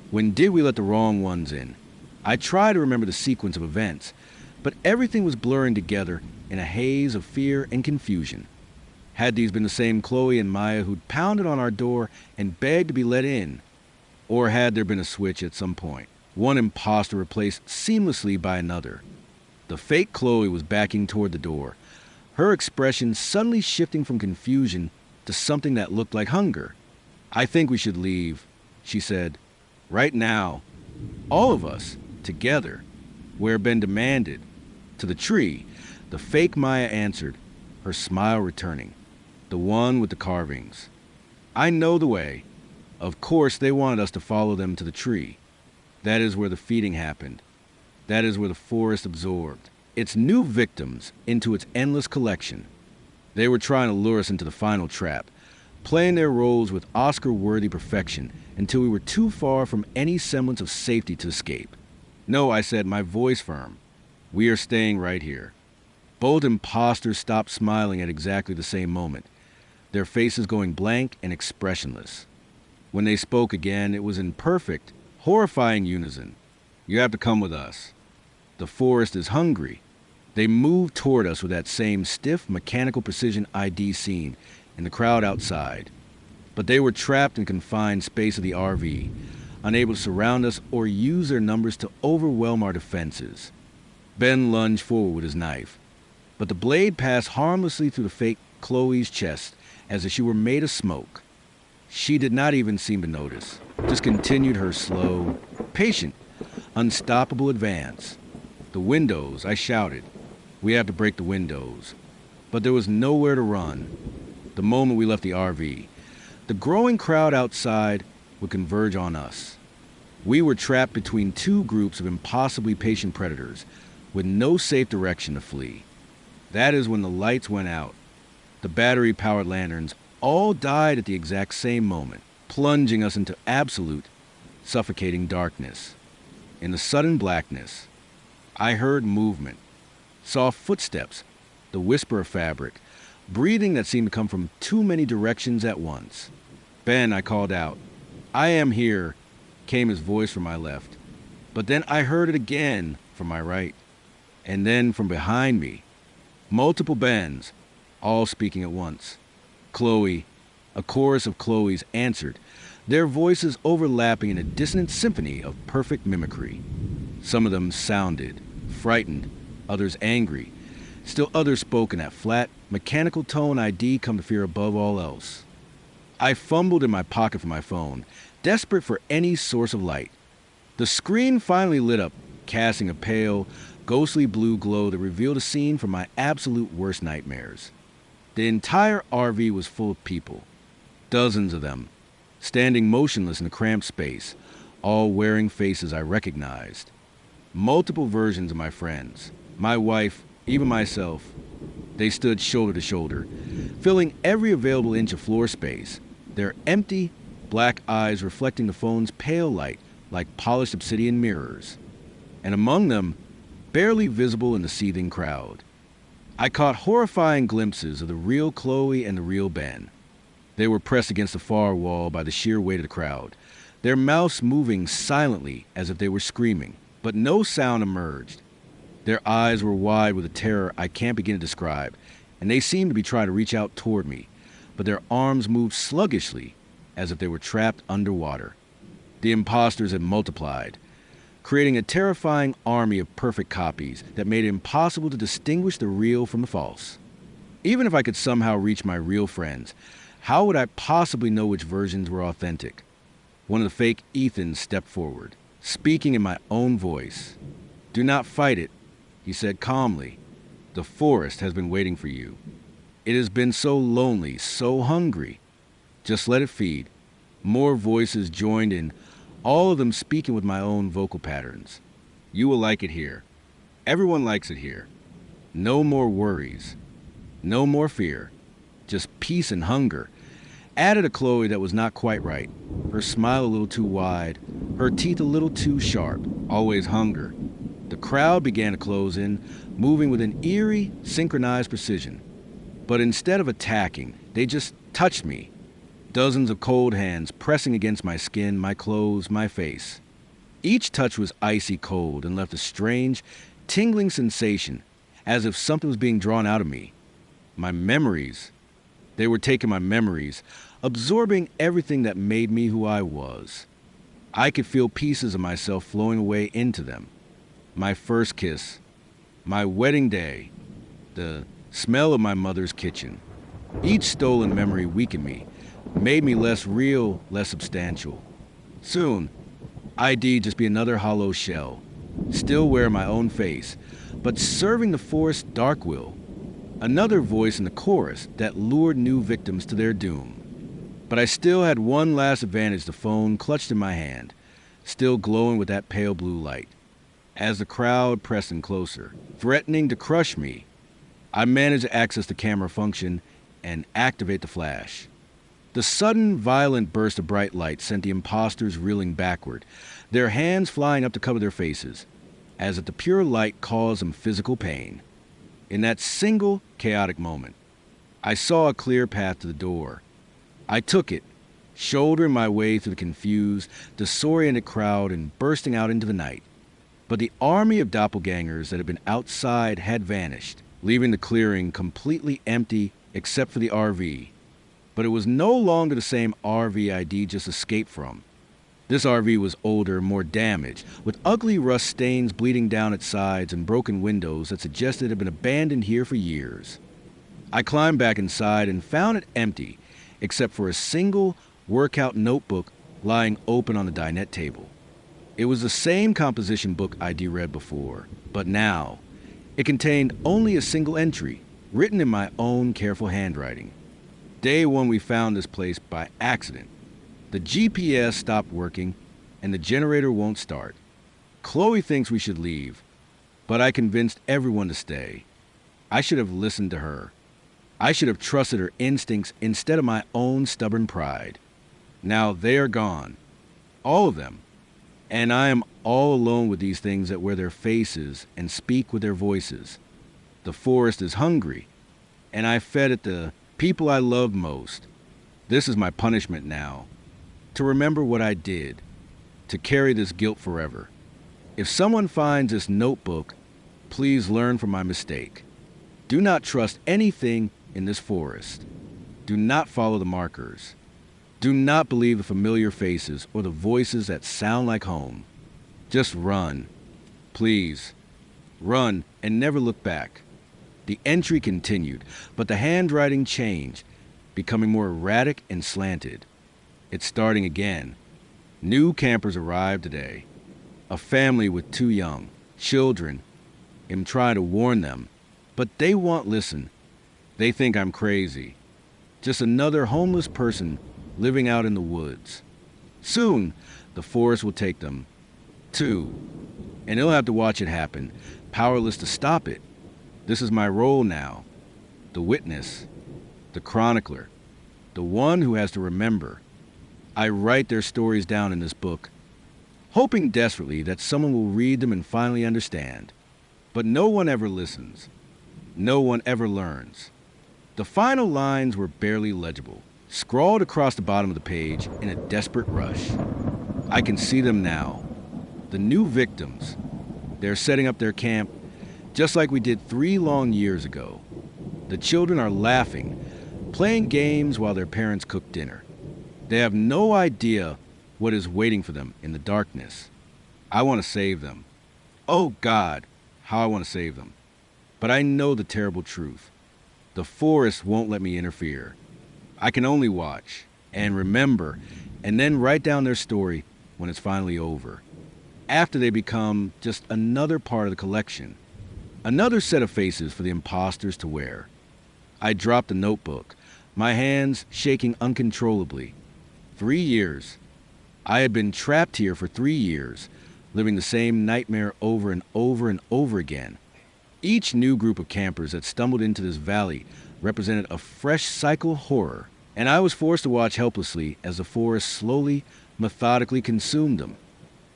When did we let the wrong ones in? I tried to remember the sequence of events, but everything was blurring together in a haze of fear and confusion. Had these been the same Chloe and Maya who'd pounded on our door and begged to be let in? Or had there been a switch at some point, one imposter replaced seamlessly by another? The fake Chloe was backing toward the door, her expression suddenly shifting from confusion to something that looked like hunger. "I think we should leave," she said. "Right now. All of us, together. Where Ben demanded. To the tree," the fake Maya answered, her smile returning. "The one with the carvings. I know the way. Of course they wanted us to follow them to the tree. That is where the feeding happened. That is where the forest absorbed its new victims into its endless collection. They were trying to lure us into the final trap, playing their roles with Oscar-worthy perfection until we were too far from any semblance of safety to escape. "No," I said, my voice firm. "We are staying right here." Both imposters stopped smiling at exactly the same moment, their faces going blank and expressionless. When they spoke again, it was in perfect, horrifying unison. "You have to come with us. The forest is hungry." They moved toward us with that same stiff, mechanical precision ID seen in the crowd outside. But they were trapped in confined space of the RV, unable to surround us or use their numbers to overwhelm our defenses. Ben lunged forward with his knife, but the blade passed harmlessly through the fake Chloe's chest as if she were made of smoke. She did not even seem to notice, just continued her slow, patient, unstoppable advance. The windows, I shouted. We have to break the windows. But there was nowhere to run. The moment we left the RV, the growing crowd outside would converge on us. We were trapped between two groups of impossibly patient predators with no safe direction to flee. That is when the lights went out. The battery-powered lanterns all died at the exact same moment, plunging us into absolute, suffocating darkness. In the sudden blackness, I heard movement, saw footsteps, the whisper of fabric, breathing that seemed to come from too many directions at once. "Ben," I called out. "I am here," came his voice from my left. But then I heard it again from my right. And then from behind me, multiple Bens, all speaking at once. Chloe, a chorus of Chloes answered, their voices overlapping in a dissonant symphony of perfect mimicry. Some of them sounded frightened, others angry. Still others spoke in that flat, mechanical tone I'd come to fear above all else. I fumbled in my pocket for my phone, desperate for any source of light. The screen finally lit up, casting a pale, ghostly blue glow that revealed a scene from my absolute worst nightmares. The entire RV was full of people, dozens of them, standing motionless in a cramped space, all wearing faces I recognized. Multiple versions of my friends, my wife, even myself. They stood shoulder to shoulder, filling every available inch of floor space, their empty, black eyes reflecting the phone's pale light like polished obsidian mirrors. And among them, barely visible in the seething crowd, I caught horrifying glimpses of the real Chloe and the real Ben. They were pressed against the far wall by the sheer weight of the crowd, their mouths moving silently as if they were screaming, but no sound emerged. Their eyes were wide with a terror I can't begin to describe, and they seemed to be trying to reach out toward me, but their arms moved sluggishly as if they were trapped underwater. The imposters had multiplied, creating a terrifying army of perfect copies that made it impossible to distinguish the real from the false. Even if I could somehow reach my real friends, how would I possibly know which versions were authentic? One of the fake Ethans stepped forward, speaking in my own voice. "Do not fight it," he said calmly. "The forest has been waiting for you. It has been so lonely, so hungry. Just let it feed." More voices joined in, all of them speaking with my own vocal patterns. "You will like it here. Everyone likes it here. No more worries. No more fear. Just peace and hunger." Added a Chloe that was not quite right. Her smile a little too wide, her teeth a little too sharp. Always hunger. The crowd began to close in, moving with an eerie, synchronized precision. But instead of attacking, they just touched me. Dozens of cold hands pressing against my skin, my clothes, my face. Each touch was icy cold and left a strange, tingling sensation, as if something was being drawn out of me. My memories. They were taking my memories, absorbing everything that made me who I was. I could feel pieces of myself flowing away into them. My first kiss, my wedding day, the smell of my mother's kitchen. Each stolen memory weakened me, made me less real, less substantial. Soon, I'd just be another hollow shell, still wearing my own face, but serving the forest's dark will. Another voice in the chorus that lured new victims to their doom. But I still had one last advantage, the phone clutched in my hand, still glowing with that pale blue light. As the crowd pressed in closer, threatening to crush me, I managed to access the camera function and activate the flash. The sudden, violent burst of bright light sent the imposters reeling backward, their hands flying up to cover their faces, as if the pure light caused them physical pain. In that single, chaotic moment, I saw a clear path to the door. I took it, shouldering my way through the confused, disoriented crowd and bursting out into the night. But the army of doppelgangers that had been outside had vanished, leaving the clearing completely empty except for the RV. But it was no longer the same RV I'd just escaped from. This RV was older, more damaged, with ugly rust stains bleeding down its sides and broken windows that suggested it had been abandoned here for years. I climbed back inside and found it empty, except for a single workout notebook lying open on the dinette table. It was the same composition book I'd read before, but now it contained only a single entry, written in my own careful handwriting. Day one, we found this place by accident. The GPS stopped working, and the generator won't start. Chloe thinks we should leave, but I convinced everyone to stay. I should have listened to her. I should have trusted her instincts instead of my own stubborn pride. Now they are gone. All of them. And I am all alone with these things that wear their faces and speak with their voices. The forest is hungry, and I fed it the people I love most. This is my punishment now. To remember what I did. To carry this guilt forever. If someone finds this notebook, please learn from my mistake. Do not trust anything in this forest. Do not follow the markers. Do not believe the familiar faces or the voices that sound like home. Just run. Please. Run and never look back. The entry continued, but the handwriting changed, becoming more erratic and slanted. It's starting again. New campers arrived today. A family with 2 young children. I'm trying to warn them, but they won't listen. They think I'm crazy. Just another homeless person living out in the woods. Soon, the forest will take them, too, and they'll have to watch it happen, powerless to stop it. This is my role now. The witness, the chronicler, the one who has to remember. I write their stories down in this book, hoping desperately that someone will read them and finally understand. But no one ever listens. No one ever learns. The final lines were barely legible, scrawled across the bottom of the page in a desperate rush. I can see them now. The new victims. They're setting up their camp just like we did 3 long years ago. The children are laughing, playing games while their parents cook dinner. They have no idea what is waiting for them in the darkness. I want to save them. Oh God, how I want to save them. But I know the terrible truth. The forest won't let me interfere. I can only watch and remember and then write down their story when it's finally over. After they become just another part of the collection. Another set of faces for the imposters to wear. I dropped the notebook, my hands shaking uncontrollably. 3 years. I had been trapped here for 3 years, living the same nightmare over and over and over again. Each new group of campers that stumbled into this valley represented a fresh cycle of horror, and I was forced to watch helplessly as the forest slowly, methodically consumed them.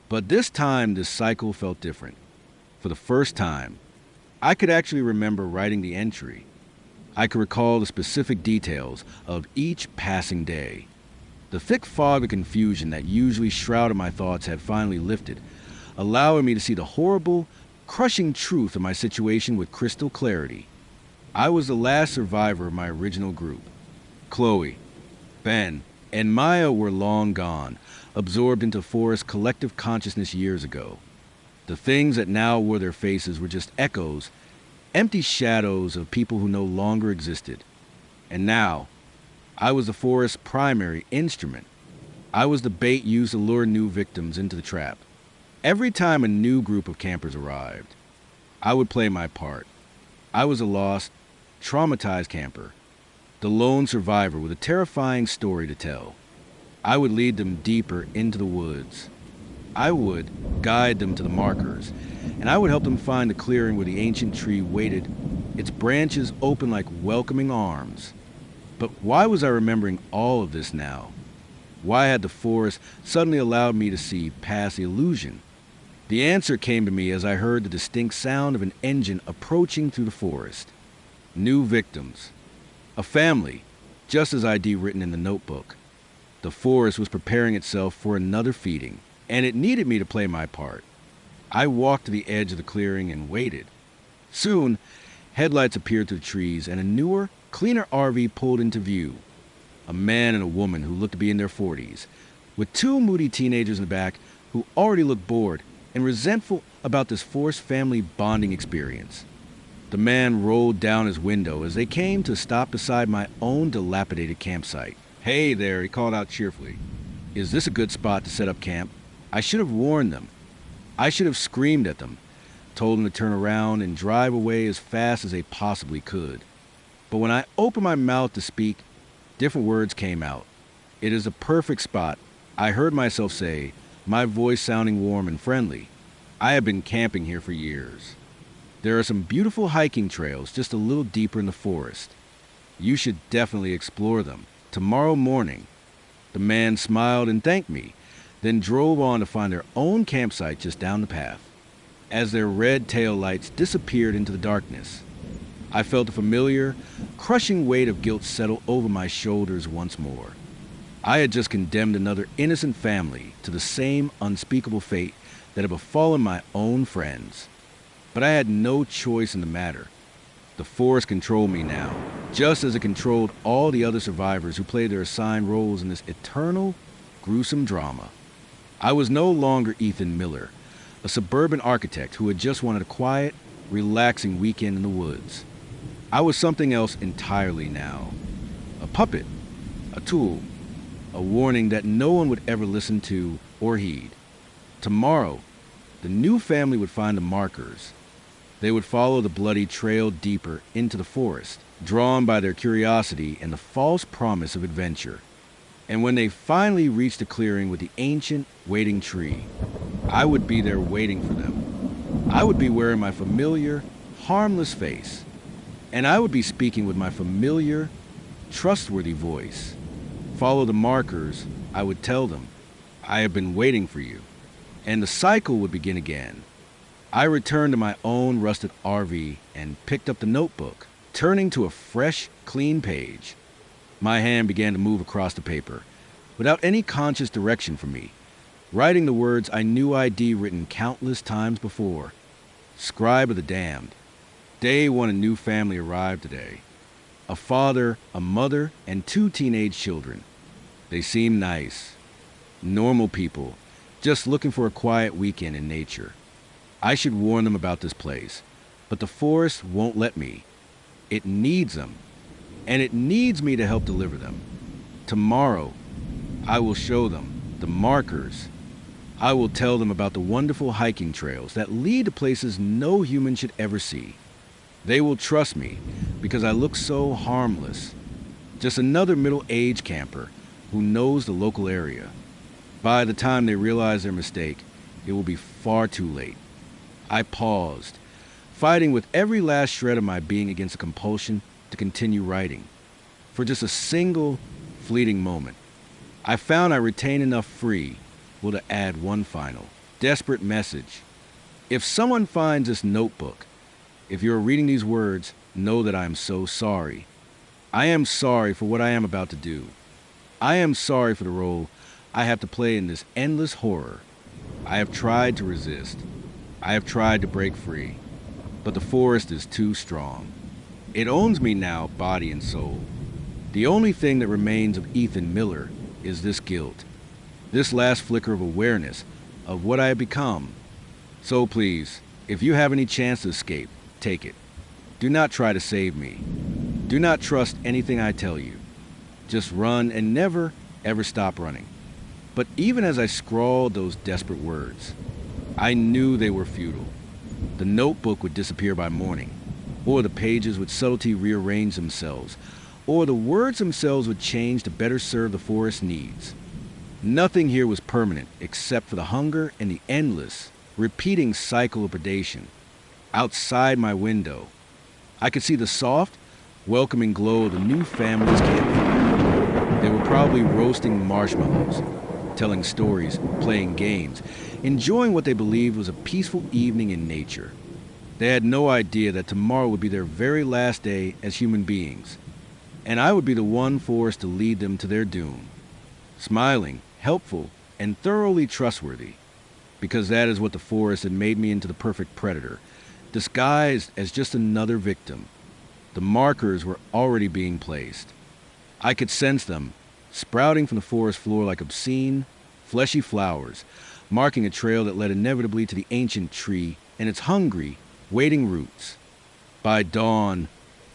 But this time, this cycle felt different. For the first time, I could actually remember writing the entry. I could recall the specific details of each passing day. The thick fog of confusion that usually shrouded my thoughts had finally lifted, allowing me to see the horrible, crushing truth of my situation with crystal clarity. I was the last survivor of my original group. Chloe, Ben, and Maya were long gone, absorbed into Forest's collective consciousness years ago. The things that now wore their faces were just echoes, empty shadows of people who no longer existed. And now, I was the Forest's primary instrument. I was the bait used to lure new victims into the trap. Every time a new group of campers arrived, I would play my part. I was a lost, traumatized camper, the lone survivor with a terrifying story to tell. I would lead them deeper into the woods. I would guide them to the markers, and I would help them find the clearing where the ancient tree waited, its branches open like welcoming arms. But why was I remembering all of this now? Why had the forest suddenly allowed me to see past the illusion? The answer came to me as I heard the distinct sound of an engine approaching through the forest. New victims. A family, just as I'd written in the notebook. The forest was preparing itself for another feeding, and it needed me to play my part. I walked to the edge of the clearing and waited. Soon, headlights appeared through the trees, and a newer, cleaner RV pulled into view. A man and a woman who looked to be in their 40s, with 2 moody teenagers in the back who already looked bored and resentful about this forced family bonding experience. The man rolled down his window as they came to stop beside my own dilapidated campsite. "Hey there," he called out cheerfully. "Is this a good spot to set up camp?" I should have warned them. I should have screamed at them, told them to turn around and drive away as fast as they possibly could. But when I opened my mouth to speak, different words came out. It is a perfect spot, I heard myself say, my voice sounding warm and friendly. I have been camping here for years. There are some beautiful hiking trails just a little deeper in the forest. You should definitely explore them. Tomorrow morning. The man smiled and thanked me, then drove on to find their own campsite just down the path. As their red tail lights disappeared into the darkness, I felt a familiar, crushing weight of guilt settle over my shoulders once more. I had just condemned another innocent family to the same unspeakable fate that had befallen my own friends. But I had no choice in the matter. The forest controlled me now, just as it controlled all the other survivors who played their assigned roles in this eternal, gruesome drama. I was no longer Ethan Miller, a suburban architect who had just wanted a quiet, relaxing weekend in the woods. I was something else entirely now. A puppet, a tool, a warning that no one would ever listen to or heed. Tomorrow, the new family would find the markers. They would follow the bloody trail deeper into the forest, drawn by their curiosity and the false promise of adventure. And when they finally reached the clearing with the ancient, waiting tree, I would be there waiting for them. I would be wearing my familiar, harmless face, and I would be speaking with my familiar, trustworthy voice. Follow the markers, I would tell them. I have been waiting for you. And the cycle would begin again. I returned to my own rusted RV and picked up the notebook, turning to a fresh, clean page. My hand began to move across the paper, without any conscious direction from me, writing the words I knew I'd written countless times before. Scribe of the damned. Day one, a new family arrived today. A father, a mother, and 2 teenage children. They seemed nice. Normal people, just looking for a quiet weekend in nature. I should warn them about this place, but the forest won't let me. It needs them, and it needs me to help deliver them. Tomorrow, I will show them the markers. I will tell them about the wonderful hiking trails that lead to places no human should ever see. They will trust me because I look so harmless. Just another middle-aged camper who knows the local area. By the time they realize their mistake, it will be far too late. I paused, fighting with every last shred of my being against a compulsion to continue writing. For just a single, fleeting moment, I found I retained enough free will to add one final, desperate message. If someone finds this notebook, if you're reading these words, know that I am so sorry. I am sorry for what I am about to do. I am sorry for the role I have to play in this endless horror. I have tried to resist. I have tried to break free, but the forest is too strong. It owns me now, body and soul. The only thing that remains of Ethan Miller is this guilt, this last flicker of awareness of what I have become. So please, if you have any chance to escape, take it. Do not try to save me. Do not trust anything I tell you. Just run and never, ever stop running. But even as I scrawled those desperate words, I knew they were futile. The notebook would disappear by morning, or the pages would subtly rearrange themselves, or the words themselves would change to better serve the forest's needs. Nothing here was permanent except for the hunger and the endless, repeating cycle of predation. Outside my window, I could see the soft, welcoming glow of the new family's campfire. They were probably roasting marshmallows, telling stories, playing games, enjoying what they believed was a peaceful evening in nature. They had no idea that tomorrow would be their very last day as human beings, and I would be the one forced to lead them to their doom. Smiling, helpful, and thoroughly trustworthy, because that is what the forest had made me into, the perfect predator, disguised as just another victim. The markers were already being placed. I could sense them, sprouting from the forest floor like obscene, fleshy flowers, marking a trail that led inevitably to the ancient tree and its hungry, waiting roots. By dawn,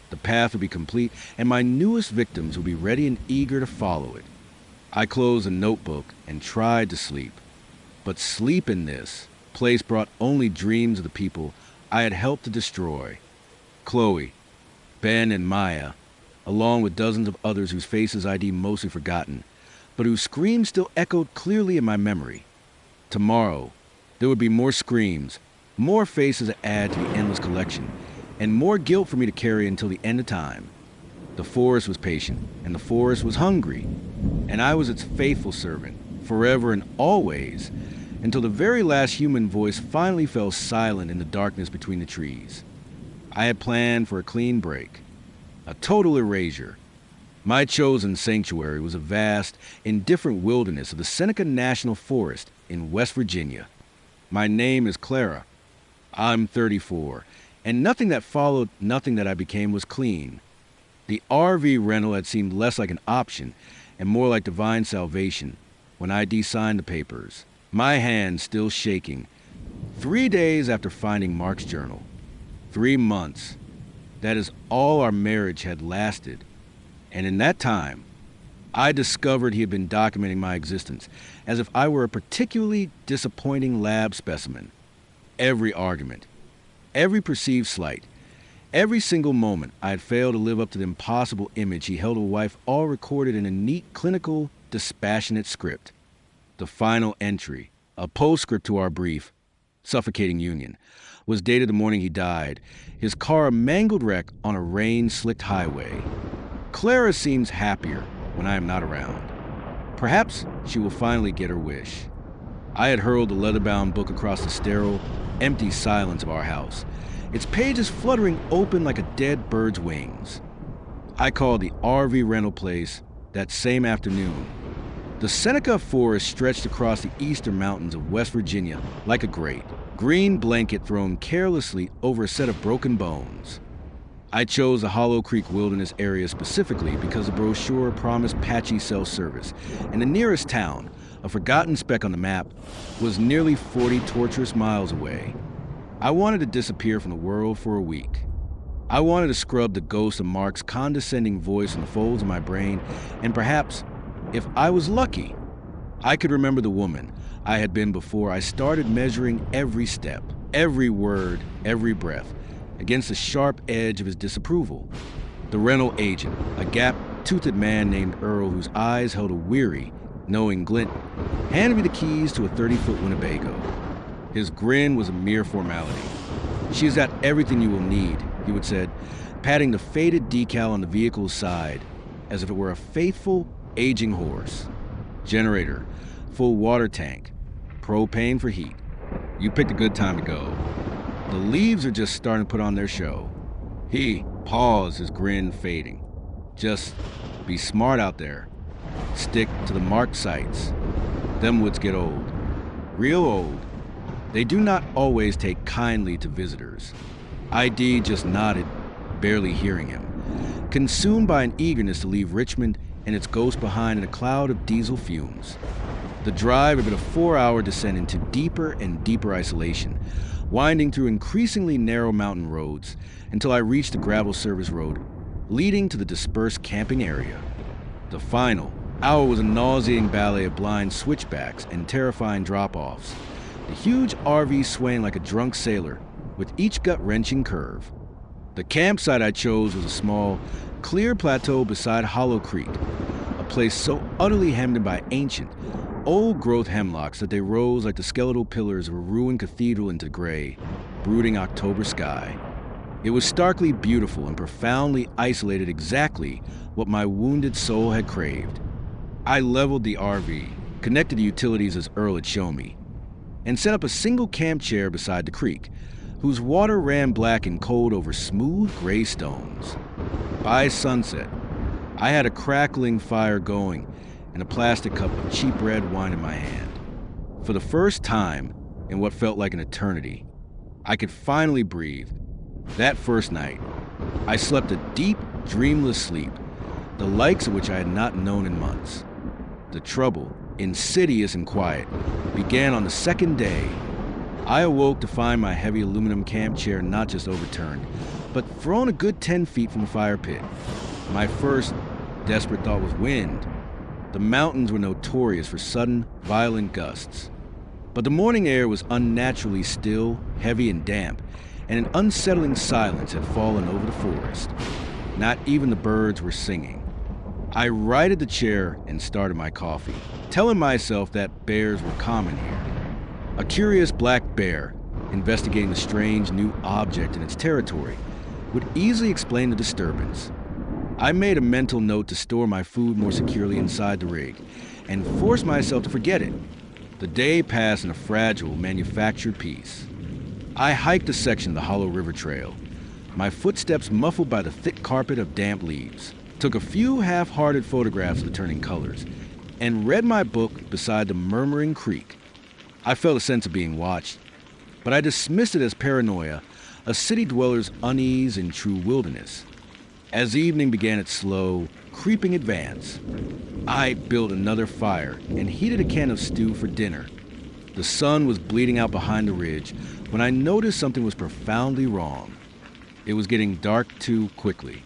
the path would be complete, and my newest victims would be ready and eager to follow it. I closed the notebook and tried to sleep. But sleep in this place brought only dreams of the people I had helped to destroy. Chloe, Ben, and Maya, along with dozens of others whose faces I'd mostly forgotten, but whose screams still echoed clearly in my memory. Tomorrow, there would be more screams, more faces to add to the endless collection, and more guilt for me to carry until the end of time. The forest was patient, and the forest was hungry, and I was its faithful servant, forever and always, until the very last human voice finally fell silent in the darkness between the trees. I had planned for a clean break, a total erasure. My chosen sanctuary was a vast, indifferent wilderness of the Seneca National Forest in West Virginia. My name is Clara. I'm 34, and nothing that followed, nothing that I became was clean. The RV rental had seemed less like an option and more like divine salvation when I de-signed the papers, my hand still shaking, 3 days after finding Mark's journal. 3 months. That is all our marriage had lasted. And in that time, I discovered he had been documenting my existence as if I were a particularly disappointing lab specimen. Every argument, every perceived slight, every single moment I had failed to live up to the impossible image he held of a wife, all recorded in a neat, clinical, dispassionate script. The final entry, a postscript to our brief, suffocating union, was dated the morning he died, his car a mangled wreck on a rain-slicked highway. Clara seems happier when I am not around. Perhaps she will finally get her wish. I had hurled the leather-bound book across the sterile, empty silence of our house, its pages fluttering open like a dead bird's wings. I called the RV rental place that same afternoon. The Seneca Forest stretched across the eastern mountains of West Virginia like a great, green blanket thrown carelessly over a set of broken bones. I chose the Hollow Creek Wilderness area specifically because the brochure promised patchy cell service, and the nearest town, a forgotten speck on the map, was nearly 40 torturous miles away. I wanted to disappear from the world for a week. I wanted to scrub the ghost of Mark's condescending voice from the folds of my brain, and perhaps, if I was lucky, I could remember the woman I had been before I started measuring every step, every word, every breath, against the sharp edge of his disapproval. The rental agent, a gap-toothed man named Earl whose eyes held a weary, knowing glint, handed me the keys to a 30-foot Winnebago. His grin was a mere formality. "She's got everything you will need," he would said, patting the faded decal on the vehicle's side, as if it were a faithful, aging horse. "Generator, full water tank, propane for heat. You picked a good time to go. The leaves are just starting to put on their show." He paused, his grin fading. "Just be smart out there. Stick to the marked sites. Them woods get old. Real old. They do not always take kindly to visitors." ID just nodded, barely hearing him, consumed by an eagerness to leave Richmond and its ghost behind in a cloud of diesel fumes. The drive had been a 4-hour descent into deeper and deeper isolation, winding through increasingly narrow mountain roads until I reached the gravel service road leading to the dispersed camping area. The final hour was a nauseating ballet of blind switchbacks and terrifying drop-offs, the huge RV swaying like a drunk sailor with each gut-wrenching curve. The campsite I chose was a small, clear plateau beside Hollow Creek, a place so utterly hemmed in by ancient, old-growth hemlocks that they rose like the skeletal pillars of a ruined cathedral into the gray, brooding October sky. It was starkly beautiful and profoundly isolated, exactly what my wounded soul had craved. I leveled the RV, connected the utilities as Earl had shown me, and set up a single camp chair beside the creek, whose water ran black and cold over smooth gray stones. By sunset, I had a crackling fire going and a plastic cup of cheap red wine in my hand. For the first time in what felt like an eternity, I could finally breathe. That first night, I slept a deep, dreamless sleep, the likes of which I had not known in months. The trouble, insidious and quiet, began on the second day. I awoke to find my heavy aluminum camp chair not just overturned, but thrown a good 10 feet from the fire pit. My first desperate thought was wind. The mountains were notorious for sudden, violent gusts. But the morning air was unnaturally still, heavy and damp, and an unsettling silence had fallen over the forest. Not even the birds were singing. I righted the chair and started my coffee, telling myself that bears were common here. A curious black bear, investigating the strange new object in its territory, would easily explain the disturbance. I made a mental note to store my food more securely inside the rig, and forced myself to forget it. The day passed in a fragile, manufactured peace. I hiked a section of the Hollow River Trail, my footsteps muffled by the thick carpet of damp leaves, took a few half-hearted photographs of the turning colors, and read my book beside the murmuring creek. I felt a sense of being watched, but I dismissed it as paranoia, a city dweller's unease in true wilderness. As evening began its slow, creeping advance, I built another fire and heated a can of stew for dinner. The sun was bleeding out behind the ridge when I noticed something was profoundly wrong. It was getting dark too quickly.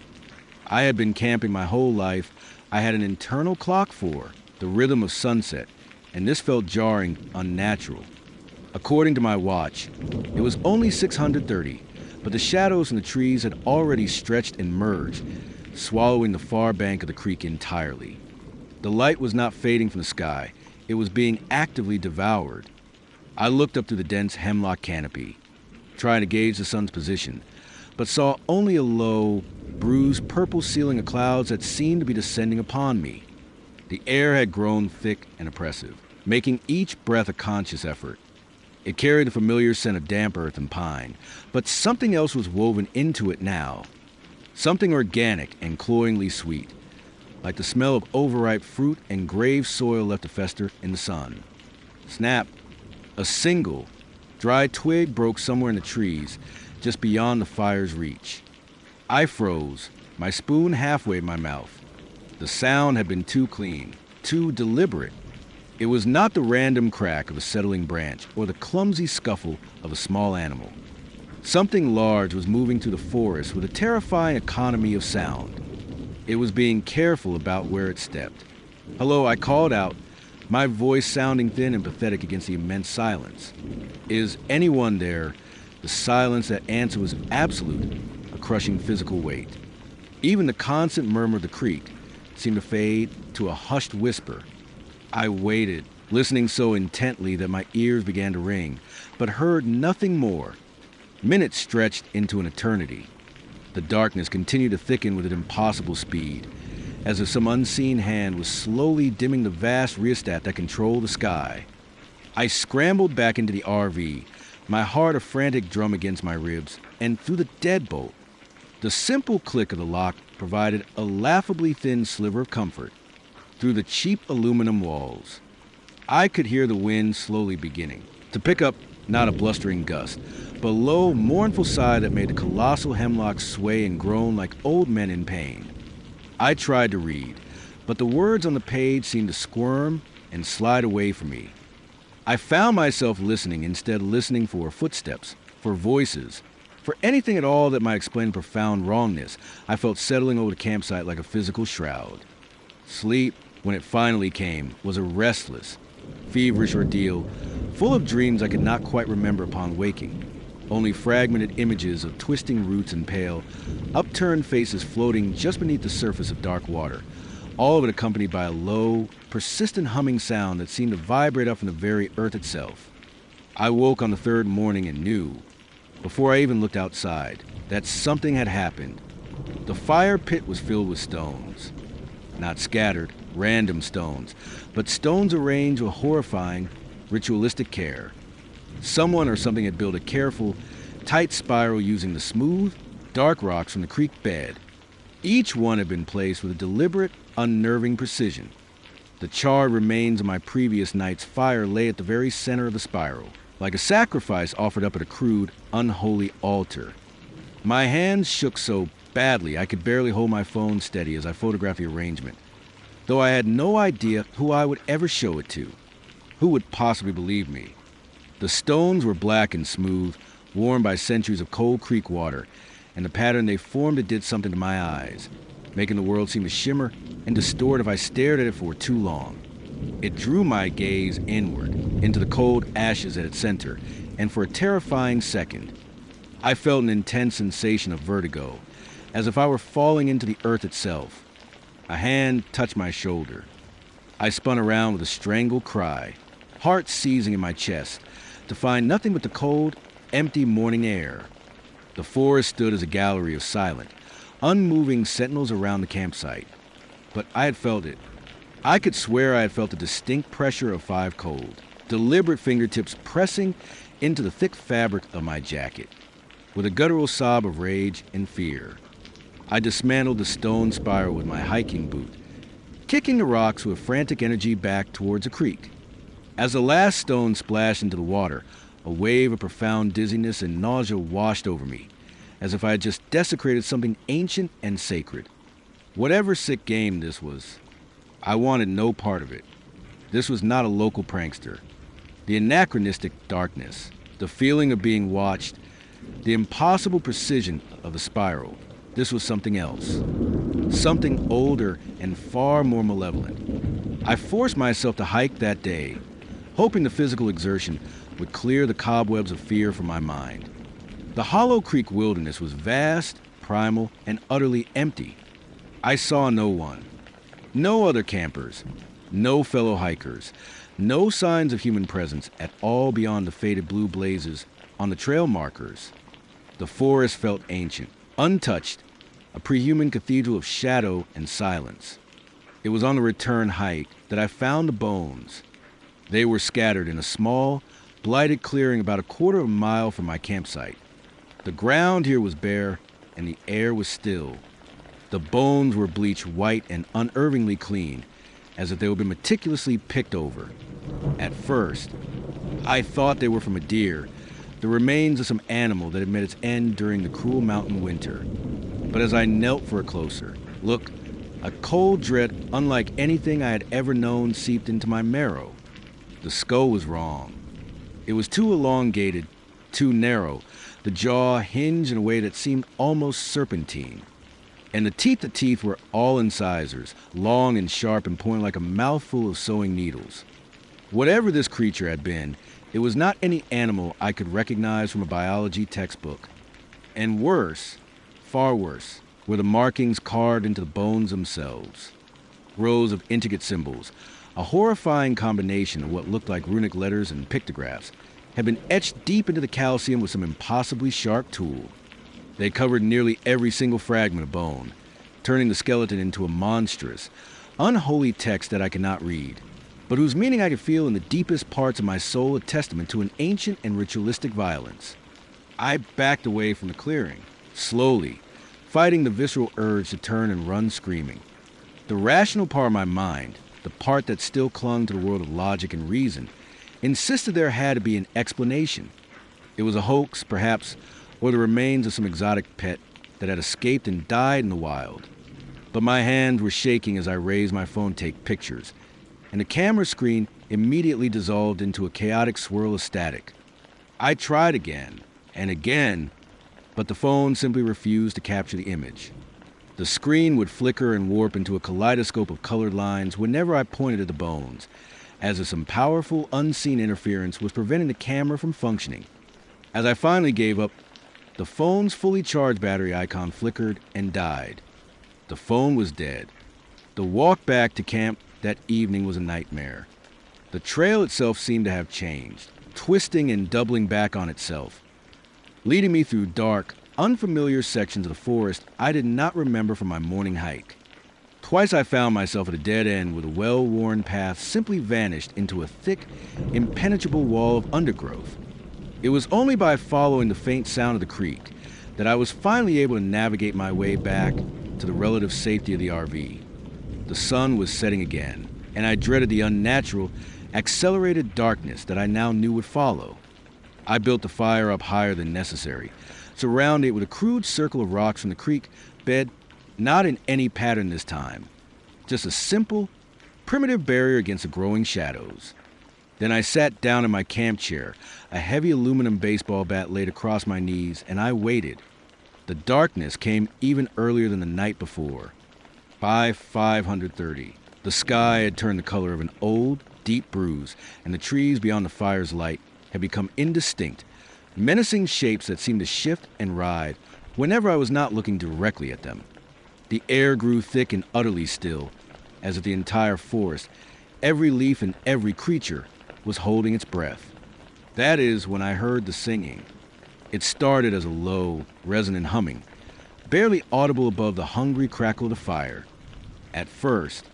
I had been camping my whole life. I had an internal clock for the rhythm of sunset, and this felt jarring, unnatural. According to my watch, it was only 630, but the shadows in the trees had already stretched and merged, swallowing the far bank of the creek entirely. The light was not fading from the sky. It was being actively devoured. I looked up through the dense hemlock canopy, trying to gauge the sun's position, but saw only a low, bruised purple ceiling of clouds that seemed to be descending upon me. The air had grown thick and oppressive, making each breath a conscious effort. It carried the familiar scent of damp earth and pine, but something else was woven into it now. Something organic and cloyingly sweet, like the smell of overripe fruit and grave soil left to fester in the sun. Snap! A single, dry twig broke somewhere in the trees, just beyond the fire's reach. I froze, my spoon halfway in my mouth. The sound had been too clean, too deliberate. It was not the random crack of a settling branch or the clumsy scuffle of a small animal. Something large was moving through the forest with a terrifying economy of sound. It was being careful about where it stepped. "Hello," I called out, my voice sounding thin and pathetic against the immense silence. "Is anyone there?" The silence that answered was absolute, a crushing physical weight. Even the constant murmur of the creek seemed to fade to a hushed whisper. I waited, listening so intently that my ears began to ring, but heard nothing more. Minutes stretched into an eternity. The darkness continued to thicken with an impossible speed, as if some unseen hand was slowly dimming the vast rheostat that controlled the sky. I scrambled back into the RV, my heart a frantic drum against my ribs, and through the deadbolt. The simple click of the lock provided a laughably thin sliver of comfort. Through the cheap aluminum walls, I could hear the wind slowly beginning to pick up, not a blustering gust, but a low, mournful sigh that made the colossal hemlocks sway and groan like old men in pain. I tried to read, but the words on the page seemed to squirm and slide away from me. I found myself listening, instead listening for footsteps, for voices, for anything at all that might explain profound wrongness. I felt settling over the campsite like a physical shroud. Sleep, when it finally came, was a restless, feverish ordeal, full of dreams I could not quite remember upon waking. Only fragmented images of twisting roots and pale, upturned faces floating just beneath the surface of dark water, all of it accompanied by a low, persistent humming sound that seemed to vibrate up from the very earth itself. I woke on the third morning and knew, before I even looked outside, that something had happened. The fire pit was filled with stones. Not scattered, random stones, but stones arranged with horrifying, ritualistic care. Someone or something had built a careful, tight spiral using the smooth, dark rocks from the creek bed. Each one had been placed with a deliberate, unnerving precision. The charred remains of my previous night's fire lay at the very center of the spiral, like a sacrifice offered up at a crude, unholy altar. My hands shook so badly I could barely hold my phone steady as I photographed the arrangement, though I had no idea who I would ever show it to. Who would possibly believe me? The stones were black and smooth, worn by centuries of cold creek water, and the pattern they formed did something to my eyes, making the world seem to shimmer and distort if I stared at it for too long. It drew my gaze inward, into the cold ashes at its center, and for a terrifying second, I felt an intense sensation of vertigo, as if I were falling into the earth itself. A hand touched my shoulder. I spun around with a strangled cry, heart seizing in my chest, to find nothing but the cold, empty morning air. The forest stood as a gallery of silent, unmoving sentinels around the campsite. But I had felt it. I could swear I had felt the distinct pressure of 5 cold, deliberate fingertips pressing into the thick fabric of my jacket. With a guttural sob of rage and fear, I dismantled the stone spiral with my hiking boot, kicking the rocks with frantic energy back towards a creek. As the last stone splashed into the water, a wave of profound dizziness and nausea washed over me, as if I had just desecrated something ancient and sacred. Whatever sick game this was, I wanted no part of it. This was not a local prankster. The anachronistic darkness, the feeling of being watched, the impossible precision of the spiral, this was something else. Something older and far more malevolent. I forced myself to hike that day, hoping the physical exertion would clear the cobwebs of fear from my mind. The Hollow Creek wilderness was vast, primal, and utterly empty. I saw no one. No other campers. No fellow hikers. No signs of human presence at all beyond the faded blue blazes on the trail markers. The forest felt ancient, untouched, a prehuman cathedral of shadow and silence. It was on the return hike that I found the bones. They were scattered in a small, blighted clearing about a quarter of a mile from my campsite. The ground here was bare, and the air was still. The bones were bleached white and unervingly clean, as if they had been meticulously picked over. At first, I thought they were from a deer, the remains of some animal that had met its end during the cruel mountain winter. But as I knelt for a closer look, a cold dread unlike anything I had ever known seeped into my marrow. The skull was wrong. It was too elongated, too narrow, the jaw hinged in a way that seemed almost serpentine. And the teeth were all incisors, long and sharp and pointed like a mouthful of sewing needles. Whatever this creature had been, it was not any animal I could recognize from a biology textbook. And worse, far worse, were the markings carved into the bones themselves. Rows of intricate symbols, a horrifying combination of what looked like runic letters and pictographs, had been etched deep into the calcium with some impossibly sharp tool. They covered nearly every single fragment of bone, turning the skeleton into a monstrous, unholy text that I could not read, but whose meaning I could feel in the deepest parts of my soul a testament to an ancient and ritualistic violence. I backed away from the clearing, slowly, fighting the visceral urge to turn and run screaming. The rational part of my mind, the part that still clung to the world of logic and reason, insisted there had to be an explanation. It was a hoax, perhaps, or the remains of some exotic pet that had escaped and died in the wild. But my hands were shaking as I raised my phone to take pictures, and the camera screen immediately dissolved into a chaotic swirl of static. I tried again and again, but the phone simply refused to capture the image. The screen would flicker and warp into a kaleidoscope of colored lines whenever I pointed at the bones, as if some powerful, unseen interference was preventing the camera from functioning. As I finally gave up, the phone's fully charged battery icon flickered and died. The phone was dead. The walk back to camp that evening was a nightmare. The trail itself seemed to have changed, twisting and doubling back on itself, leading me through dark, unfamiliar sections of the forest I did not remember from my morning hike. Twice I found myself at a dead end where the well-worn path simply vanished into a thick, impenetrable wall of undergrowth. It was only by following the faint sound of the creek that I was finally able to navigate my way back to the relative safety of the RV. The sun was setting again, and I dreaded the unnatural, accelerated darkness that I now knew would follow. I built the fire up higher than necessary, surrounding it with a crude circle of rocks from the creek bed, not in any pattern this time, just a simple, primitive barrier against the growing shadows. Then I sat down in my camp chair, a heavy aluminum baseball bat laid across my knees, and I waited. The darkness came even earlier than the night before. By 530, the sky had turned the color of an old, deep bruise, and the trees beyond the fire's light had become indistinct, menacing shapes that seemed to shift and writhe whenever I was not looking directly at them. The air grew thick and utterly still, as if the entire forest, every leaf and every creature, was holding its breath. That is when I heard the singing. It started as a low, resonant humming, barely audible above the hungry crackle of the fire. At first,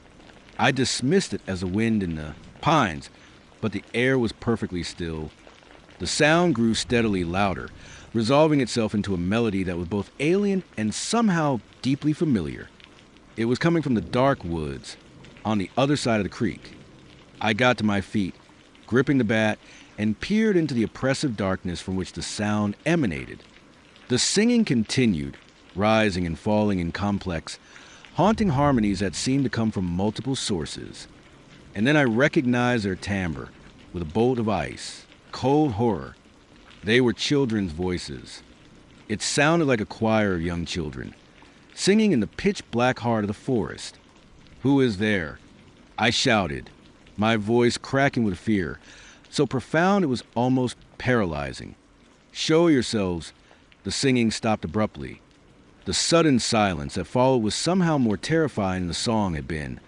I dismissed it as the wind in the pines, but the air was perfectly still. The sound grew steadily louder, resolving itself into a melody that was both alien and somehow deeply familiar. It was coming from the dark woods on the other side of the creek. I got to my feet, gripping the bat, and peered into the oppressive darkness from which the sound emanated. The singing continued, rising and falling in complex, haunting harmonies that seemed to come from multiple sources. And then I recognized their timbre with a bolt of ice, cold horror. They were children's voices. It sounded like a choir of young children, singing in the pitch-black heart of the forest. "Who is there?" I shouted, my voice cracking with fear, so profound it was almost paralyzing. "Show yourselves." The singing stopped abruptly. The sudden silence that followed was somehow more terrifying than the song had been,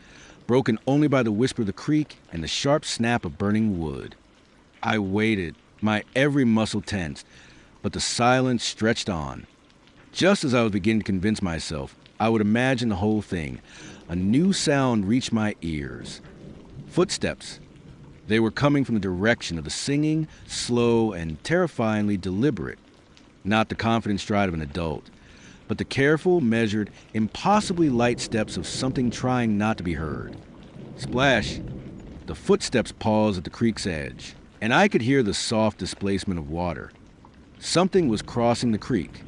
broken only by the whisper of the creek and the sharp snap of burning wood. I waited, my every muscle tensed, but the silence stretched on. Just as I was beginning to convince myself I would imagine the whole thing, a new sound reached my ears. Footsteps. They were coming from the direction of the singing, slow and terrifyingly deliberate. Not the confident stride of an adult, but the careful, measured, impossibly light steps of something trying not to be heard. Splash! The footsteps paused at the creek's edge, and I could hear the soft displacement of water. Something was crossing the creek.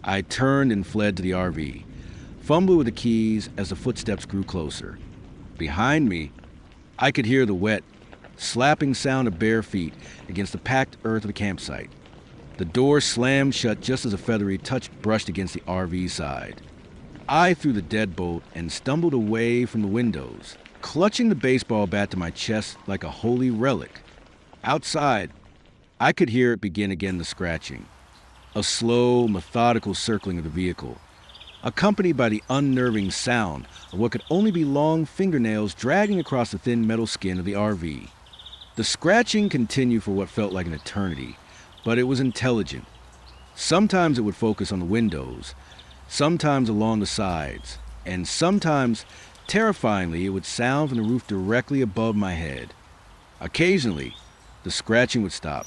I turned and fled to the RV, fumbling with the keys as the footsteps grew closer. Behind me, I could hear the wet, slapping sound of bare feet against the packed earth of the campsite. The door slammed shut just as a feathery touch brushed against the RV side. I threw the deadbolt and stumbled away from the windows, clutching the baseball bat to my chest like a holy relic. Outside, I could hear it begin again, the scratching. A slow, methodical circling of the vehicle, accompanied by the unnerving sound of what could only be long fingernails dragging across the thin metal skin of the RV. The scratching continued for what felt like an eternity, but it was intelligent. Sometimes it would focus on the windows, sometimes along the sides, and sometimes, terrifyingly, it would sound from the roof directly above my head. Occasionally, the scratching would stop,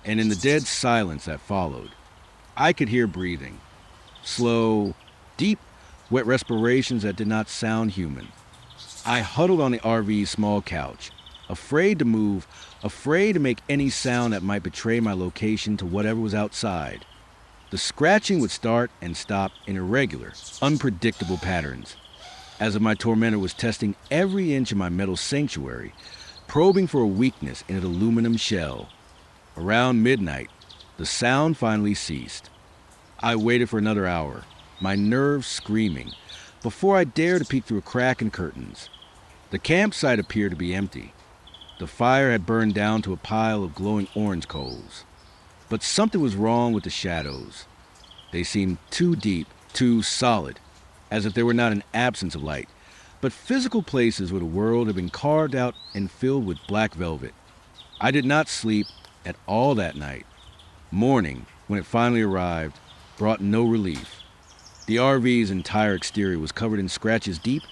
and in the dead silence that followed, I could hear breathing. Slow, deep, wet respirations that did not sound human. I huddled on the RV's small couch, afraid to move, afraid to make any sound that might betray my location to whatever was outside. The scratching would start and stop in irregular, unpredictable patterns, as if my tormentor was testing every inch of my metal sanctuary, probing for a weakness in its aluminum shell. Around midnight, the sound finally ceased. I waited for another hour, my nerves screaming, before I dared to peek through a crack in curtains. The campsite appeared to be empty. The fire had burned down to a pile of glowing orange coals. But something was wrong with the shadows. They seemed too deep, too solid, as if there were not an absence of light, but physical places where the world had been carved out and filled with black velvet. I did not sleep at all that night. Morning, when it finally arrived, brought no relief. The RV's entire exterior was covered in scratches deep,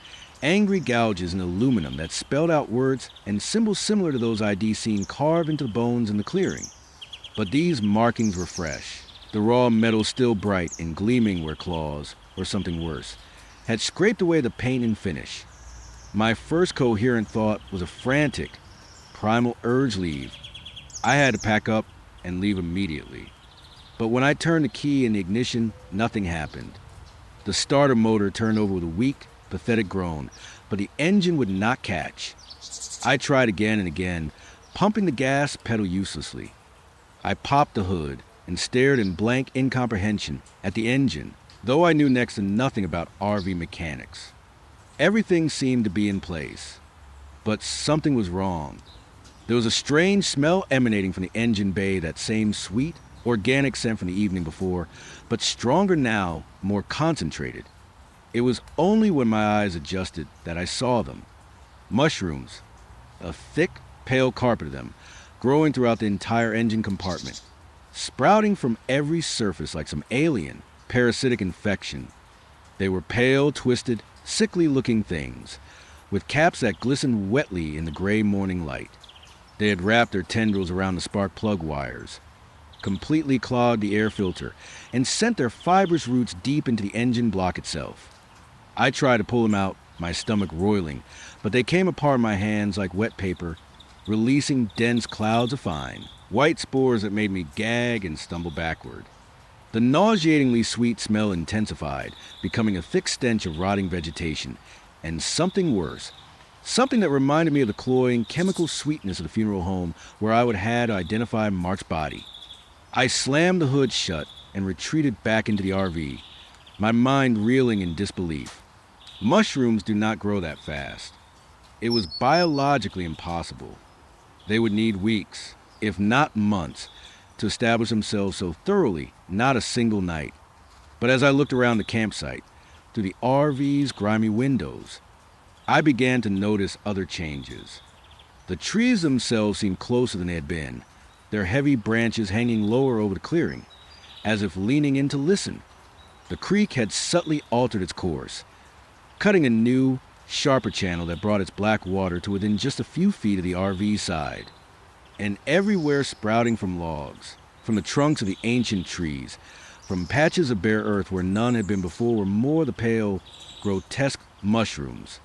angry gouges in aluminum that spelled out words and symbols similar to those I'd seen carved into the bones in the clearing. But these markings were fresh, the raw metal still bright and gleaming where claws, or something worse, had scraped away the paint and finish. My first coherent thought was a frantic, primal urge leave. I had to pack up and leave immediately. But when I turned the key in the ignition, nothing happened. The starter motor turned over with a weak, pathetic groan, but the engine would not catch. I tried again and again, pumping the gas pedal uselessly. I popped the hood and stared in blank incomprehension at the engine, though I knew next to nothing about RV mechanics. Everything seemed to be in place. But something was wrong. There was a strange smell emanating from the engine bay, that same sweet, organic scent from the evening before, but stronger now, more concentrated. It was only when my eyes adjusted that I saw them. Mushrooms, a thick, pale carpet of them, growing throughout the entire engine compartment, sprouting from every surface like some alien, parasitic infection. They were pale, twisted, sickly-looking things, with caps that glistened wetly in the gray morning light. They had wrapped their tendrils around the spark plug wires, completely clogged the air filter, and sent their fibrous roots deep into the engine block itself. I tried to pull them out, my stomach roiling, but they came apart in my hands like wet paper, releasing dense clouds of fine, white spores that made me gag and stumble backward. The nauseatingly sweet smell intensified, becoming a thick stench of rotting vegetation, and something worse, something that reminded me of the cloying, chemical sweetness of the funeral home where I would have to identify Mark's body. I slammed the hood shut and retreated back into the RV, my mind reeling in disbelief. Mushrooms do not grow that fast. It was biologically impossible. They would need weeks, if not months, to establish themselves so thoroughly, not a single night. But as I looked around the campsite, through the RV's grimy windows, I began to notice other changes. The trees themselves seemed closer than they had been, their heavy branches hanging lower over the clearing, as if leaning in to listen. The creek had subtly altered its course, cutting a new, sharper channel that brought its black water to within just a few feet of the RV side. And everywhere sprouting from logs, from the trunks of the ancient trees, from patches of bare earth where none had been before, were more the pale, grotesque mushrooms.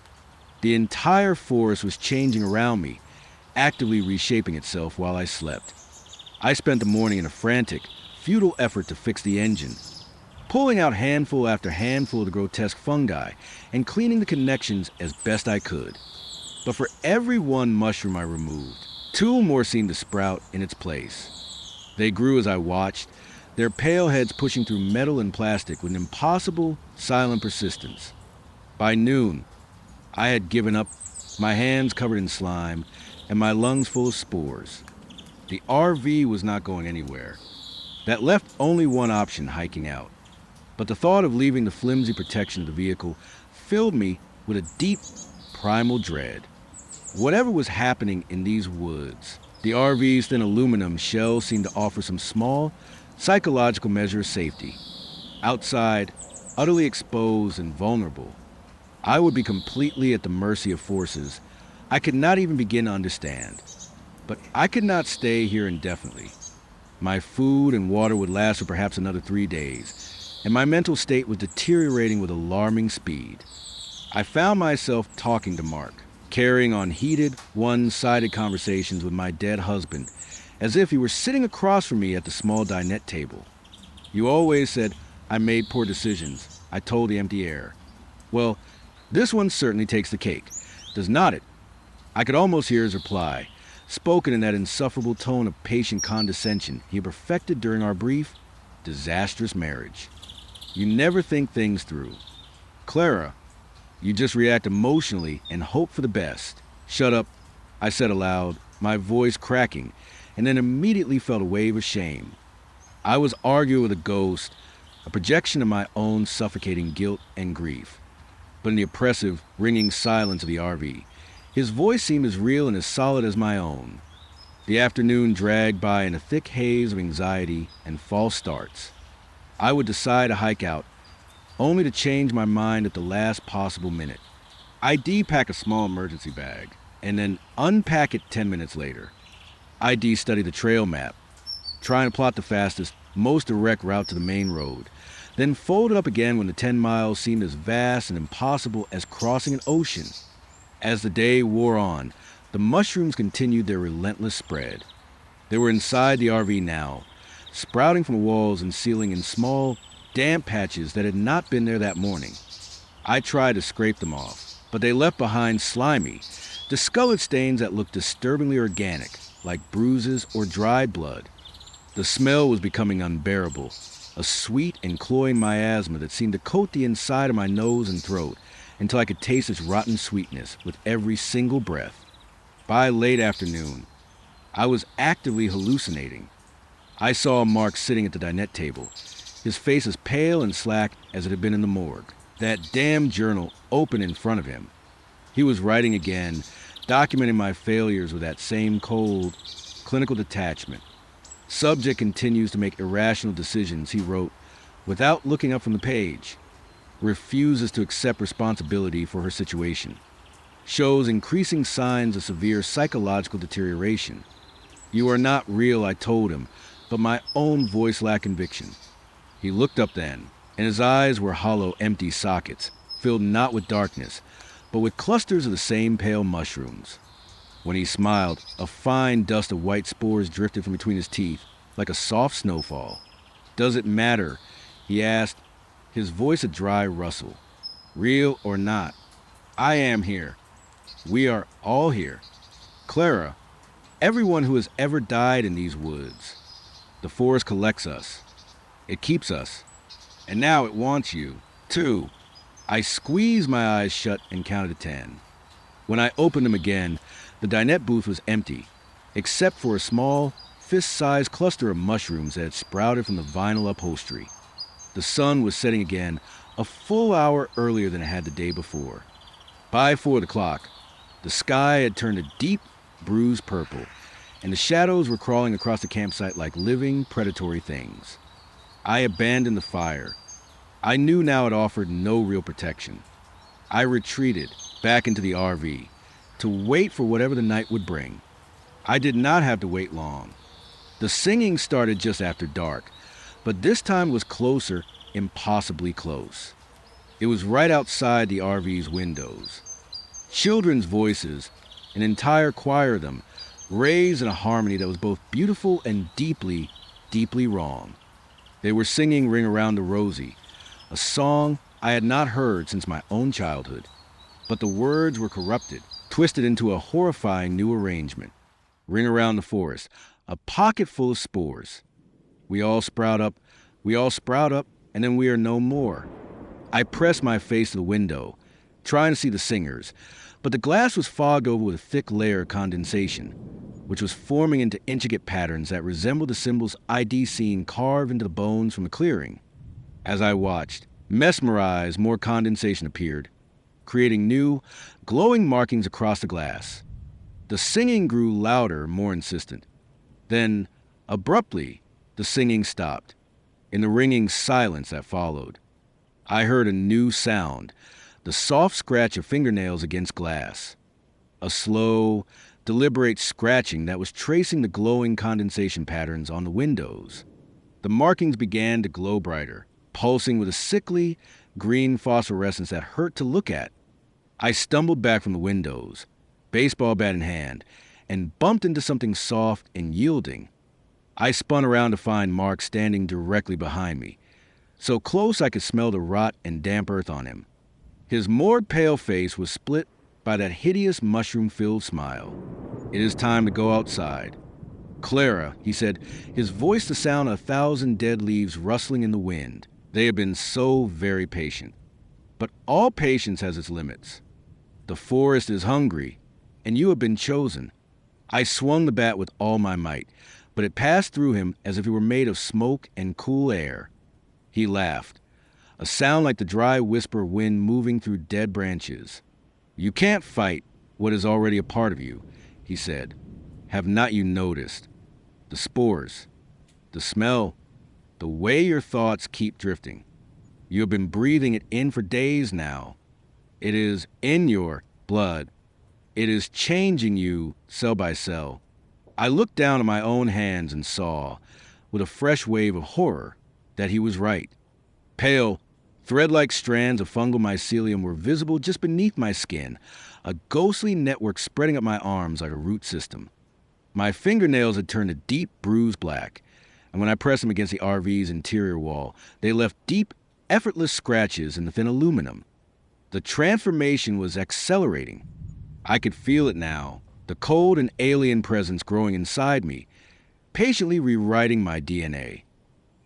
The entire forest was changing around me, actively reshaping itself while I slept. I spent the morning in a frantic, futile effort to fix the engine, pulling out handful after handful of the grotesque fungi and cleaning the connections as best I could. But for every one mushroom I removed, two more seemed to sprout in its place. They grew as I watched, their pale heads pushing through metal and plastic with an impossible, silent persistence. By noon, I had given up, my hands covered in slime and my lungs full of spores. The RV was not going anywhere. That left only one option, hiking out. But the thought of leaving the flimsy protection of the vehicle filled me with a deep, primal dread. Whatever was happening in these woods, the RV's thin aluminum shell seemed to offer some small, psychological measure of safety. Outside, utterly exposed and vulnerable, I would be completely at the mercy of forces I could not even begin to understand. But I could not stay here indefinitely. My food and water would last for perhaps another 3 days, and my mental state was deteriorating with alarming speed. I found myself talking to Mark, carrying on heated, one-sided conversations with my dead husband, as if he were sitting across from me at the small dinette table. "You always said I made poor decisions," I told the empty air. "Well, this one certainly takes the cake, does not it?" I could almost hear his reply, spoken in that insufferable tone of patient condescension he had perfected during our brief, disastrous marriage. "You never think things through. Clara, you just react emotionally and hope for the best." "Shut up," I said aloud, my voice cracking, and then immediately felt a wave of shame. I was arguing with a ghost, a projection of my own suffocating guilt and grief. But in the oppressive, ringing silence of the RV, his voice seemed as real and as solid as my own. The afternoon dragged by in a thick haze of anxiety and false starts. I would decide to hike out, only to change my mind at the last possible minute. I'd depack a small emergency bag, and then unpack it 10 minutes later. I'd de-study the trail map, trying to plot the fastest, most direct route to the main road, then fold it up again when the 10 miles seemed as vast and impossible as crossing an ocean. As the day wore on, the mushrooms continued their relentless spread. They were inside the RV now, sprouting from walls and ceiling in small, damp patches that had not been there that morning. I tried to scrape them off, but they left behind slimy, discolored stains that looked disturbingly organic, like bruises or dried blood. The smell was becoming unbearable, a sweet and cloying miasma that seemed to coat the inside of my nose and throat until I could taste its rotten sweetness with every single breath. By late afternoon, I was actively hallucinating. I saw Mark sitting at the dinette table, his face as pale and slack as it had been in the morgue, that damn journal open in front of him. He was writing again, documenting my failures with that same cold, clinical detachment. Subject continues to make irrational decisions, he wrote, without looking up from the page. Refuses to accept responsibility for her situation. Shows increasing signs of severe psychological deterioration. You are not real, I told him, but my own voice lacked conviction. He looked up then, and his eyes were hollow, empty sockets, filled not with darkness, but with clusters of the same pale mushrooms. When he smiled, a fine dust of white spores drifted from between his teeth, like a soft snowfall. Does it matter? He asked, his voice a dry rustle. Real or not, I am here. We are all here. Clara, everyone who has ever died in these woods. The forest collects us. It keeps us. And now it wants you, too. I squeezed my eyes shut and counted to 10. When I opened them again, the dinette booth was empty, except for a small, fist-sized cluster of mushrooms that had sprouted from the vinyl upholstery. The sun was setting again, a full hour earlier than it had the day before. By 4 o'clock, the sky had turned a deep, bruised purple, and the shadows were crawling across the campsite like living, predatory things. I abandoned the fire. I knew now it offered no real protection. I retreated back into the RV to wait for whatever the night would bring. I did not have to wait long. The singing started just after dark, but this time was closer, impossibly close. It was right outside the RV's windows. Children's voices, an entire choir of them, raised in a harmony that was both beautiful and deeply, deeply wrong. They were singing Ring Around the Rosie, a song I had not heard since my own childhood. But the words were corrupted, twisted into a horrifying new arrangement. Ring around the forest, a pocket full of spores. We all sprout up, and then we are no more. I pressed my face to the window, trying to see the singers, but the glass was fogged over with a thick layer of condensation, which was forming into intricate patterns that resembled the symbols I'd seen carved into the bones from the clearing. As I watched, mesmerized, more condensation appeared, creating new, glowing markings across the glass. The singing grew louder, more insistent. Then, abruptly, the singing stopped. In the ringing silence that followed, I heard a new sound, the soft scratch of fingernails against glass. A slow, deliberate scratching that was tracing the glowing condensation patterns on the windows. The markings began to glow brighter, pulsing with a sickly, green phosphorescence that hurt to look at. I stumbled back from the windows, baseball bat in hand, and bumped into something soft and yielding. I spun around to find Mark standing directly behind me, so close I could smell the rot and damp earth on him. His more pale face was split by that hideous mushroom-filled smile. It is time to go outside. Clara, he said, his voice the sound of 1,000 dead leaves rustling in the wind. They have been so very patient. But all patience has its limits. The forest is hungry, and you have been chosen. I swung the bat with all my might, but it passed through him as if it were made of smoke and cool air. He laughed, a sound like the dry whisper of wind moving through dead branches. You can't fight what is already a part of you, he said. Have not you noticed? The spores, the smell, the way your thoughts keep drifting. You have been breathing it in for days now. It is in your blood. It is changing you cell by cell. I looked down at my own hands and saw, with a fresh wave of horror, that he was right. Pale, thread-like strands of fungal mycelium were visible just beneath my skin, a ghostly network spreading up my arms like a root system. My fingernails had turned a deep bruised black, and when I pressed them against the RV's interior wall, they left deep, effortless scratches in the thin aluminum. The transformation was accelerating. I could feel it now, the cold and alien presence growing inside me, patiently rewriting my DNA.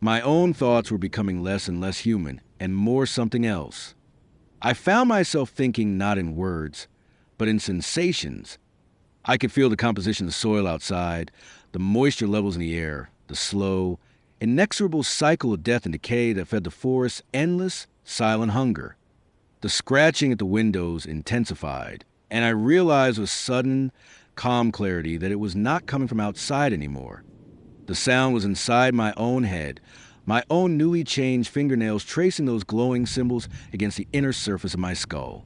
My own thoughts were becoming less and less human, and more something else. I found myself thinking not in words, but in sensations. I could feel the composition of the soil outside, the moisture levels in the air, the slow, inexorable cycle of death and decay that fed the forest's endless, silent hunger. The scratching at the windows intensified, and I realized with sudden, calm clarity that it was not coming from outside anymore. The sound was inside my own head, my own newly changed fingernails tracing those glowing symbols against the inner surface of my skull.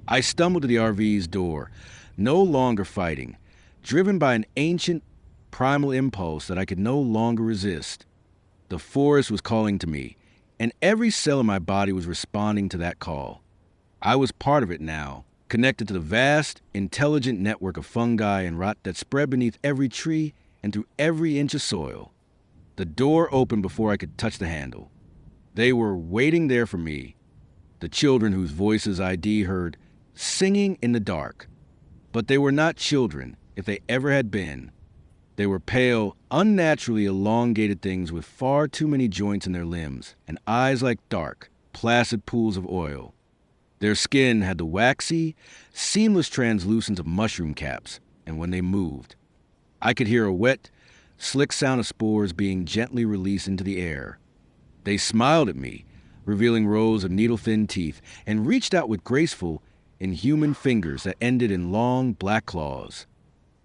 I stumbled to the RV's door, no longer fighting, driven by an ancient, primal impulse that I could no longer resist. The forest was calling to me, and every cell in my body was responding to that call. I was part of it now, connected to the vast, intelligent network of fungi and rot that spread beneath every tree and through every inch of soil. The door opened before I could touch the handle. They were waiting there for me, the children whose voices I'd heard singing in the dark. But they were not children, if they ever had been. They were pale, unnaturally elongated things with far too many joints in their limbs and eyes like dark, placid pools of oil. Their skin had the waxy, seamless translucence of mushroom caps, and when they moved, I could hear a wet, slick sound of spores being gently released into the air. They smiled at me, revealing rows of needle-thin teeth, and reached out with graceful, inhuman fingers that ended in long, black claws.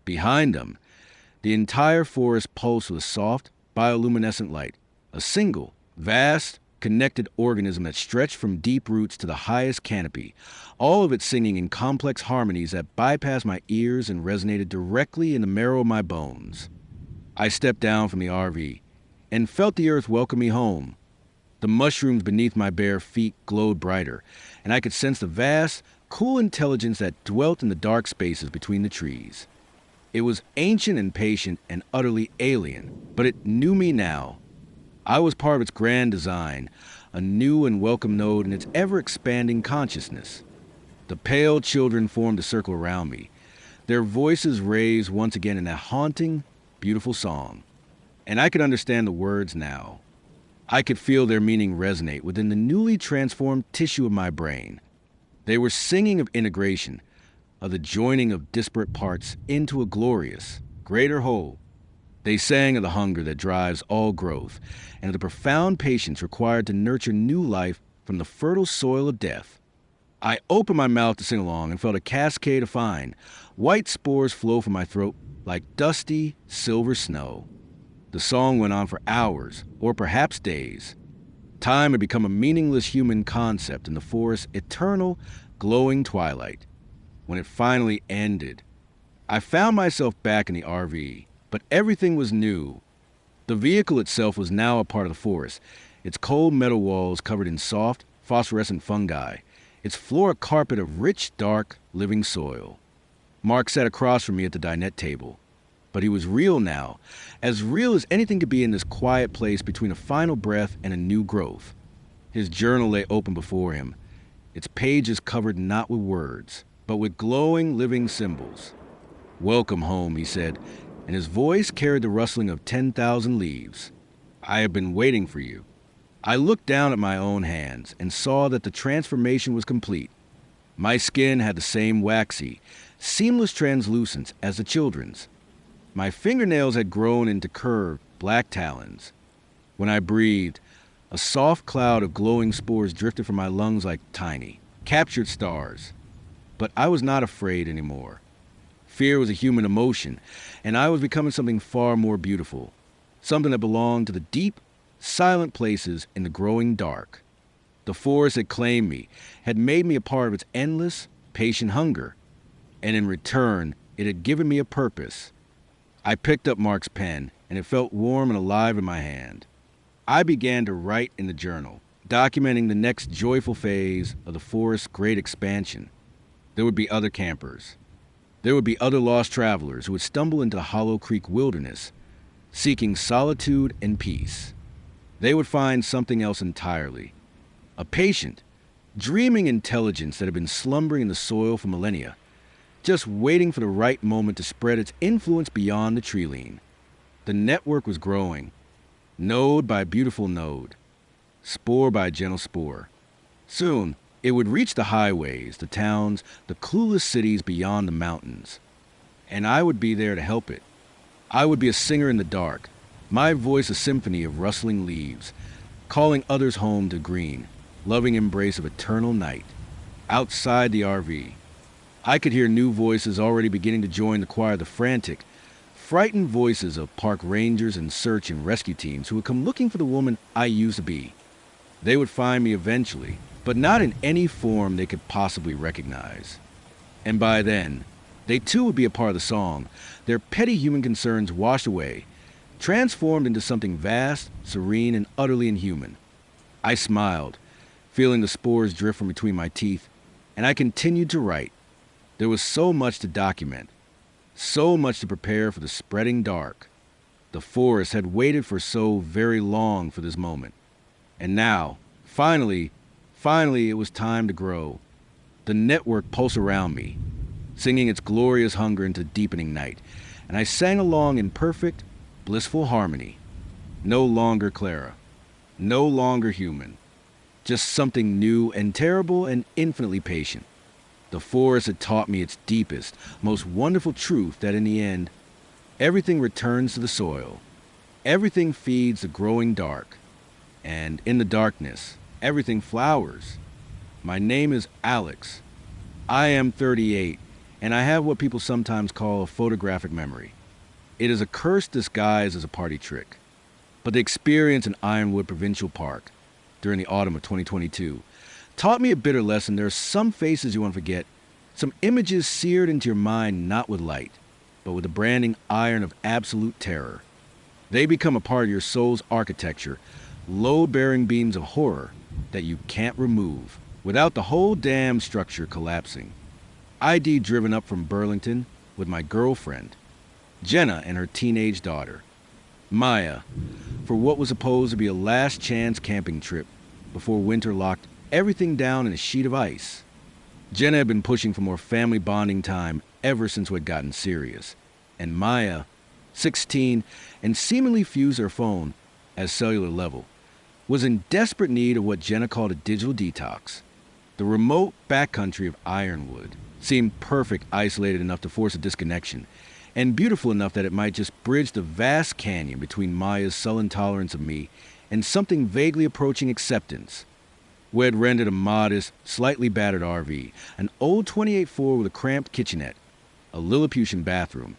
Behind them, the entire forest pulsed with a soft, bioluminescent light, a single, vast, connected organism that stretched from deep roots to the highest canopy, all of it singing in complex harmonies that bypassed my ears and resonated directly in the marrow of my bones. I stepped down from the RV and felt the earth welcome me home. The mushrooms beneath my bare feet glowed brighter, and I could sense the vast, cool intelligence that dwelt in the dark spaces between the trees. It was ancient and patient and utterly alien, but it knew me now. I was part of its grand design, a new and welcome node in its ever-expanding consciousness. The pale children formed a circle around me, their voices raised once again in that haunting, beautiful song. And I could understand the words now. I could feel their meaning resonate within the newly transformed tissue of my brain. They were singing of integration, of the joining of disparate parts into a glorious, greater whole. They sang of the hunger that drives all growth, and of the profound patience required to nurture new life from the fertile soil of death. I opened my mouth to sing along and felt a cascade of fine, white spores flow from my throat like dusty, silver snow. The song went on for hours, or perhaps days. Time had become a meaningless human concept in the forest's eternal, glowing twilight. When it finally ended, I found myself back in the RV, but everything was new. The vehicle itself was now a part of the forest, its cold metal walls covered in soft, phosphorescent fungi, its floor a carpet of rich, dark, living soil. Mark sat across from me at the dinette table, but he was real now, as real as anything could be in this quiet place between a final breath and a new growth. His journal lay open before him, its pages covered not with words, but with glowing, living symbols. "Welcome home," he said, and his voice carried the rustling of 10,000 leaves. "I have been waiting for you." I looked down at my own hands and saw that the transformation was complete. My skin had the same waxy, seamless translucence as the children's. My fingernails had grown into curved, black talons. When I breathed, a soft cloud of glowing spores drifted from my lungs like tiny, captured stars. But I was not afraid anymore. Fear was a human emotion, and I was becoming something far more beautiful, something that belonged to the deep, silent places in the growing dark. The forest had claimed me, had made me a part of its endless, patient hunger, and in return, it had given me a purpose. I picked up Mark's pen, and it felt warm and alive in my hand. I began to write in the journal, documenting the next joyful phase of the forest's great expansion. There would be other campers. There would be other lost travelers who would stumble into the Hollow Creek wilderness, seeking solitude and peace. They would find something else entirely. A patient, dreaming intelligence that had been slumbering in the soil for millennia, just waiting for the right moment to spread its influence beyond the tree-line. The network was growing, node by beautiful node, spore by gentle spore. Soon, it would reach the highways, the towns, the clueless cities beyond the mountains. and I would be there to help it. I would be a singer in the dark, my voice a symphony of rustling leaves, calling others home to green, loving embrace of eternal night. Outside the RV, I could hear new voices already beginning to join the choir, the frantic, frightened voices of park rangers and search and rescue teams who would come looking for the woman I used to be. They would find me eventually, but not in any form they could possibly recognize. And by then, they too would be a part of the song, their petty human concerns washed away, transformed into something vast, serene, and utterly inhuman. I smiled, feeling the spores drift from between my teeth, and I continued to write. There was so much to document, so much to prepare for the spreading dark. The forest had waited for so very long for this moment. And now, finally, it was time to grow. The network pulsed around me, singing its glorious hunger into deepening night, and I sang along in perfect, blissful harmony. No longer Clara, no longer human, just something new and terrible and infinitely patient. The forest had taught me its deepest, most wonderful truth that in the end, everything returns to the soil. Everything feeds the growing dark. And in the darkness, everything flowers. My name is Alex. I am 38, and I have what people sometimes call a photographic memory. It is a curse disguised as a party trick. But the experience in Ironwood Provincial Park during the autumn of 2022 taught me a bitter lesson. There are some faces you won't forget, some images seared into your mind not with light, but with the branding iron of absolute terror. They become a part of your soul's architecture, load-bearing beams of horror that you can't remove without the whole damn structure collapsing. ID driven up from Burlington with my girlfriend, Jenna, and her teenage daughter, Maya, for what was supposed to be a last chance camping trip before winter locked everything down in a sheet of ice. Jenna had been pushing for more family bonding time ever since we had gotten serious, and Maya, 16, and seemingly fused her phone at cellular level, was in desperate need of what Jenna called a digital detox. The remote backcountry of Ironwood seemed perfect, isolated enough to force a disconnection, and beautiful enough that it might just bridge the vast canyon between Maya's sullen tolerance of me and something vaguely approaching acceptance. We had rented a modest, slightly battered RV, an old 28 Ford with a cramped kitchenette, a Lilliputian bathroom,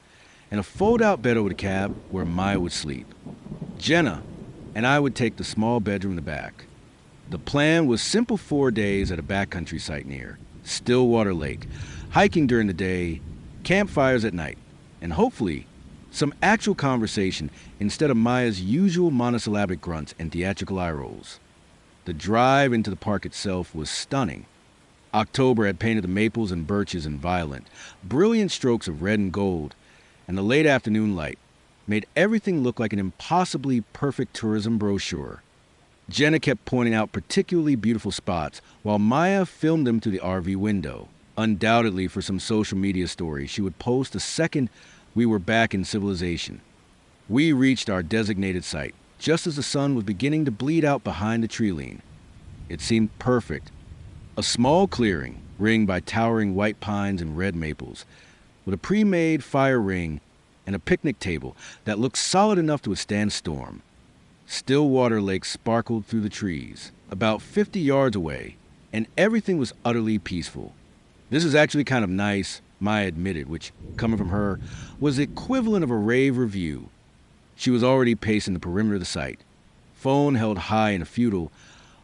and a fold-out bed over the cab where Maya would sleep. Jenna and I would take the small bedroom in the back. The plan was simple: 4 days at a backcountry site near Stillwater Lake, hiking during the day, campfires at night, and hopefully some actual conversation instead of Maya's usual monosyllabic grunts and theatrical eye rolls. The drive into the park itself was stunning. October had painted the maples and birches in violent, brilliant strokes of red and gold, and the late afternoon light made everything look like an impossibly perfect tourism brochure. Jenna kept pointing out particularly beautiful spots while Maya filmed them through the RV window. Undoubtedly for some social media story she would post the second we were back in civilization. We reached our designated site just as the sun was beginning to bleed out behind the tree line. It seemed perfect. A small clearing ringed by towering white pines and red maples, with a pre-made fire ring and a picnic table that looked solid enough to withstand storm. Stillwater Lake sparkled through the trees, about 50 yards away, and everything was utterly peaceful. This is actually kind of nice, Maya admitted, which, coming from her, was the equivalent of a rave review. She was already pacing the perimeter of the site, phone held high in a futile,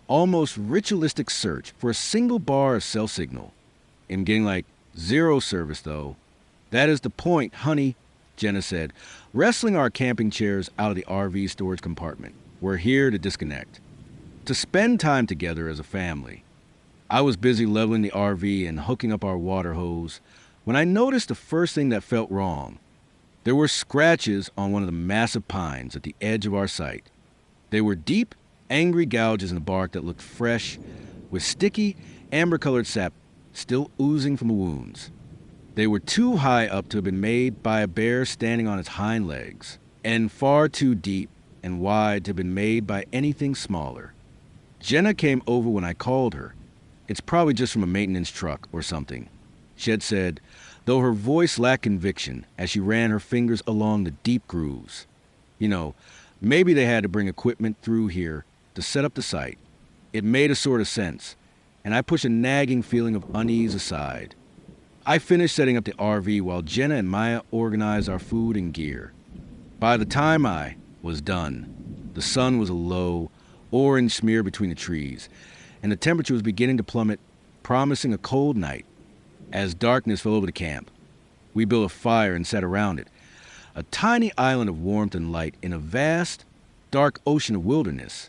almost ritualistic search for a single bar of cell signal. I'm getting like zero service, though. That is the point, honey, Jenna said, wrestling our camping chairs out of the RV storage compartment. We're here to disconnect, to spend time together as a family. I was busy leveling the RV and hooking up our water hose when I noticed the first thing that felt wrong. There were scratches on one of the massive pines at the edge of our site. They were deep, angry gouges in the bark that looked fresh, with sticky, amber-colored sap still oozing from the wounds. They were too high up to have been made by a bear standing on its hind legs, and far too deep and wide to have been made by anything smaller. Jenna came over when I called her. It's probably just from a maintenance truck or something, she had said, though her voice lacked conviction as she ran her fingers along the deep grooves. You know, maybe they had to bring equipment through here to set up the site. It made a sort of sense, and I pushed a nagging feeling of unease aside. I finished setting up the RV while Jenna and Maya organized our food and gear. By the time I was done, the sun was a low, orange smear between the trees, and the temperature was beginning to plummet, promising a cold night. As darkness fell over the camp, we built a fire and sat around it, a tiny island of warmth and light in a vast, dark ocean of wilderness.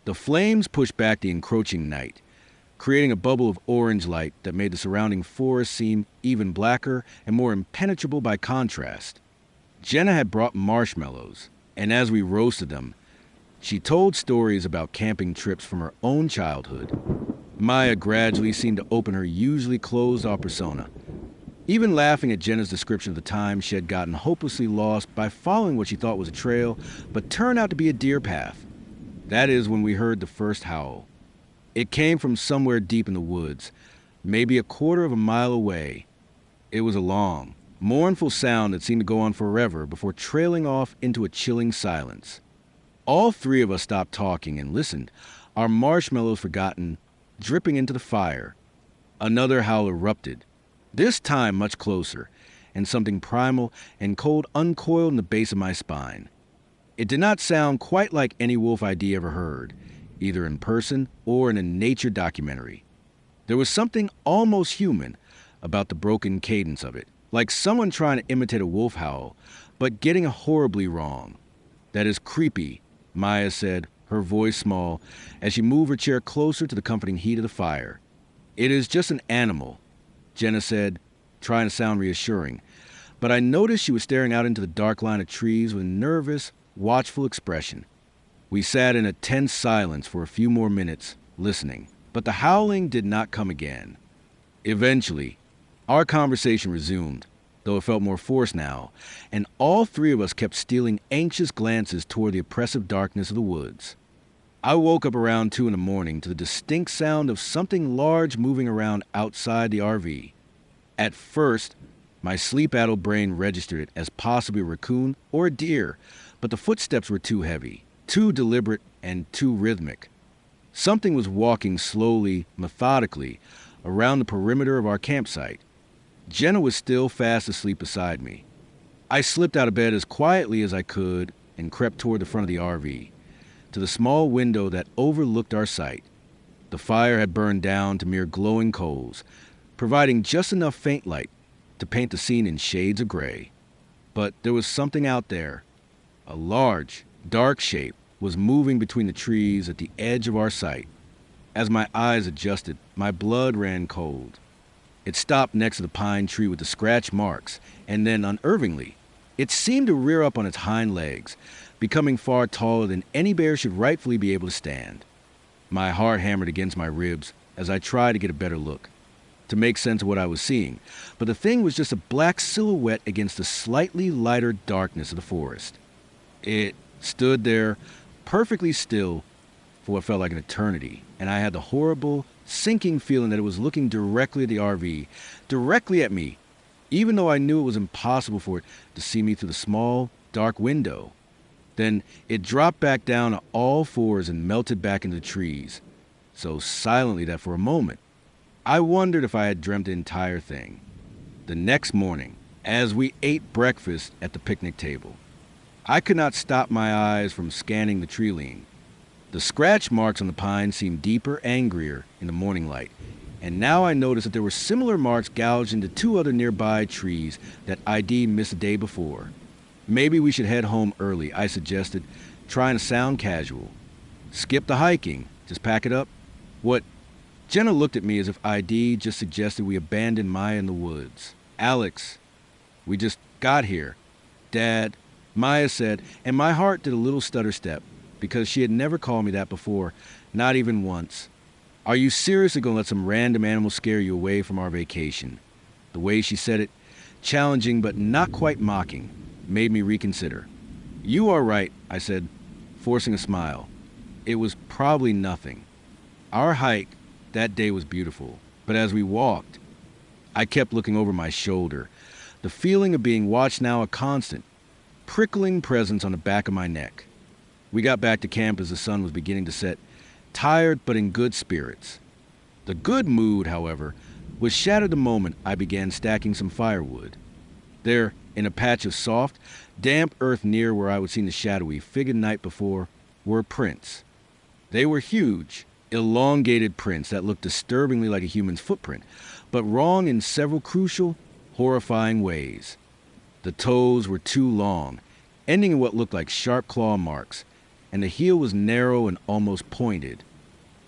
The flames pushed back the encroaching night, creating a bubble of orange light that made the surrounding forest seem even blacker and more impenetrable by contrast. Jenna had brought marshmallows, and as we roasted them, she told stories about camping trips from her own childhood. Maya gradually seemed to open her usually closed-off persona, even laughing at Jenna's description of the time she had gotten hopelessly lost by following what she thought was a trail, but turned out to be a deer path. That is when we heard the first howl. It came from somewhere deep in the woods, maybe a quarter of a mile away. It was a long, mournful sound that seemed to go on forever before trailing off into a chilling silence. All three of us stopped talking and listened, our marshmallows forgotten, dripping into the fire. Another howl erupted, this time much closer, and something primal and cold uncoiled in the base of my spine. It did not sound quite like any wolf I'd ever heard, either in person or in a nature documentary. There was something almost human about the broken cadence of it, like someone trying to imitate a wolf howl, but getting it horribly wrong. That is creepy, Maya said, her voice small, as she moved her chair closer to the comforting heat of the fire. It is just an animal, Jenna said, trying to sound reassuring, but I noticed she was staring out into the dark line of trees with a nervous, watchful expression. We sat in a tense silence for a few more minutes, listening, but the howling did not come again. Eventually, our conversation resumed, though it felt more forced now, and all three of us kept stealing anxious glances toward the oppressive darkness of the woods. I woke up around 2 a.m. to the distinct sound of something large moving around outside the RV. At first, my sleep-addled brain registered it as possibly a raccoon or a deer, but the footsteps were too heavy, too deliberate, and too rhythmic. Something was walking slowly, methodically, around the perimeter of our campsite. Jenna was still fast asleep beside me. I slipped out of bed as quietly as I could and crept toward the front of the RV, to the small window that overlooked our site. The fire had burned down to mere glowing coals, providing just enough faint light to paint the scene in shades of gray. But there was something out there. A large, dark shape was moving between the trees at the edge of our site. As my eyes adjusted, my blood ran cold. It stopped next to the pine tree with the scratch marks, and then, unervingly, it seemed to rear up on its hind legs, becoming far taller than any bear should rightfully be able to stand. My heart hammered against my ribs as I tried to get a better look, to make sense of what I was seeing, but the thing was just a black silhouette against the slightly lighter darkness of the forest. It stood there, perfectly still, for what felt like an eternity, and I had the horrible, sinking feeling that it was looking directly at the RV, directly at me, even though I knew it was impossible for it to see me through the small, dark window. Then it dropped back down to all fours and melted back into the trees, so silently that for a moment, I wondered if I had dreamt the entire thing. The next morning, as we ate breakfast at the picnic table, I could not stop my eyes from scanning the tree line. The scratch marks on the pine seemed deeper, angrier in the morning light, and now I noticed that there were similar marks gouged into 2 other nearby trees that ID missed the day before. Maybe we should head home early, I suggested, trying to sound casual. Skip the hiking, just pack it up. What? Jenna looked at me as if ID just suggested we abandon Maya in the woods. Alex, we just got here. Dad, Maya said, and my heart did a little stutter step, because she had never called me that before, not even once. Are you seriously going to let some random animal scare you away from our vacation? The way she said it, challenging but not quite mocking, made me reconsider. You are right, I said, forcing a smile. It was probably nothing. Our hike that day was beautiful, but as we walked, I kept looking over my shoulder, the feeling of being watched now a constant, prickling presence on the back of my neck. We got back to camp as the sun was beginning to set, tired but in good spirits. The good mood, however, was shattered the moment I began stacking some firewood. There, in a patch of soft, damp earth near where I would seen the shadowy figure the night before, were prints. They were huge, elongated prints that looked disturbingly like a human's footprint, but wrong in several crucial, horrifying ways. The toes were too long, ending in what looked like sharp claw marks, and the heel was narrow and almost pointed.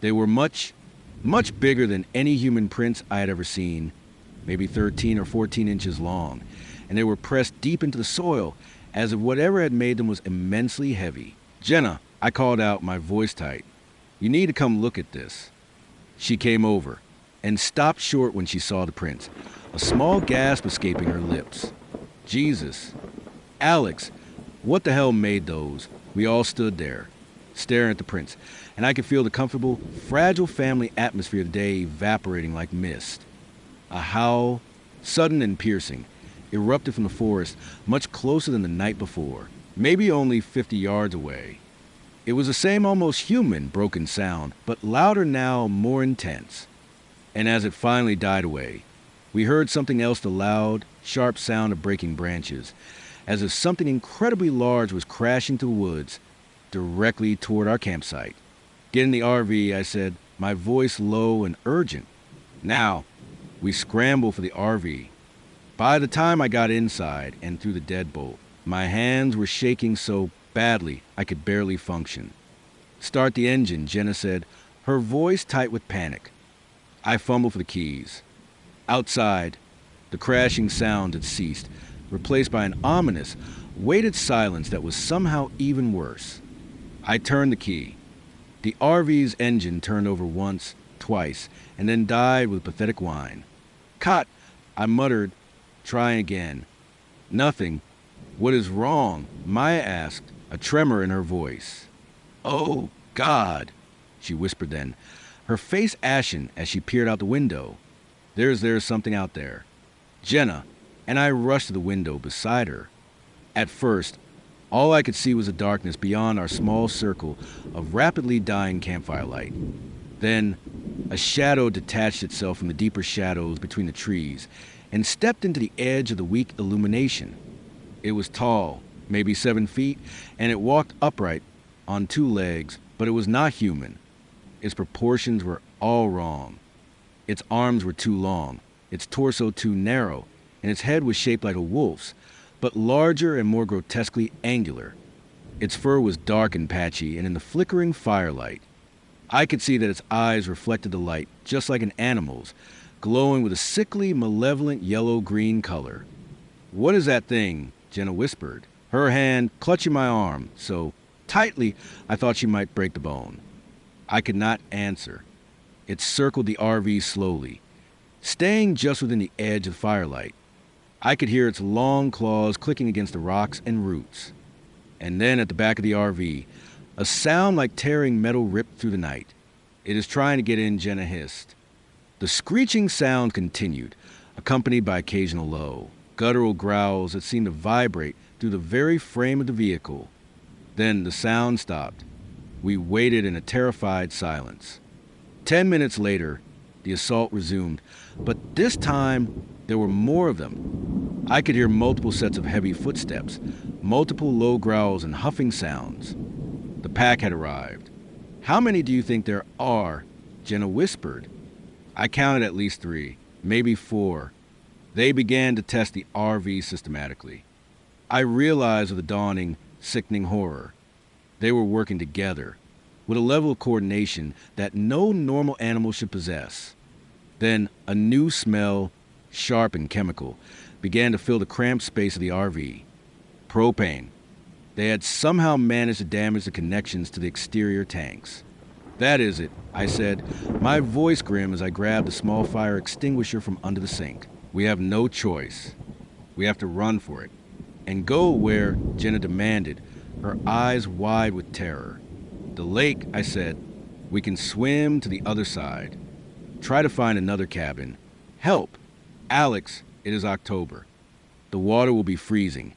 They were much bigger than any human prints I had ever seen, maybe 13 or 14 inches long, and they were pressed deep into the soil as if whatever had made them was immensely heavy. "Jenna," I called out, my voice tight. "You need to come look at this." She came over and stopped short when she saw the prints, a small gasp escaping her lips. "Jesus. Alex, what the hell made those?" We all stood there, staring at the prints, and I could feel the comfortable, fragile family atmosphere of the day evaporating like mist. A howl, sudden and piercing, erupted from the forest much closer than the night before, maybe only 50 yards away. It was the same almost human broken sound, but louder now, more intense. And as it finally died away, we heard something else, the loud, sharp sound of breaking branches, as if something incredibly large was crashing through the woods, directly toward our campsite. "Get in the RV," I said, my voice low and urgent. "Now." We scrambled for the RV. By the time I got inside and through the deadbolt, my hands were shaking so badly I could barely function. "Start the engine," Jenna said, her voice tight with panic. I fumbled for the keys. Outside, the crashing sound had ceased, replaced by an ominous, weighted silence that was somehow even worse. I turned the key. The RV's engine turned over once, twice, and then died with a pathetic whine. "Cut," I muttered, trying again. "Nothing. What is wrong?" Maya asked, a tremor in her voice. "Oh, God," she whispered then, her face ashen as she peered out the window. There's something out there." "Jenna," and I rushed to the window beside her. At first, all I could see was the darkness beyond our small circle of rapidly dying campfire light. Then, a shadow detached itself from the deeper shadows between the trees and stepped into the edge of the weak illumination. It was tall, maybe 7 feet, and it walked upright on 2 legs, but it was not human. Its proportions were all wrong. Its arms were too long, its torso too narrow, and its head was shaped like a wolf's, but larger and more grotesquely angular. Its fur was dark and patchy, and in the flickering firelight, I could see that its eyes reflected the light, just like an animal's, glowing with a sickly, malevolent yellow-green color. "What is that thing?" Jenna whispered, her hand clutching my arm so tightly I thought she might break the bone. I could not answer. It circled the RV slowly, staying just within the edge of firelight. I could hear its long claws clicking against the rocks and roots. And then at the back of the RV, a sound like tearing metal ripped through the night. "It is trying to get in," Jenna hissed. The screeching sound continued, accompanied by occasional low, guttural growls that seemed to vibrate through the very frame of the vehicle. Then the sound stopped. We waited in a terrified silence. 10 minutes later, the assault resumed, but this time there were more of them. I could hear multiple sets of heavy footsteps, multiple low growls and huffing sounds. The pack had arrived. "How many do you think there are?" Jenna whispered. I counted at least 3, maybe 4. They began to test the RV systematically. I realized with the dawning, sickening horror. They were working together, with a level of coordination that no normal animal should possess. Then a new smell, sharp and chemical, began to fill the cramped space of the RV. Propane. They had somehow managed to damage the connections to the exterior tanks. "That is it," I said, my voice grim as I grabbed the small fire extinguisher from under the sink. "We have no choice. We have to run for it. And go where," Jenna demanded, her eyes wide with terror. "The lake," I said. "We can swim to the other side. Try to find another cabin. Help. Alex, it is October. The water will be freezing.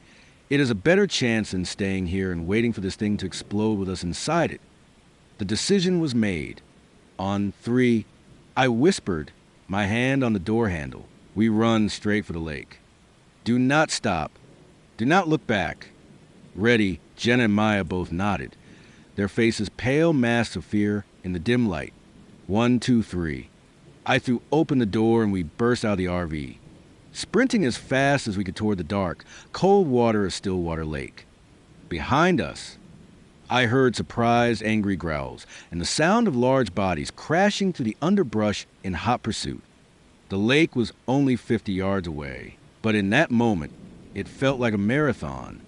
It is a better chance than staying here and waiting for this thing to explode with us inside it. The decision was made. On 3, I whispered, my hand on the door handle. We run straight for the lake. Do not stop. Do not look back. Ready, Jenna and Maya both nodded, their faces pale masks of fear in the dim light. 1, 2, 3. I threw open the door and we burst out of the RV, sprinting as fast as we could toward the dark, cold water of Stillwater Lake. Behind us, I heard surprised, angry growls and the sound of large bodies crashing through the underbrush in hot pursuit. The lake was only 50 yards away, but in that moment, it felt like a marathon.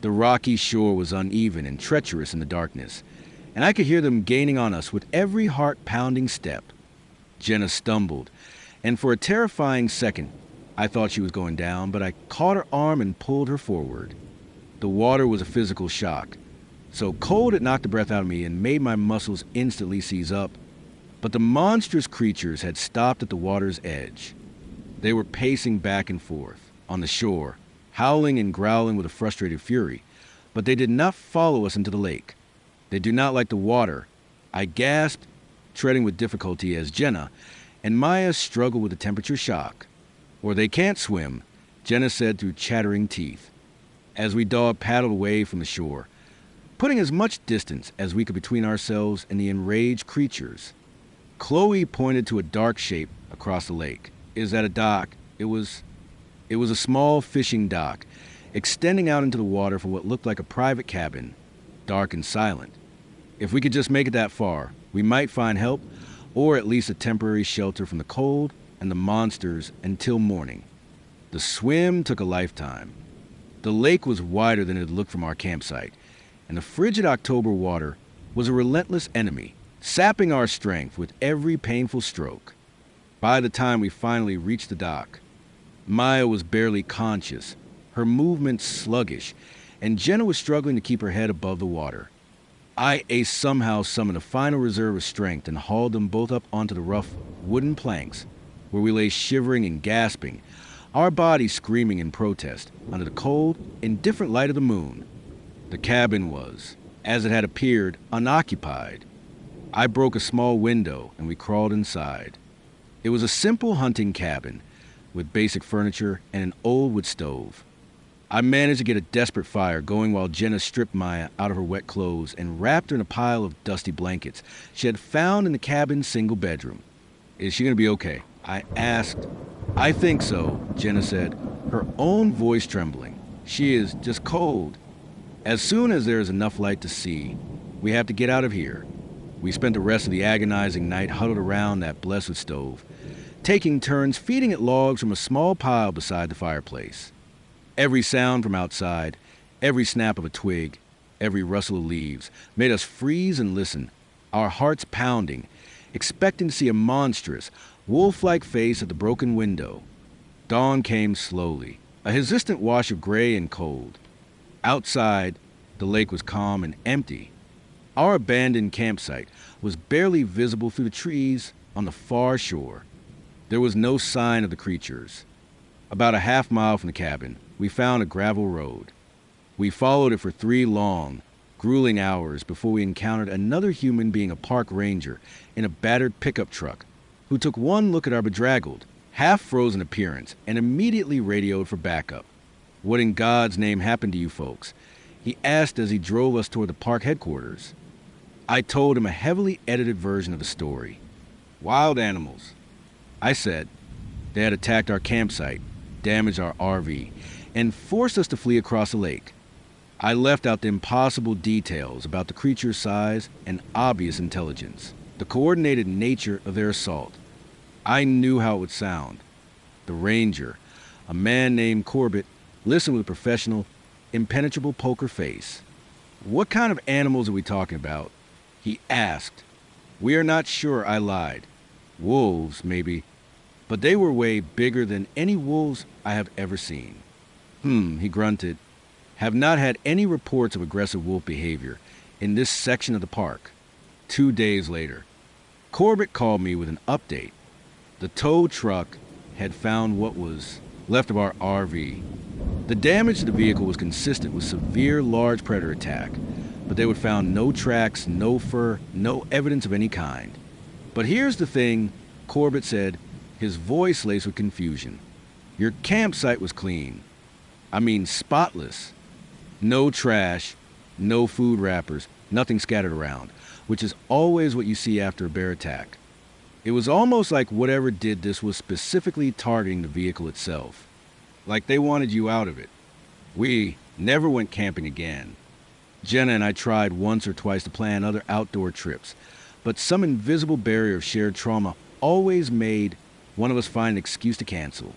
The rocky shore was uneven and treacherous in the darkness, and I could hear them gaining on us with every heart-pounding step. Jenna stumbled, and for a terrifying second, I thought she was going down, but I caught her arm and pulled her forward. The water was a physical shock, so cold it knocked the breath out of me and made my muscles instantly seize up. But the monstrous creatures had stopped at the water's edge. They were pacing back and forth on the shore, howling and growling with a frustrated fury, but they did not follow us into the lake. They do not like the water, I gasped, treading with difficulty as Jenna and Maya struggled with the temperature shock. Or they can't swim, Jenna said through chattering teeth, as we dog paddled away from the shore, putting as much distance as we could between ourselves and the enraged creatures. Chloe pointed to a dark shape across the lake. Is that a dock? It was a small fishing dock, extending out into the water for what looked like a private cabin, dark and silent. If we could just make it that far, we might find help, or at least a temporary shelter from the cold and the monsters until morning. The swim took a lifetime. The lake was wider than it had looked from our campsite, and the frigid October water was a relentless enemy, sapping our strength with every painful stroke. By the time we finally reached the dock, Maya was barely conscious, her movements sluggish, and Jenna was struggling to keep her head above the water. I somehow summoned a final reserve of strength and hauled them both up onto the rough wooden planks, where we lay shivering and gasping, our bodies screaming in protest under the cold, indifferent light of the moon. The cabin was, as it had appeared, unoccupied. I broke a small window and we crawled inside. It was a simple hunting cabin with basic furniture and an old wood stove. I managed to get a desperate fire going while Jenna stripped Maya out of her wet clothes and wrapped her in a pile of dusty blankets she had found in the cabin's single bedroom. Is she going to be okay? I asked. I think so, Jenna said, her own voice trembling. She is just cold. As soon as there is enough light to see, we have to get out of here. We spent the rest of the agonizing night huddled around that blessed stove, taking turns feeding it logs from a small pile beside the fireplace. Every sound from outside, every snap of a twig, every rustle of leaves made us freeze and listen, our hearts pounding, expecting to see a monstrous, wolf-like face at the broken window. Dawn came slowly, a hesitant wash of gray and cold. Outside, the lake was calm and empty. Our abandoned campsite was barely visible through the trees on the far shore. There was no sign of the creatures. About a half mile from the cabin, we found a gravel road. We followed it for 3 long, grueling hours before we encountered another human being, a park ranger in a battered pickup truck, who took one look at our bedraggled, half-frozen appearance and immediately radioed for backup. What in God's name happened to you folks? He asked as he drove us toward the park headquarters. I told him a heavily edited version of the story. Wild animals, I said. They had attacked our campsite, damaged our RV, and forced us to flee across the lake. I left out the impossible details about the creature's size and obvious intelligence, the coordinated nature of their assault. I knew how it would sound. The ranger, a man named Corbett, listened with a professional, impenetrable poker face. What kind of animals are we talking about? He asked. We are not sure, I lied. Wolves, maybe, but they were way bigger than any wolves I have ever seen. He grunted. Have not had any reports of aggressive wolf behavior in this section of the park. 2 days later, Corbett called me with an update. The tow truck had found what was left of our RV. The damage to the vehicle was consistent with severe large predator attack, but they would found no tracks, no fur, no evidence of any kind. But here's the thing, Corbett said, his voice laced with confusion. Your campsite was clean. I mean spotless. No trash, no food wrappers, nothing scattered around, which is always what you see after a bear attack. It was almost like whatever did this was specifically targeting the vehicle itself. Like they wanted you out of it. We never went camping again. Jenna and I tried once or twice to plan other outdoor trips, but some invisible barrier of shared trauma always made one of us find an excuse to cancel.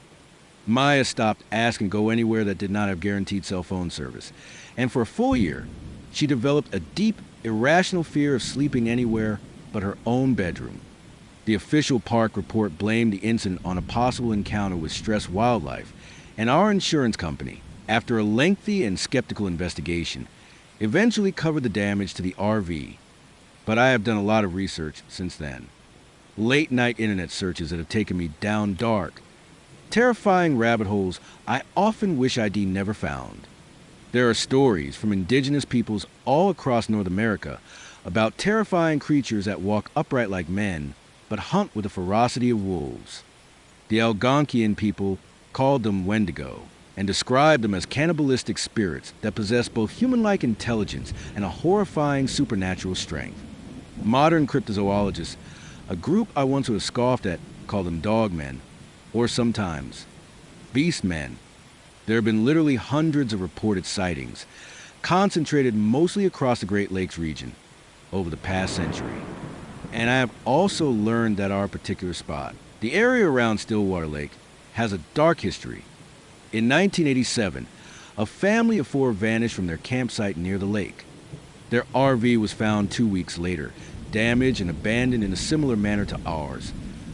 Maya stopped asking to go anywhere that did not have guaranteed cell phone service, and for a full year, she developed a deep, irrational fear of sleeping anywhere but her own bedroom. The official park report blamed the incident on a possible encounter with stressed wildlife, and our insurance company, after a lengthy and skeptical investigation, eventually covered the damage to the RV. But I have done a lot of research since then. Late-night internet searches that have taken me down dark, terrifying rabbit holes I often wish I'd never found. There are stories from indigenous peoples all across North America about terrifying creatures that walk upright like men, but hunt with the ferocity of wolves. The Algonquian people called them Wendigo, and described them as cannibalistic spirits that possess both human-like intelligence and a horrifying supernatural strength. Modern cryptozoologists, a group I once would have scoffed at, call them dogmen, or sometimes beastmen. There have been literally hundreds of reported sightings, concentrated mostly across the Great Lakes region over the past century. And I have also learned that our particular spot, the area around Stillwater Lake, has a dark history. In 1987, a family of 4 vanished from their campsite near the lake. Their RV was found 2 weeks later, damaged and abandoned in a similar manner to ours,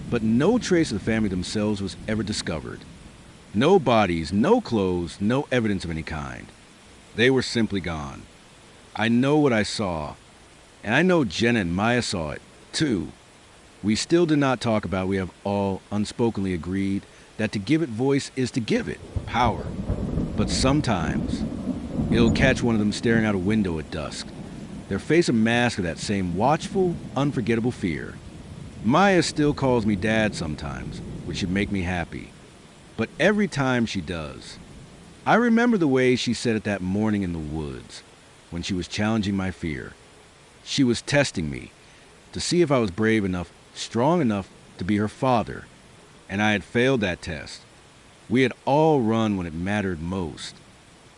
but no trace of the family themselves was ever discovered. No bodies, no clothes, no evidence of any kind. They were simply gone. I know what I saw, and I know Jenna and Maya saw it, too. We still did not talk about we have all unspokenly agreed that to give it voice is to give it power. But sometimes, it'll catch one of them staring out a window at dusk, their face a mask of that same watchful, unforgettable fear. Maya still calls me Dad sometimes, which should make me happy. But every time she does, I remember the way she said it that morning in the woods, when she was challenging my fear. She was testing me, to see if I was brave enough, strong enough to be her father, and I had failed that test. We had all run when it mattered most.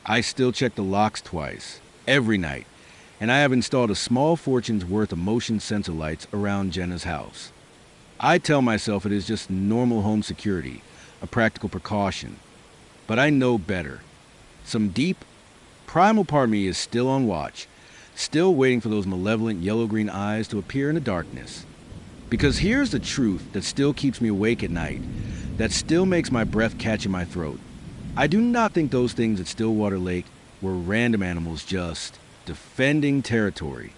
I still check the locks twice, every night, and I have installed a small fortune's worth of motion sensor lights around Jenna's house. I tell myself it is just normal home security, a practical precaution, but I know better. Some deep, primal part of me is still on watch, still waiting for those malevolent yellow-green eyes to appear in the darkness. Because here's the truth that still keeps me awake at night, that still makes my breath catch in my throat. I do not think those things at Stillwater Lake were random animals just defending territory.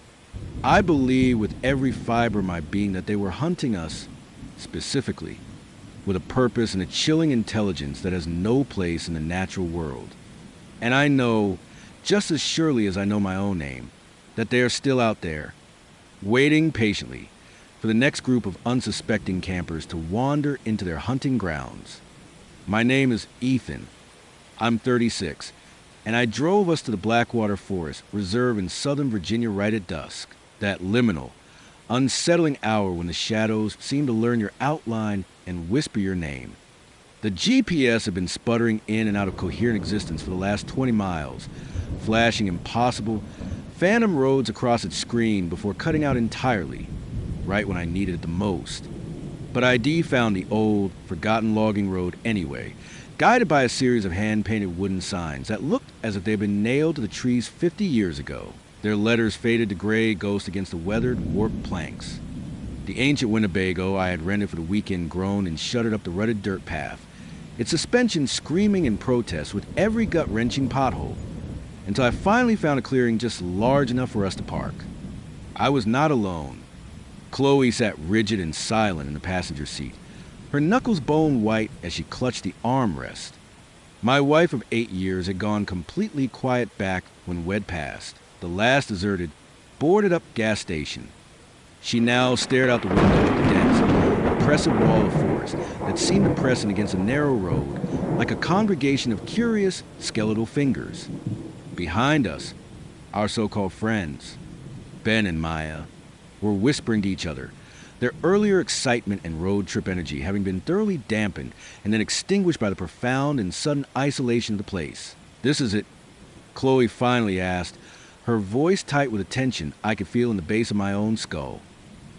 I believe with every fiber of my being that they were hunting us, specifically, with a purpose and a chilling intelligence that has no place in the natural world. And I know, just as surely as I know my own name, that they are still out there, waiting patiently for the next group of unsuspecting campers to wander into their hunting grounds. My name is Ethan. I'm 36, and I drove us to the Blackwater Forest Reserve in Southern Virginia right at dusk, that liminal, unsettling hour when the shadows seem to learn your outline and whisper your name. The GPS had been sputtering in and out of coherent existence for the last 20 miles, flashing impossible, phantom roads across its screen before cutting out entirely, right when I needed it the most. But ID found the old, forgotten logging road anyway, guided by a series of hand-painted wooden signs that looked as if they'd been nailed to the trees 50 years ago, their letters faded to gray ghost against the weathered, warped planks. The ancient Winnebago I had rented for the weekend groaned and shuddered up the rutted dirt path, its suspension screaming in protest with every gut-wrenching pothole, until I finally found a clearing just large enough for us to park. I was not alone. Chloe sat rigid and silent in the passenger seat, her knuckles bone white as she clutched the armrest. My wife of 8 years had gone completely quiet back when Wed passed, the last deserted, boarded-up gas station. She now stared out the window at the dense, oppressive wall of forest that seemed to press in against a narrow road like a congregation of curious, skeletal fingers. Behind us, our so-called friends, Ben and Maya, were whispering to each other, their earlier excitement and road trip energy having been thoroughly dampened and then extinguished by the profound and sudden isolation of the place. "This is it," Chloe finally asked, her voice tight with a tension I could feel in the base of my own skull.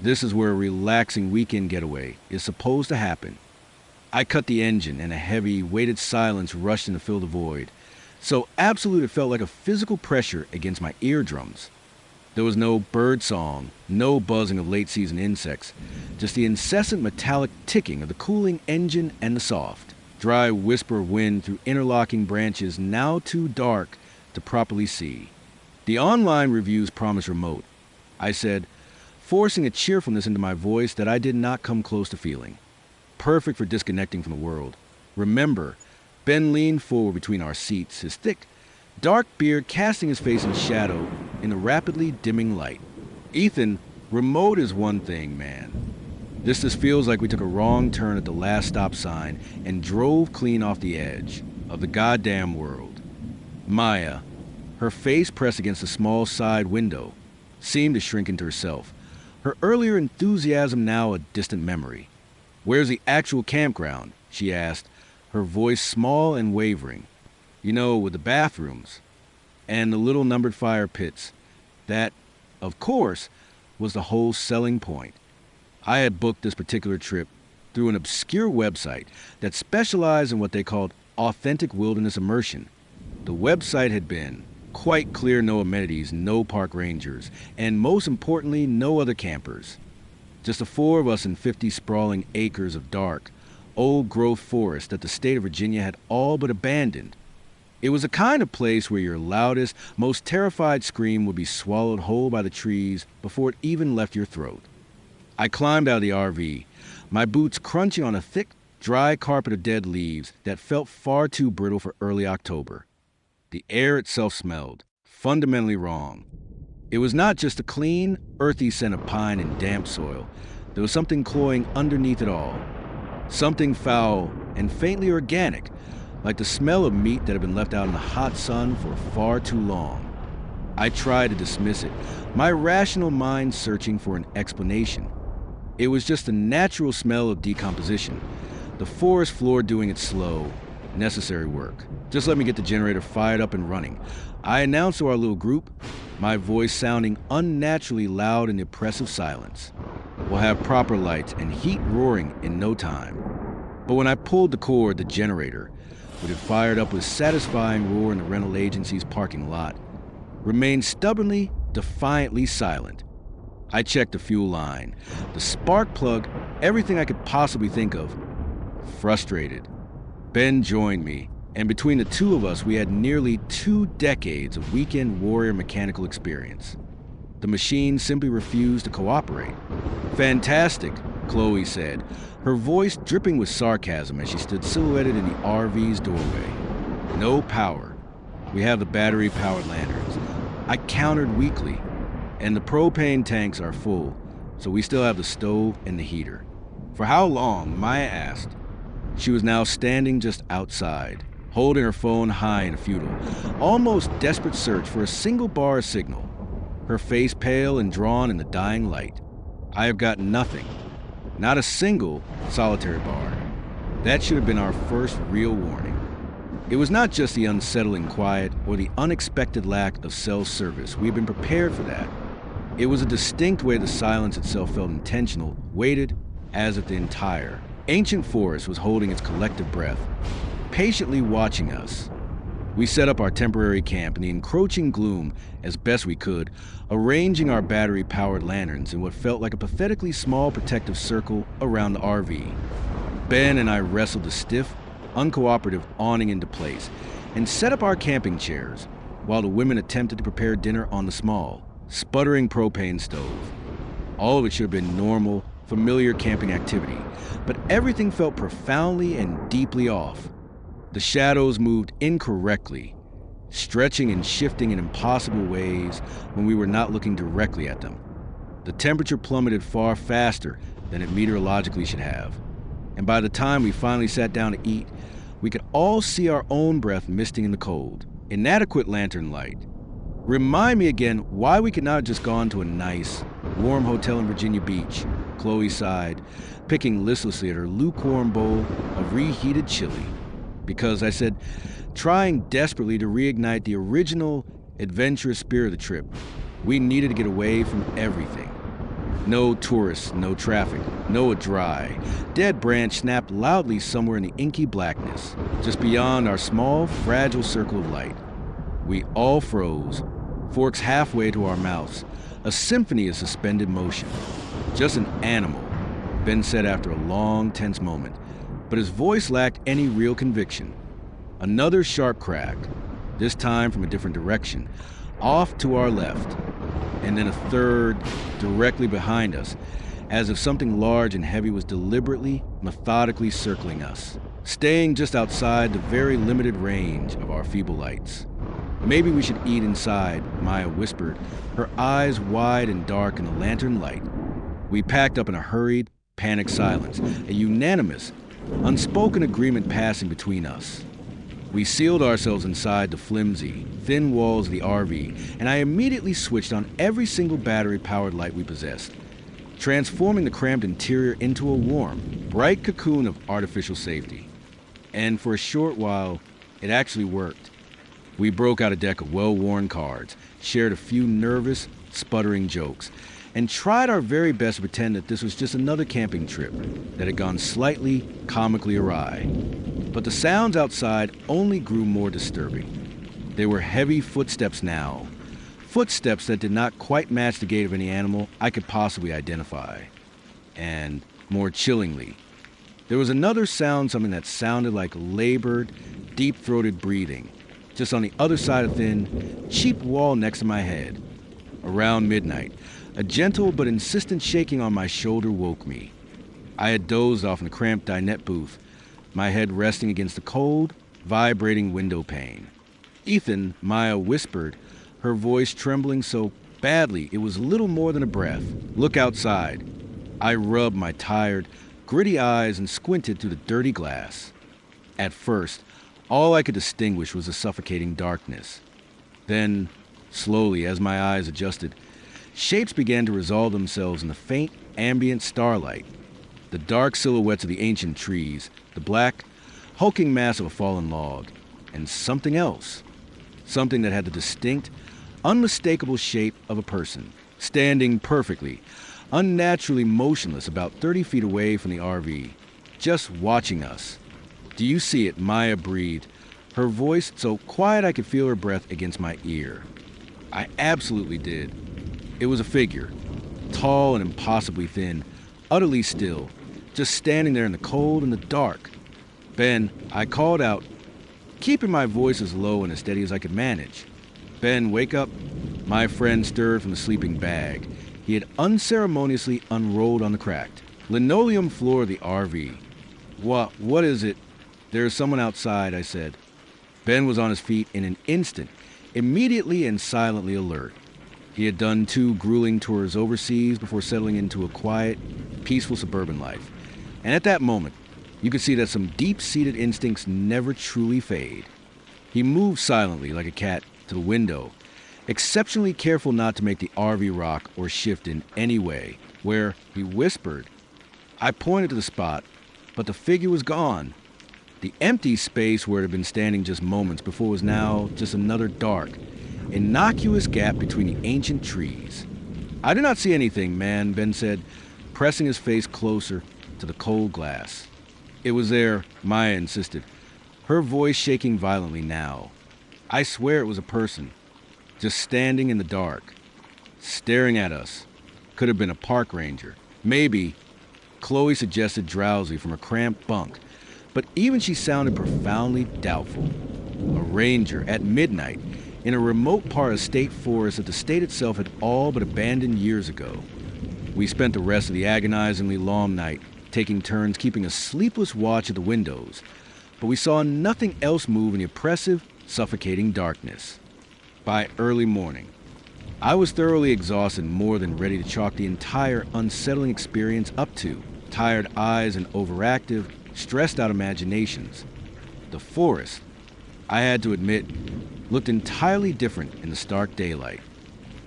"This is where a relaxing weekend getaway is supposed to happen." I cut the engine and a heavy, weighted silence rushed in to fill the void, so absolute it felt like a physical pressure against my eardrums. There was no bird song, no buzzing of late-season insects, just the incessant metallic ticking of the cooling engine and the soft, dry whisper of wind through interlocking branches now too dark to properly see. "The online reviews promise remote," I said, forcing a cheerfulness into my voice that I did not come close to feeling. "Perfect for disconnecting from the world. Remember," Ben leaned forward between our seats, his thick, dark beard casting his face in shadow in the rapidly dimming light. "Ethan, remote is one thing, man. This just feels like we took a wrong turn at the last stop sign and drove clean off the edge of the goddamn world." Maya, her face pressed against a small side window, seemed to shrink into herself, her earlier enthusiasm now a distant memory. "Where's the actual campground?" she asked, her voice small and wavering. "You know, with the bathrooms and the little numbered fire pits." That, of course, was the whole selling point. I had booked this particular trip through an obscure website that specialized in what they called authentic wilderness immersion. The website had been quite clear: no amenities, no park rangers, and most importantly, no other campers. Just the four of us in 50 sprawling acres of dark, old-growth forest that the state of Virginia had all but abandoned. It was the kind of place where your loudest, most terrified scream would be swallowed whole by the trees before it even left your throat. I climbed out of the RV, my boots crunching on a thick, dry carpet of dead leaves that felt far too brittle for early October. The air itself smelled fundamentally wrong. It was not just a clean, earthy scent of pine and damp soil. There was something cloying underneath it all. Something foul and faintly organic, like the smell of meat that had been left out in the hot sun for far too long. I tried to dismiss it, my rational mind searching for an explanation. It was just the natural smell of decomposition, the forest floor doing its slow, necessary work. "Just let me get the generator fired up and running," I announced to our little group, my voice sounding unnaturally loud in the oppressive silence. "We'll have proper lights and heat roaring in no time." But when I pulled the cord, the generator, which had fired up with satisfying roar in the rental agency's parking lot, remained stubbornly, defiantly silent. I checked the fuel line, the spark plug, everything I could possibly think of. Frustrated, Ben joined me, and between the two of us we had nearly 2 decades of weekend warrior mechanical experience. The machine simply refused to cooperate. "Fantastic," Chloe said, her voice dripping with sarcasm as she stood silhouetted in the RV's doorway. "No power. We have the battery-powered lanterns," I countered weakly, "and the propane tanks are full, so we still have the stove and the heater." "For how long?" Maya asked. She was now standing just outside, holding her phone high in a futile, almost desperate search for a single bar of signal, her face pale and drawn in the dying light. "I have got nothing. Not a single solitary bar." That should have been our first real warning. It was not just the unsettling quiet or the unexpected lack of cell service. We had been prepared for that. It was a distinct way the silence itself felt intentional, weighted, as if the entire ancient forest was holding its collective breath, patiently watching us. We set up our temporary camp in the encroaching gloom as best we could, arranging our battery-powered lanterns in what felt like a pathetically small protective circle around the RV. Ben and I wrestled the stiff, uncooperative awning into place and set up our camping chairs, while the women attempted to prepare dinner on the small, sputtering propane stove. All of it should have been normal, familiar camping activity, but everything felt profoundly and deeply off. The shadows moved incorrectly, stretching and shifting in impossible ways when we were not looking directly at them. The temperature plummeted far faster than it meteorologically should have, and by the time we finally sat down to eat, we could all see our own breath misting in the cold. Inadequate lantern light. Remind me again why we could not have just gone to a nice, warm hotel in Virginia Beach, Chloe sighed, picking listlessly at her lukewarm bowl of reheated chili. Because, I said, trying desperately to reignite the original, adventurous spirit of the trip, we needed to get away from everything. No tourists, no traffic, no dry, dead branch snapped loudly somewhere in the inky blackness, just beyond our small, fragile circle of light. We all froze, forks halfway to our mouths, a symphony of suspended motion. Just an animal, Ben said after a long, tense moment, but his voice lacked any real conviction. Another sharp crack, this time from a different direction, off to our left, and then a third directly behind us, as if something large and heavy was deliberately, methodically circling us, staying just outside the very limited range of our feeble lights. Maybe we should eat inside, Maya whispered, her eyes wide and dark in the lantern light. We packed up in a hurried, panicked silence, a unanimous, unspoken agreement passing between us. We sealed ourselves inside the flimsy, thin walls of the RV, and I immediately switched on every single battery-powered light we possessed, transforming the cramped interior into a warm, bright cocoon of artificial safety. And for a short while, it actually worked. We broke out a deck of well-worn cards, shared a few nervous, sputtering jokes, and tried our very best to pretend that this was just another camping trip that had gone slightly, comically awry. But the sounds outside only grew more disturbing. They were heavy footsteps now, footsteps that did not quite match the gait of any animal I could possibly identify. And, more chillingly, there was another sound, something that sounded like labored, deep-throated breathing, just on the other side of the thin, cheap wall next to my head. Around midnight, a gentle but insistent shaking on my shoulder woke me. I had dozed off in the cramped dinette booth, my head resting against the cold, vibrating window pane. Ethan, Maya whispered, her voice trembling so badly it was little more than a breath. Look outside. I rubbed my tired, gritty eyes and squinted through the dirty glass. At first, all I could distinguish was the suffocating darkness. Then, slowly, as my eyes adjusted, shapes began to resolve themselves in the faint, ambient starlight. The dark silhouettes of the ancient trees, the black, hulking mass of a fallen log, and something else. Something that had the distinct, unmistakable shape of a person, standing perfectly, unnaturally motionless about 30 feet away from the RV, just watching us. Do you see it? Maya breathed, her voice so quiet I could feel her breath against my ear. I absolutely did. It was a figure, tall and impossibly thin, utterly still, just standing there in the cold and the dark. Ben, I called out, keeping my voice as low and as steady as I could manage. Ben, wake up. My friend stirred from the sleeping bag. He had unceremoniously unrolled on the cracked linoleum floor of the RV. What is it? There is someone outside, I said. Ben was on his feet in an instant, immediately and silently alert. He had done 2 grueling tours overseas before settling into a quiet, peaceful suburban life. And at that moment, you could see that some deep-seated instincts never truly fade. He moved silently like a cat to the window, exceptionally careful not to make the RV rock or shift in any way, where he whispered. I pointed to the spot, but the figure was gone. The empty space where it had been standing just moments before was now just another dark, innocuous gap between the ancient trees. I do not see anything, man, Ben said, pressing his face closer to the cold glass. It was there, Maya insisted, her voice shaking violently now. I swear it was a person, just standing in the dark, staring at us. Could have been a park ranger. Maybe, Chloe suggested drowsily from her cramped bunk, but even she sounded profoundly doubtful. A ranger at midnight in a remote part of state forest that the state itself had all but abandoned years ago. We spent the rest of the agonizingly long night taking turns keeping a sleepless watch at the windows, but we saw nothing else move in the oppressive, suffocating darkness. By early morning, I was thoroughly exhausted and more than ready to chalk the entire unsettling experience up to tired eyes and overactive, stressed out imaginations. The forest, I had to admit, looked entirely different in the stark daylight.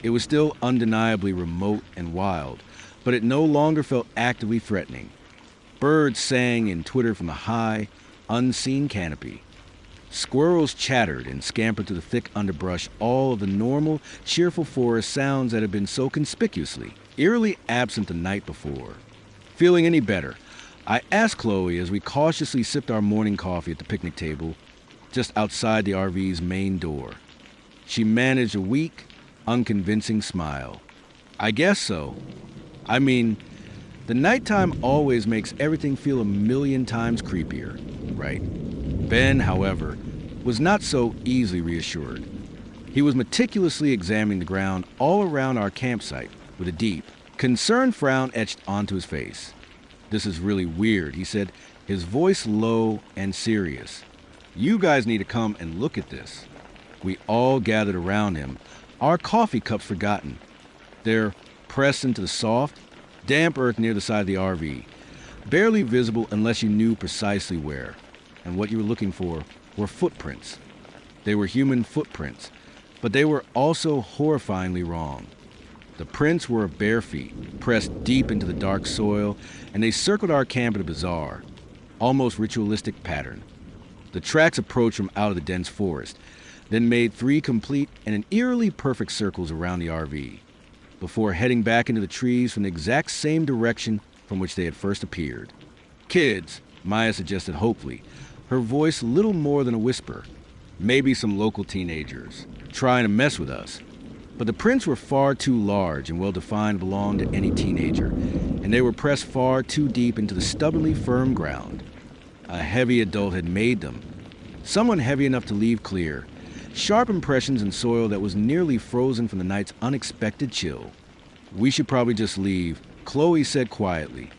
It was still undeniably remote and wild, but it no longer felt actively threatening. Birds sang and twittered from the high, unseen canopy. Squirrels chattered and scampered through the thick underbrush, all of the normal, cheerful forest sounds that had been so conspicuously, eerily absent the night before. Feeling any better, I asked Chloe as we cautiously sipped our morning coffee at the picnic table just outside the RV's main door. She managed a weak, unconvincing smile. I guess so. I mean, the nighttime always makes everything feel a million times creepier, right? Ben, however, was not so easily reassured. He was meticulously examining the ground all around our campsite with a deep, concerned frown etched onto his face. "This is really weird," he said, his voice low and serious. "You guys need to come and look at this." We all gathered around him, our coffee cups forgotten. They're pressed into the soft, damp earth near the side of the RV, barely visible unless you knew precisely where. And what you were looking for were footprints. They were human footprints, but they were also horrifyingly wrong. The prints were of bare feet, pressed deep into the dark soil, and they circled our camp in a bizarre, almost ritualistic pattern. The tracks approached from out of the dense forest, then made 3 complete and eerily perfect circles around the RV, before heading back into the trees from the exact same direction from which they had first appeared. "Kids," Maya suggested hopefully, her voice little more than a whisper. "Maybe some local teenagers, trying to mess with us." But the prints were far too large and well-defined to belong to any teenager, and they were pressed far too deep into the stubbornly firm ground. A heavy adult had made them, someone heavy enough to leave clear, sharp impressions in soil that was nearly frozen from the night's unexpected chill. "We should probably just leave," Chloe said quietly.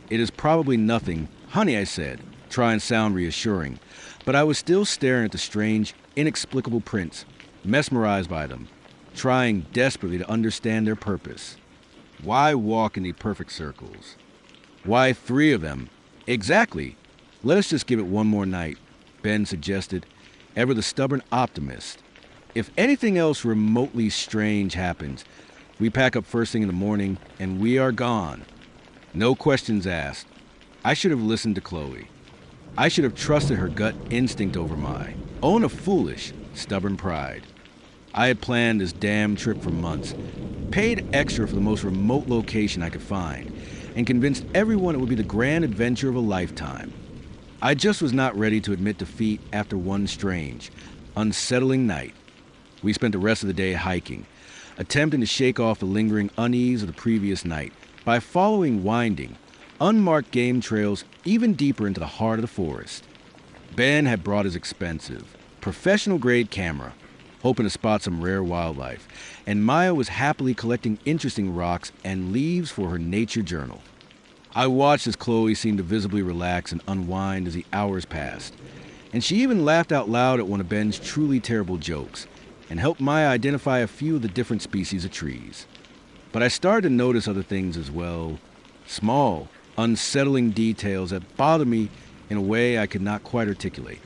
"It is probably nothing, honey," I said, trying to sound reassuring, but I was still staring at the strange, inexplicable prints, mesmerized by them, trying desperately to understand their purpose. Why walk in the perfect circles? Why 3 of them? Exactly. "Let us just give it one more night," Ben suggested, ever the stubborn optimist. "If anything else remotely strange happens, we pack up first thing in the morning and we are gone. No questions asked." I should have listened to Chloe. I should have trusted her gut instinct over my own a foolish, stubborn pride. I had planned this damn trip for months, paid extra for the most remote location I could find, and convinced everyone it would be the grand adventure of a lifetime. I just was not ready to admit defeat after one strange, unsettling night. We spent the rest of the day hiking, attempting to shake off the lingering unease of the previous night by following winding, unmarked game trails even deeper into the heart of the forest. Ben had brought his expensive, professional-grade camera, hoping to spot some rare wildlife, and Maya was happily collecting interesting rocks and leaves for her nature journal. I watched as Chloe seemed to visibly relax and unwind as the hours passed, and she even laughed out loud at one of Ben's truly terrible jokes, and helped Maya identify a few of the different species of trees. But I started to notice other things as well, small, unsettling details that bothered me in a way I could not quite articulate.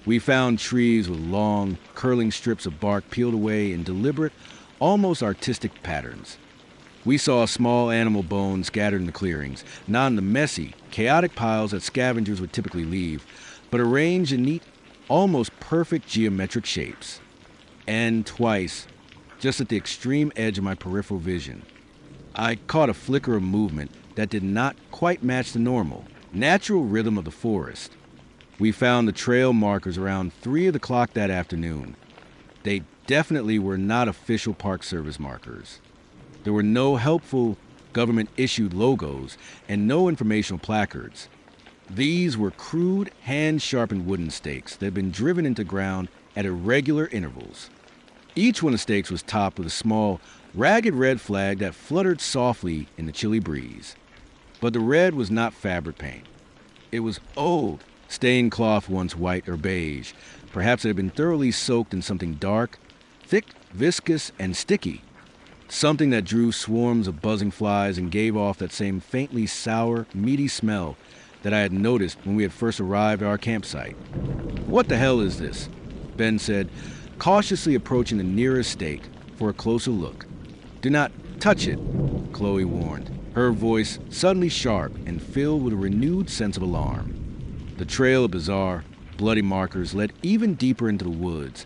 We found trees with long, curling strips of bark peeled away in deliberate, almost artistic patterns. We saw small animal bones scattered in the clearings, not in the messy, chaotic piles that scavengers would typically leave, but arranged in neat, almost perfect geometric shapes. And twice, just at the extreme edge of my peripheral vision, I caught a flicker of movement that did not quite match the normal, natural rhythm of the forest. We found the trail markers around 3 of the clock that afternoon. They definitely were not official Park Service markers. There were no helpful government-issued logos and no informational placards. These were crude, hand-sharpened wooden stakes that had been driven into ground at irregular intervals. Each one of the stakes was topped with a small, ragged red flag that fluttered softly in the chilly breeze. But the red was not fabric paint. It was old, stained cloth once white or beige. Perhaps it had been thoroughly soaked in something dark, thick, viscous, and sticky. Something that drew swarms of buzzing flies and gave off that same faintly sour, meaty smell that I had noticed when we had first arrived at our campsite. "What the hell is this?" Ben said, cautiously approaching the nearest stake for a closer look. "Do not touch it," Chloe warned, her voice suddenly sharp and filled with a renewed sense of alarm. The trail of bizarre, bloody markers led even deeper into the woods,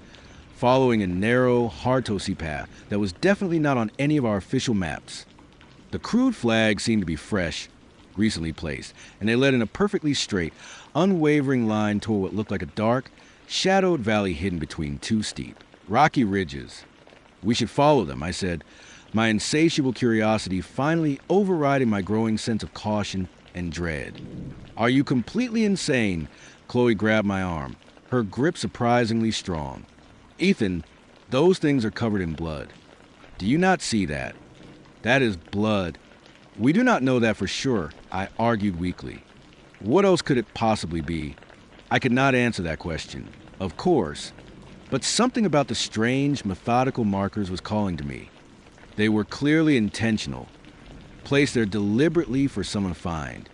following a narrow, hard-to-see path that was definitely not on any of our official maps. The crude flags seemed to be fresh, recently placed, and they led in a perfectly straight, unwavering line toward what looked like a dark, shadowed valley hidden between two steep, rocky ridges. "We should follow them," I said, my insatiable curiosity finally overriding my growing sense of caution and dread. "Are you completely insane?" Chloe grabbed my arm, her grip surprisingly strong. "Ethan, those things are covered in blood. Do you not see that? That is blood." "We do not know that for sure," I argued weakly. What else could it possibly be? I could not answer that question, of course, but something about the strange, methodical markers was calling to me. They were clearly intentional, placed there deliberately for someone to find.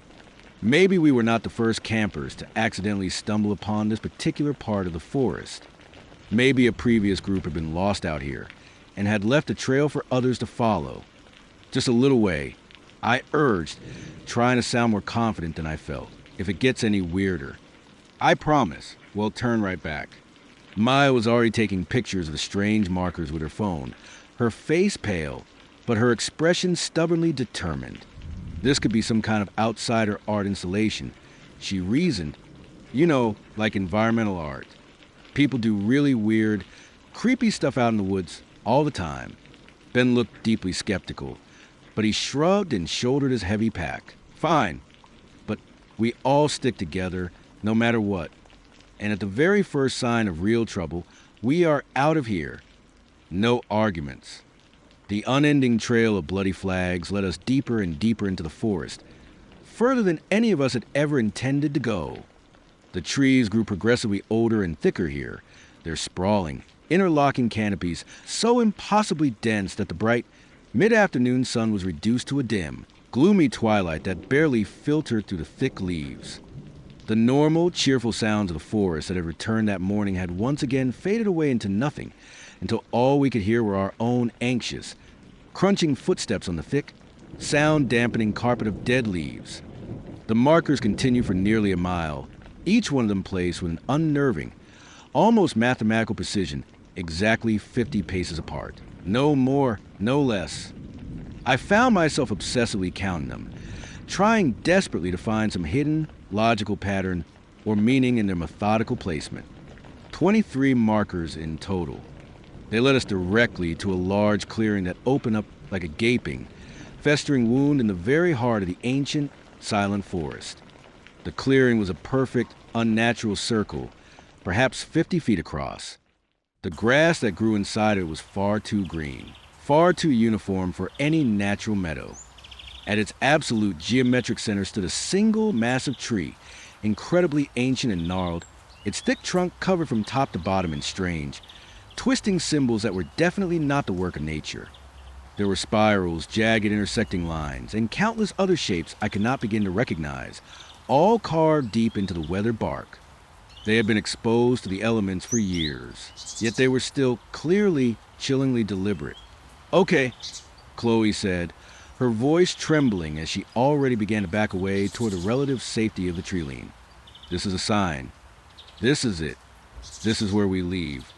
Maybe we were not the first campers to accidentally stumble upon this particular part of the forest. Maybe a previous group had been lost out here and had left a trail for others to follow. "Just a little way," I urged, trying to sound more confident than I felt. "If it gets any weirder, I promise we'll turn right back." Maya was already taking pictures of the strange markers with her phone, her face pale, but her expression stubbornly determined. This could be some kind of outsider art installation, she reasoned. You know, like environmental art. People do really weird, creepy stuff out in the woods all the time. Ben looked deeply skeptical, but he shrugged and shouldered his heavy pack. "Fine, but we all stick together, no matter what. And at the very first sign of real trouble, we are out of here. No arguments." The unending trail of bloody flags led us deeper and deeper into the forest, further than any of us had ever intended to go. The trees grew progressively older and thicker here, their sprawling, interlocking canopies so impossibly dense that the bright, mid-afternoon sun was reduced to a dim, gloomy twilight that barely filtered through the thick leaves. The normal, cheerful sounds of the forest that had returned that morning had once again faded away into nothing, until all we could hear were our own anxious, crunching footsteps on the thick, sound-dampening carpet of dead leaves. The markers continued for nearly a mile, each one of them placed with an unnerving, almost mathematical precision, exactly 50 paces apart. No more, no less. I found myself obsessively counting them, trying desperately to find some hidden, logical pattern or meaning in their methodical placement. 23 markers in total. They led us directly to a large clearing that opened up like a gaping, festering wound in the very heart of the ancient, silent forest. The clearing was a perfect, unnatural circle, perhaps 50 feet across. The grass that grew inside it was far too green, far too uniform for any natural meadow. At its absolute geometric center stood a single massive tree, incredibly ancient and gnarled, its thick trunk covered from top to bottom in strange, twisting symbols that were definitely not the work of nature. There were spirals, jagged intersecting lines, and countless other shapes I could not begin to recognize, all carved deep into the weathered bark. They had been exposed to the elements for years, yet they were still clearly, chillingly deliberate. "Okay," Chloe said, her voice trembling as she already began to back away toward the relative safety of the treeline. "This is a sign. This is it. This is where we leave."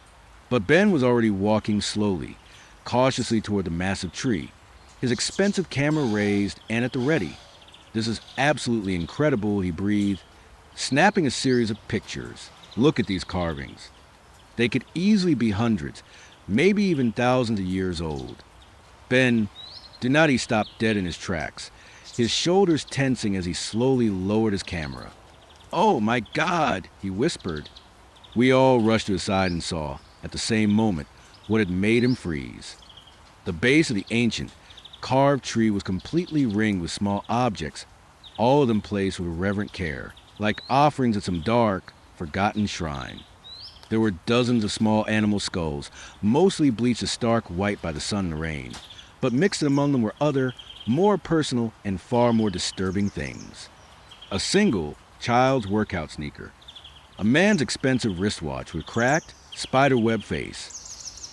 But Ben was already walking slowly, cautiously toward the massive tree, his expensive camera raised and at the ready. "This is absolutely incredible," he breathed, snapping a series of pictures. "Look at these carvings. They could easily be hundreds, maybe even thousands of years old." Ben Donati stopped dead in his tracks, his shoulders tensing as he slowly lowered his camera. "Oh my God," he whispered. We all rushed to his side and saw, at the same moment, what had made him freeze. The base of the ancient, carved tree was completely ringed with small objects, all of them placed with reverent care, like offerings at some dark, forgotten shrine. There were dozens of small animal skulls, mostly bleached a stark white by the sun and the rain, but mixed among them were other, more personal and far more disturbing things. A single child's workout sneaker, a man's expensive wristwatch with cracked, spiderweb face,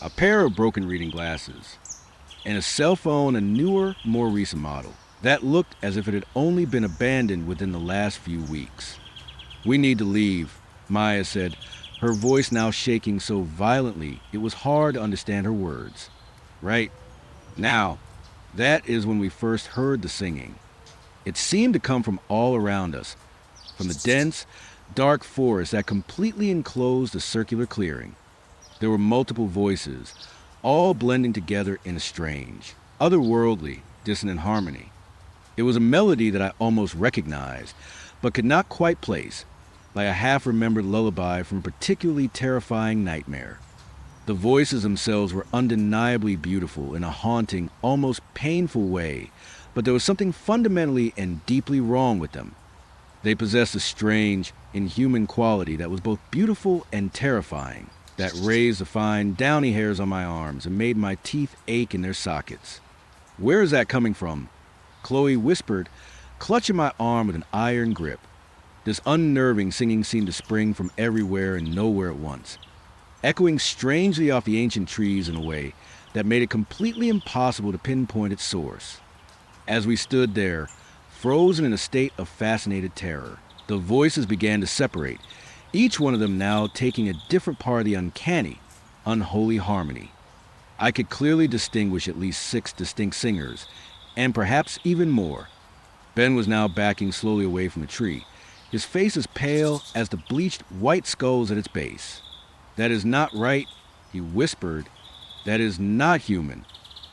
a pair of broken reading glasses, and a cell phone, a newer, more recent model, that looked as if it had only been abandoned within the last few weeks. "We need to leave," Maya said, her voice now shaking so violently it was hard to understand her words. "Right now." That is when we first heard the singing. It seemed to come from all around us, from the dense, dark forest that completely enclosed the circular clearing. There were multiple voices, all blending together in a strange, otherworldly, dissonant harmony. It was a melody that I almost recognized, but could not quite place, like a half-remembered lullaby from a particularly terrifying nightmare. The voices themselves were undeniably beautiful in a haunting, almost painful way, but there was something fundamentally and deeply wrong with them. They possessed a strange, inhuman quality that was both beautiful and terrifying, that raised the fine, downy hairs on my arms and made my teeth ache in their sockets. "Where is that coming from?" Chloe whispered, clutching my arm with an iron grip. This unnerving singing seemed to spring from everywhere and nowhere at once, echoing strangely off the ancient trees in a way that made it completely impossible to pinpoint its source. As we stood there, frozen in a state of fascinated terror, the voices began to separate, each one of them now taking a different part of the uncanny, unholy harmony. I could clearly distinguish at least 6 distinct singers, and perhaps even more. Ben was now backing slowly away from the tree, his face as pale as the bleached white skulls at its base. "That is not right," he whispered. "That is not human."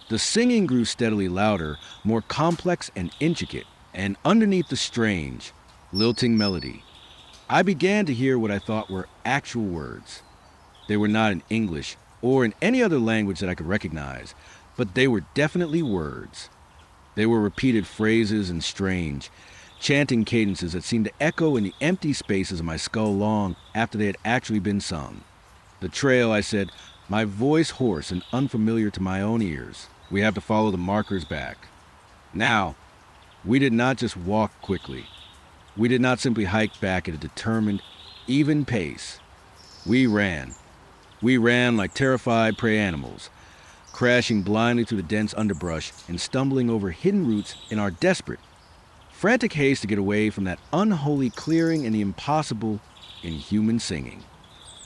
The singing grew steadily louder, more complex and intricate, and underneath the strange, lilting melody, I began to hear what I thought were actual words. They were not in English or in any other language that I could recognize, but they were definitely words. They were repeated phrases and strange, chanting cadences that seemed to echo in the empty spaces of my skull long after they had actually been sung. "The trail," I said, my voice hoarse and unfamiliar to my own ears. "We have to follow the markers back." Now, we did not just walk quickly. We did not simply hike back at a determined, even pace. We ran. We ran like terrified prey animals, crashing blindly through the dense underbrush and stumbling over hidden roots in our desperate, frantic haste to get away from that unholy clearing and the impossible, inhuman singing.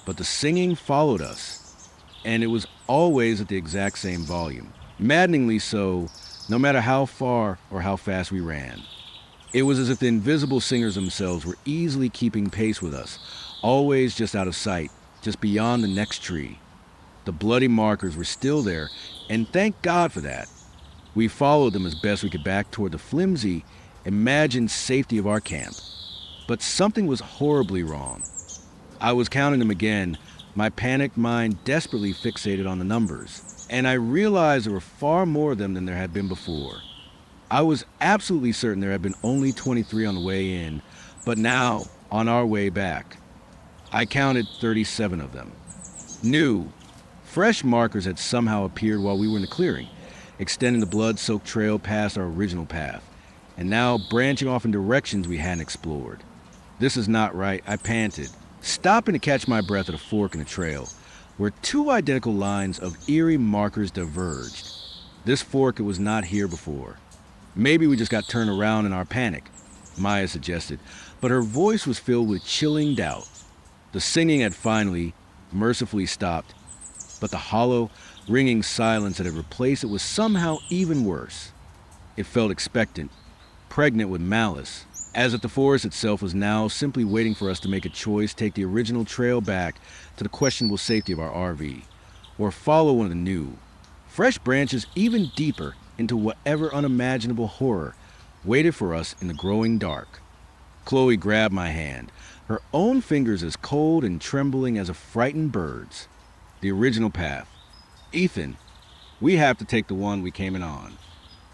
But the singing followed us, and it was always at the exact same volume, maddeningly so, no matter how far or how fast we ran. It was as if the invisible singers themselves were easily keeping pace with us, always just out of sight, just beyond the next tree. The bloody markers were still there, and thank God for that. We followed them as best we could back toward the flimsy, imagined safety of our camp. But something was horribly wrong. I was counting them again, my panicked mind desperately fixated on the numbers, and I realized there were far more of them than there had been before. I was absolutely certain there had been only 23 on the way in, but now, on our way back, I counted 37 of them. New, fresh markers had somehow appeared while we were in the clearing, extending the blood-soaked trail past our original path, and now branching off in directions we hadn't explored. "This is not right," I panted, stopping to catch my breath at a fork in the trail, where 2 identical lines of eerie markers diverged. This fork was not here before. "Maybe we just got turned around in our panic," Maya suggested, but her voice was filled with chilling doubt. The singing had finally, mercifully stopped, but the hollow, ringing silence that had replaced it was somehow even worse. It felt expectant, pregnant with malice, as if the forest itself was now simply waiting for us to make a choice, take the original trail back to the questionable safety of our RV, or follow one of the new, fresh branches even deeper into whatever unimaginable horror waited for us in the growing dark. Chloe grabbed my hand, her own fingers as cold and trembling as a frightened bird's. The original path. "Ethan, we have to take the one we came in on."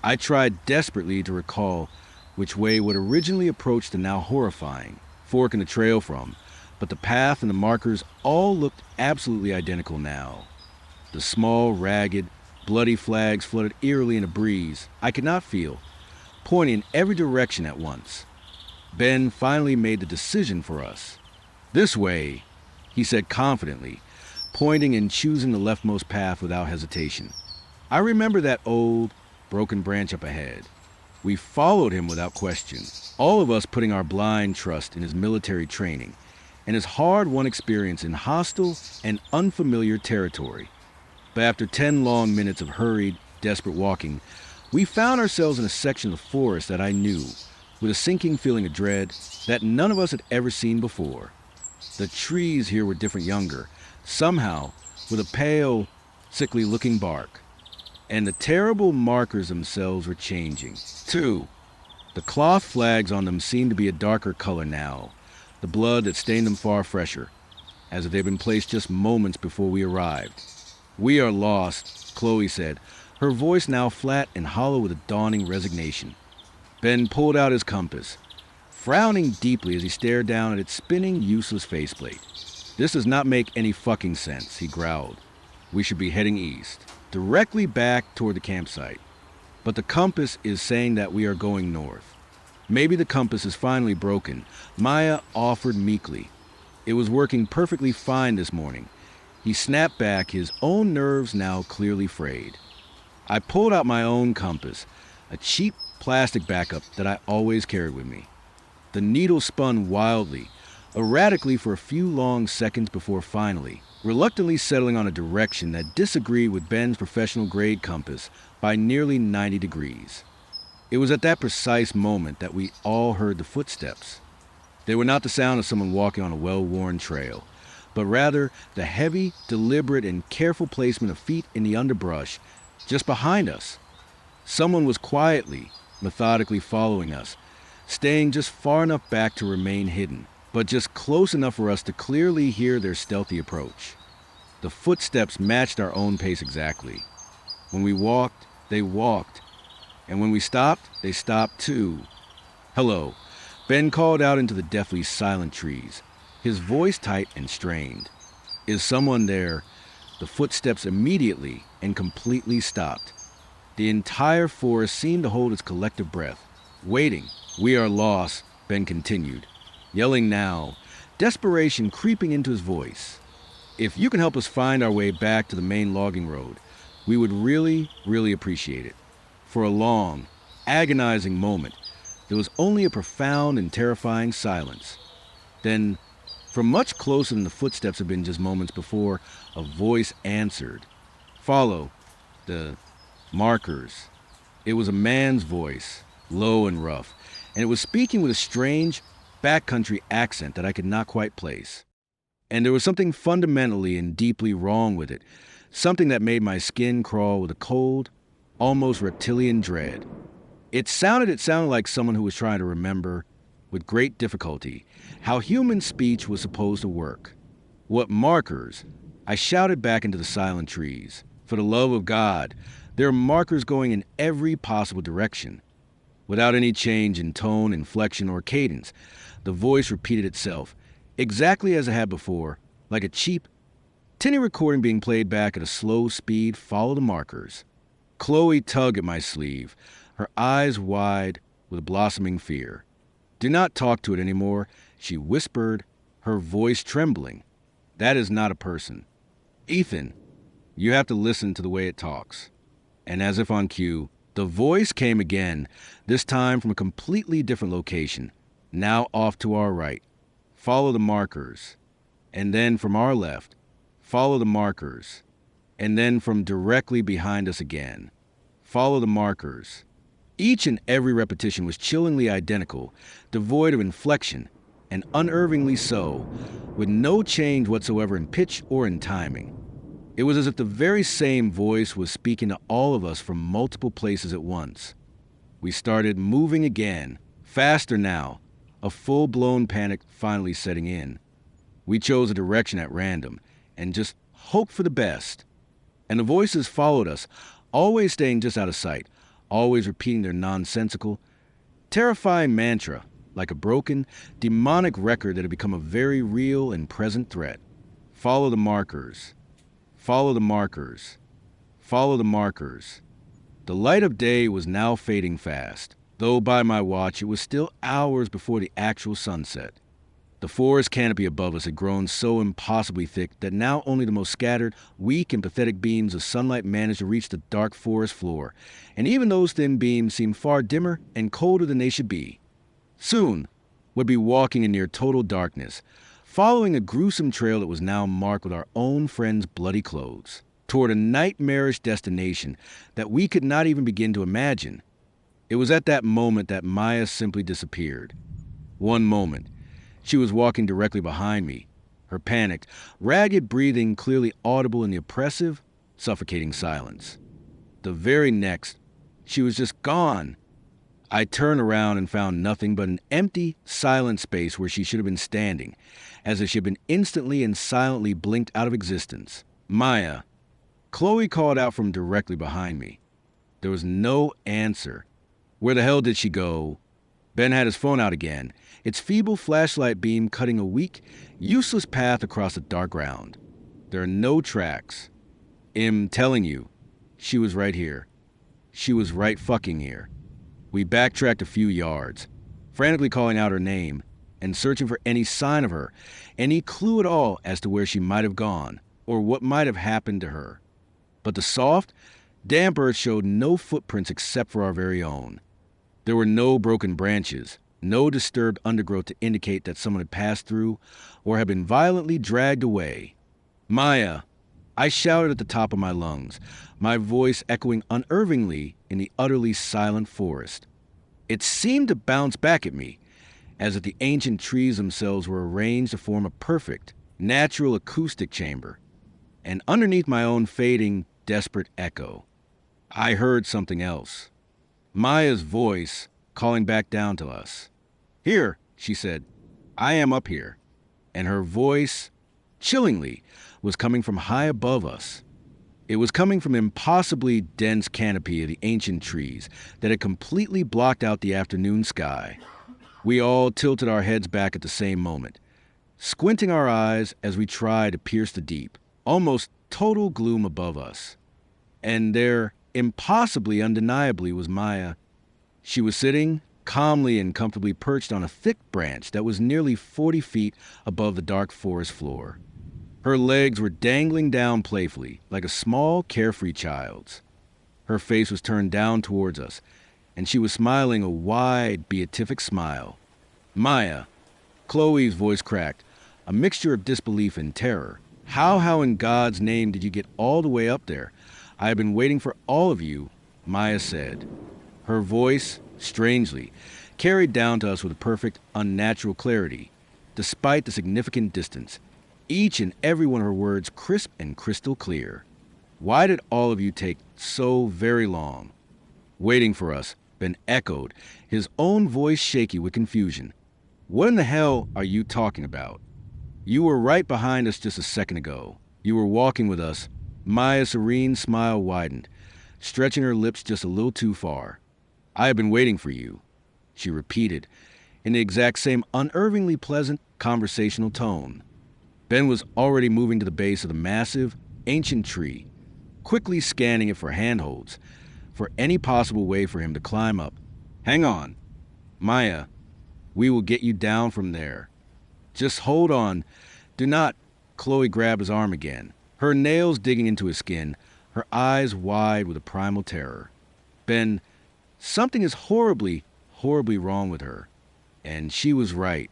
I tried desperately to recall which way would originally approach the now horrifying fork in the trail from, but the path and the markers all looked absolutely identical now. The small, ragged, bloody flags floated eerily in a breeze I could not feel, pointing in every direction at once. Ben finally made the decision for us. "This way," he said confidently, pointing and choosing the leftmost path without hesitation. I remember that old, broken branch up ahead. We followed him without question, all of us putting our blind trust in his military training and his hard-won experience in hostile and unfamiliar territory. But after 10 long minutes of hurried, desperate walking, we found ourselves in a section of the forest that I knew, with a sinking feeling of dread that none of us had ever seen before. The trees here were different, younger, somehow with a pale, sickly-looking bark. And the terrible markers themselves were changing, too. The cloth flags on them seemed to be a darker color now, the blood that stained them far fresher, as if they'd been placed just moments before we arrived. "We are lost," Chloe said, her voice now flat and hollow with a dawning resignation. Ben pulled out his compass, frowning deeply as he stared down at its spinning, useless faceplate. "This does not make any fucking sense," he growled. "We should be heading east, directly back toward the campsite. But the compass is saying that we are going north. Maybe the compass is finally broken," Maya offered meekly. "It was working perfectly fine this morning." He snapped back, his own nerves now clearly frayed. I pulled out my own compass, a cheap plastic backup that I always carried with me. The needle spun wildly, erratically for a few long seconds before finally, reluctantly settling on a direction that disagreed with Ben's professional-grade compass by nearly 90 degrees. It was at that precise moment that we all heard the footsteps. They were not the sound of someone walking on a well-worn trail, but rather the heavy, deliberate, and careful placement of feet in the underbrush just behind us. Someone was quietly, methodically following us, staying just far enough back to remain hidden, but just close enough for us to clearly hear their stealthy approach. The footsteps matched our own pace exactly. When we walked, they walked. And when we stopped, they stopped too. "Hello," Ben called out into the deathly silent trees, his voice tight and strained. "Is someone there?" The footsteps immediately and completely stopped. The entire forest seemed to hold its collective breath, waiting. "We are lost," Ben continued, yelling now, desperation creeping into his voice. "If you can help us find our way back to the main logging road, we would really, really appreciate it." For a long, agonizing moment, there was only a profound and terrifying silence. Then, from much closer than the footsteps had been just moments before, a voice answered. "Follow the markers." It was a man's voice, low and rough, and it was speaking with a strange, backcountry accent that I could not quite place. And there was something fundamentally and deeply wrong with it, something that made my skin crawl with a cold, almost reptilian dread. It sounded like someone who was trying to remember, with great difficulty, how human speech was supposed to work. "What markers?" I shouted back into the silent trees. "For the love of God, there are markers going in every possible direction." Without any change in tone, inflection, or cadence, the voice repeated itself, exactly as it had before, like a cheap, tinny recording being played back at a slow speed. "Follow the markers." Chloe tugged at my sleeve, her eyes wide with blossoming fear. "Do not talk to it anymore," she whispered, her voice trembling. "That is not a person. Ethan, you have to listen to the way it talks." And as if on cue, the voice came again, this time from a completely different location, now off to our right. "Follow the markers." And then from our left, "Follow the markers." And then from directly behind us again, "Follow the markers." Each and every repetition was chillingly identical, devoid of inflection, and unnervingly so, with no change whatsoever in pitch or in timing. It was as if the very same voice was speaking to all of us from multiple places at once. We started moving again, faster now, a full-blown panic finally setting in. We chose a direction at random and just hoped for the best. And the voices followed us, always staying just out of sight, always repeating their nonsensical, terrifying mantra, like a broken, demonic record that had become a very real and present threat. Follow the markers. Follow the markers. Follow the markers. The light of day was now fading fast, though by my watch it was still hours before the actual sunset. The forest canopy above us had grown so impossibly thick that now only the most scattered, weak, and pathetic beams of sunlight managed to reach the dark forest floor, and even those thin beams seemed far dimmer and colder than they should be. Soon, we'd be walking in near total darkness, following a gruesome trail that was now marked with our own friends' bloody clothes, toward a nightmarish destination that we could not even begin to imagine. It was at that moment that Maya simply disappeared. One moment. She was walking directly behind me, her panicked, ragged breathing clearly audible in the oppressive, suffocating silence. The very next, she was just gone. I turned around and found nothing but an empty, silent space where she should have been standing, as if she had been instantly and silently blinked out of existence. Maya. Chloe called out from directly behind me. There was no answer. Where the hell did she go? Ben had his phone out again, its feeble flashlight beam cutting a weak, useless path across the dark ground. There are no tracks. I'm telling you, she was right here. She was right fucking here. We backtracked a few yards, frantically calling out her name and searching for any sign of her, any clue at all as to where she might have gone or what might have happened to her. But the soft, damp earth showed no footprints except for our very own. There were no broken branches, no disturbed undergrowth to indicate that someone had passed through or had been violently dragged away. Maya, I shouted at the top of my lungs, my voice echoing unervingly in the utterly silent forest. It seemed to bounce back at me, as if the ancient trees themselves were arranged to form a perfect, natural acoustic chamber. And underneath my own fading, desperate echo, I heard something else. Maya's voice calling back down to us. Here, she said, I am up here. And her voice, chillingly, was coming from high above us. It was coming from an impossibly dense canopy of the ancient trees that had completely blocked out the afternoon sky. We all tilted our heads back at the same moment, squinting our eyes as we tried to pierce the deep, almost total gloom above us. And there, impossibly undeniably, was Maya. She was sitting, calmly and comfortably perched on a thick branch that was nearly 40 feet above the dark forest floor. Her legs were dangling down playfully, like a small, carefree child's. Her face was turned down towards us, and she was smiling a wide, beatific smile. Maya, Chloe's voice cracked, a mixture of disbelief and terror. How in God's name did you get all the way up there? I have been waiting for all of you, Maya said. Her voice, strangely, carried down to us with a perfect, unnatural clarity, despite the significant distance, each and every one of her words crisp and crystal clear. Why did all of you take so very long? Waiting for us, Ben echoed, his own voice shaky with confusion. What in the hell are you talking about? You were right behind us just a second ago. You were walking with us. Maya's serene smile widened, stretching her lips just a little too far. I have been waiting for you, she repeated, in the exact same unervingly pleasant, conversational tone. Ben was already moving to the base of the massive, ancient tree, quickly scanning it for handholds, for any possible way for him to climb up. Hang on. Maya, we will get you down from there. Just hold on. Do not. Chloe grabbed his arm again, her nails digging into his skin, her eyes wide with a primal terror. Ben, something is horribly, horribly wrong with her. And she was right.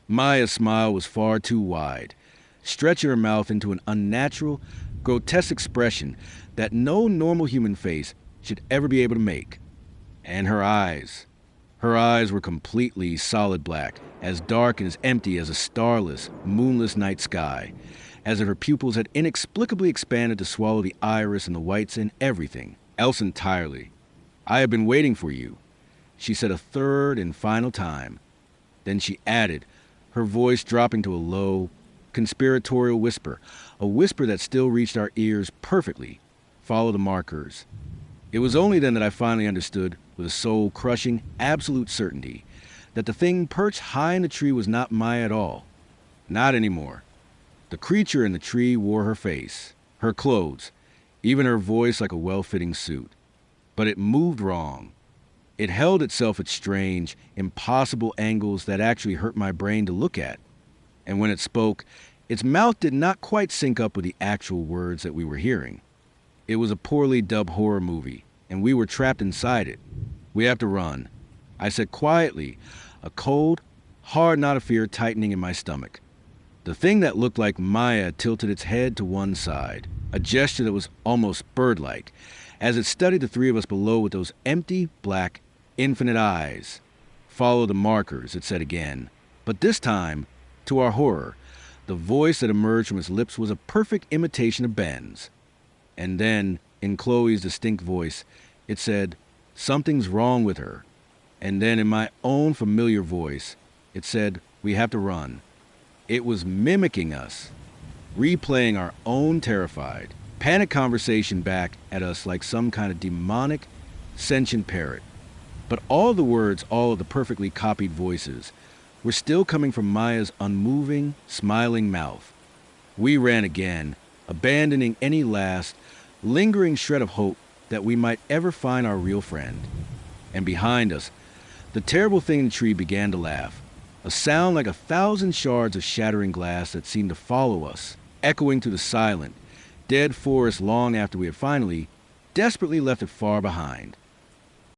Maya's smile was far too wide, stretching her mouth into an unnatural, grotesque expression that no normal human face should ever be able to make. And her eyes were completely solid black, as dark and as empty as a starless, moonless night sky, as if her pupils had inexplicably expanded to swallow the iris and the whites and everything else entirely. I have been waiting for you, she said a third and final time. Then she added, her voice dropping to a low, conspiratorial whisper, a whisper that still reached our ears perfectly, follow the markers. It was only then that I finally understood, with a soul-crushing, absolute certainty, that the thing perched high in the tree was not Maya at all. Not anymore. The creature in the tree wore her face, her clothes, even her voice like a well-fitting suit. But it moved wrong. It held itself at strange, impossible angles that actually hurt my brain to look at. And when it spoke, its mouth did not quite sync up with the actual words that we were hearing. It was a poorly dubbed horror movie, and we were trapped inside it. We have to run, I said quietly, a cold, hard knot of fear tightening in my stomach. The thing that looked like Maya tilted its head to one side, a gesture that was almost bird-like, as it studied the three of us below with those empty, black, infinite eyes. Follow the markers, it said again. But this time, to our horror, the voice that emerged from its lips was a perfect imitation of Ben's. And then, in Chloe's distinct voice, it said, "Something's wrong with her." And then in my own familiar voice, it said, "We have to run." It was mimicking us, replaying our own terrified, panic conversation back at us like some kind of demonic, sentient parrot. But all the words, all of the perfectly copied voices, were still coming from Maya's unmoving, smiling mouth. We ran again, abandoning any last, lingering shred of hope that we might ever find our real friend. And behind us, the terrible thing in the tree began to laugh, a sound like 1,000 shards of shattering glass that seemed to follow us, echoing through the silent, dead forest long after we had finally, desperately left it far behind.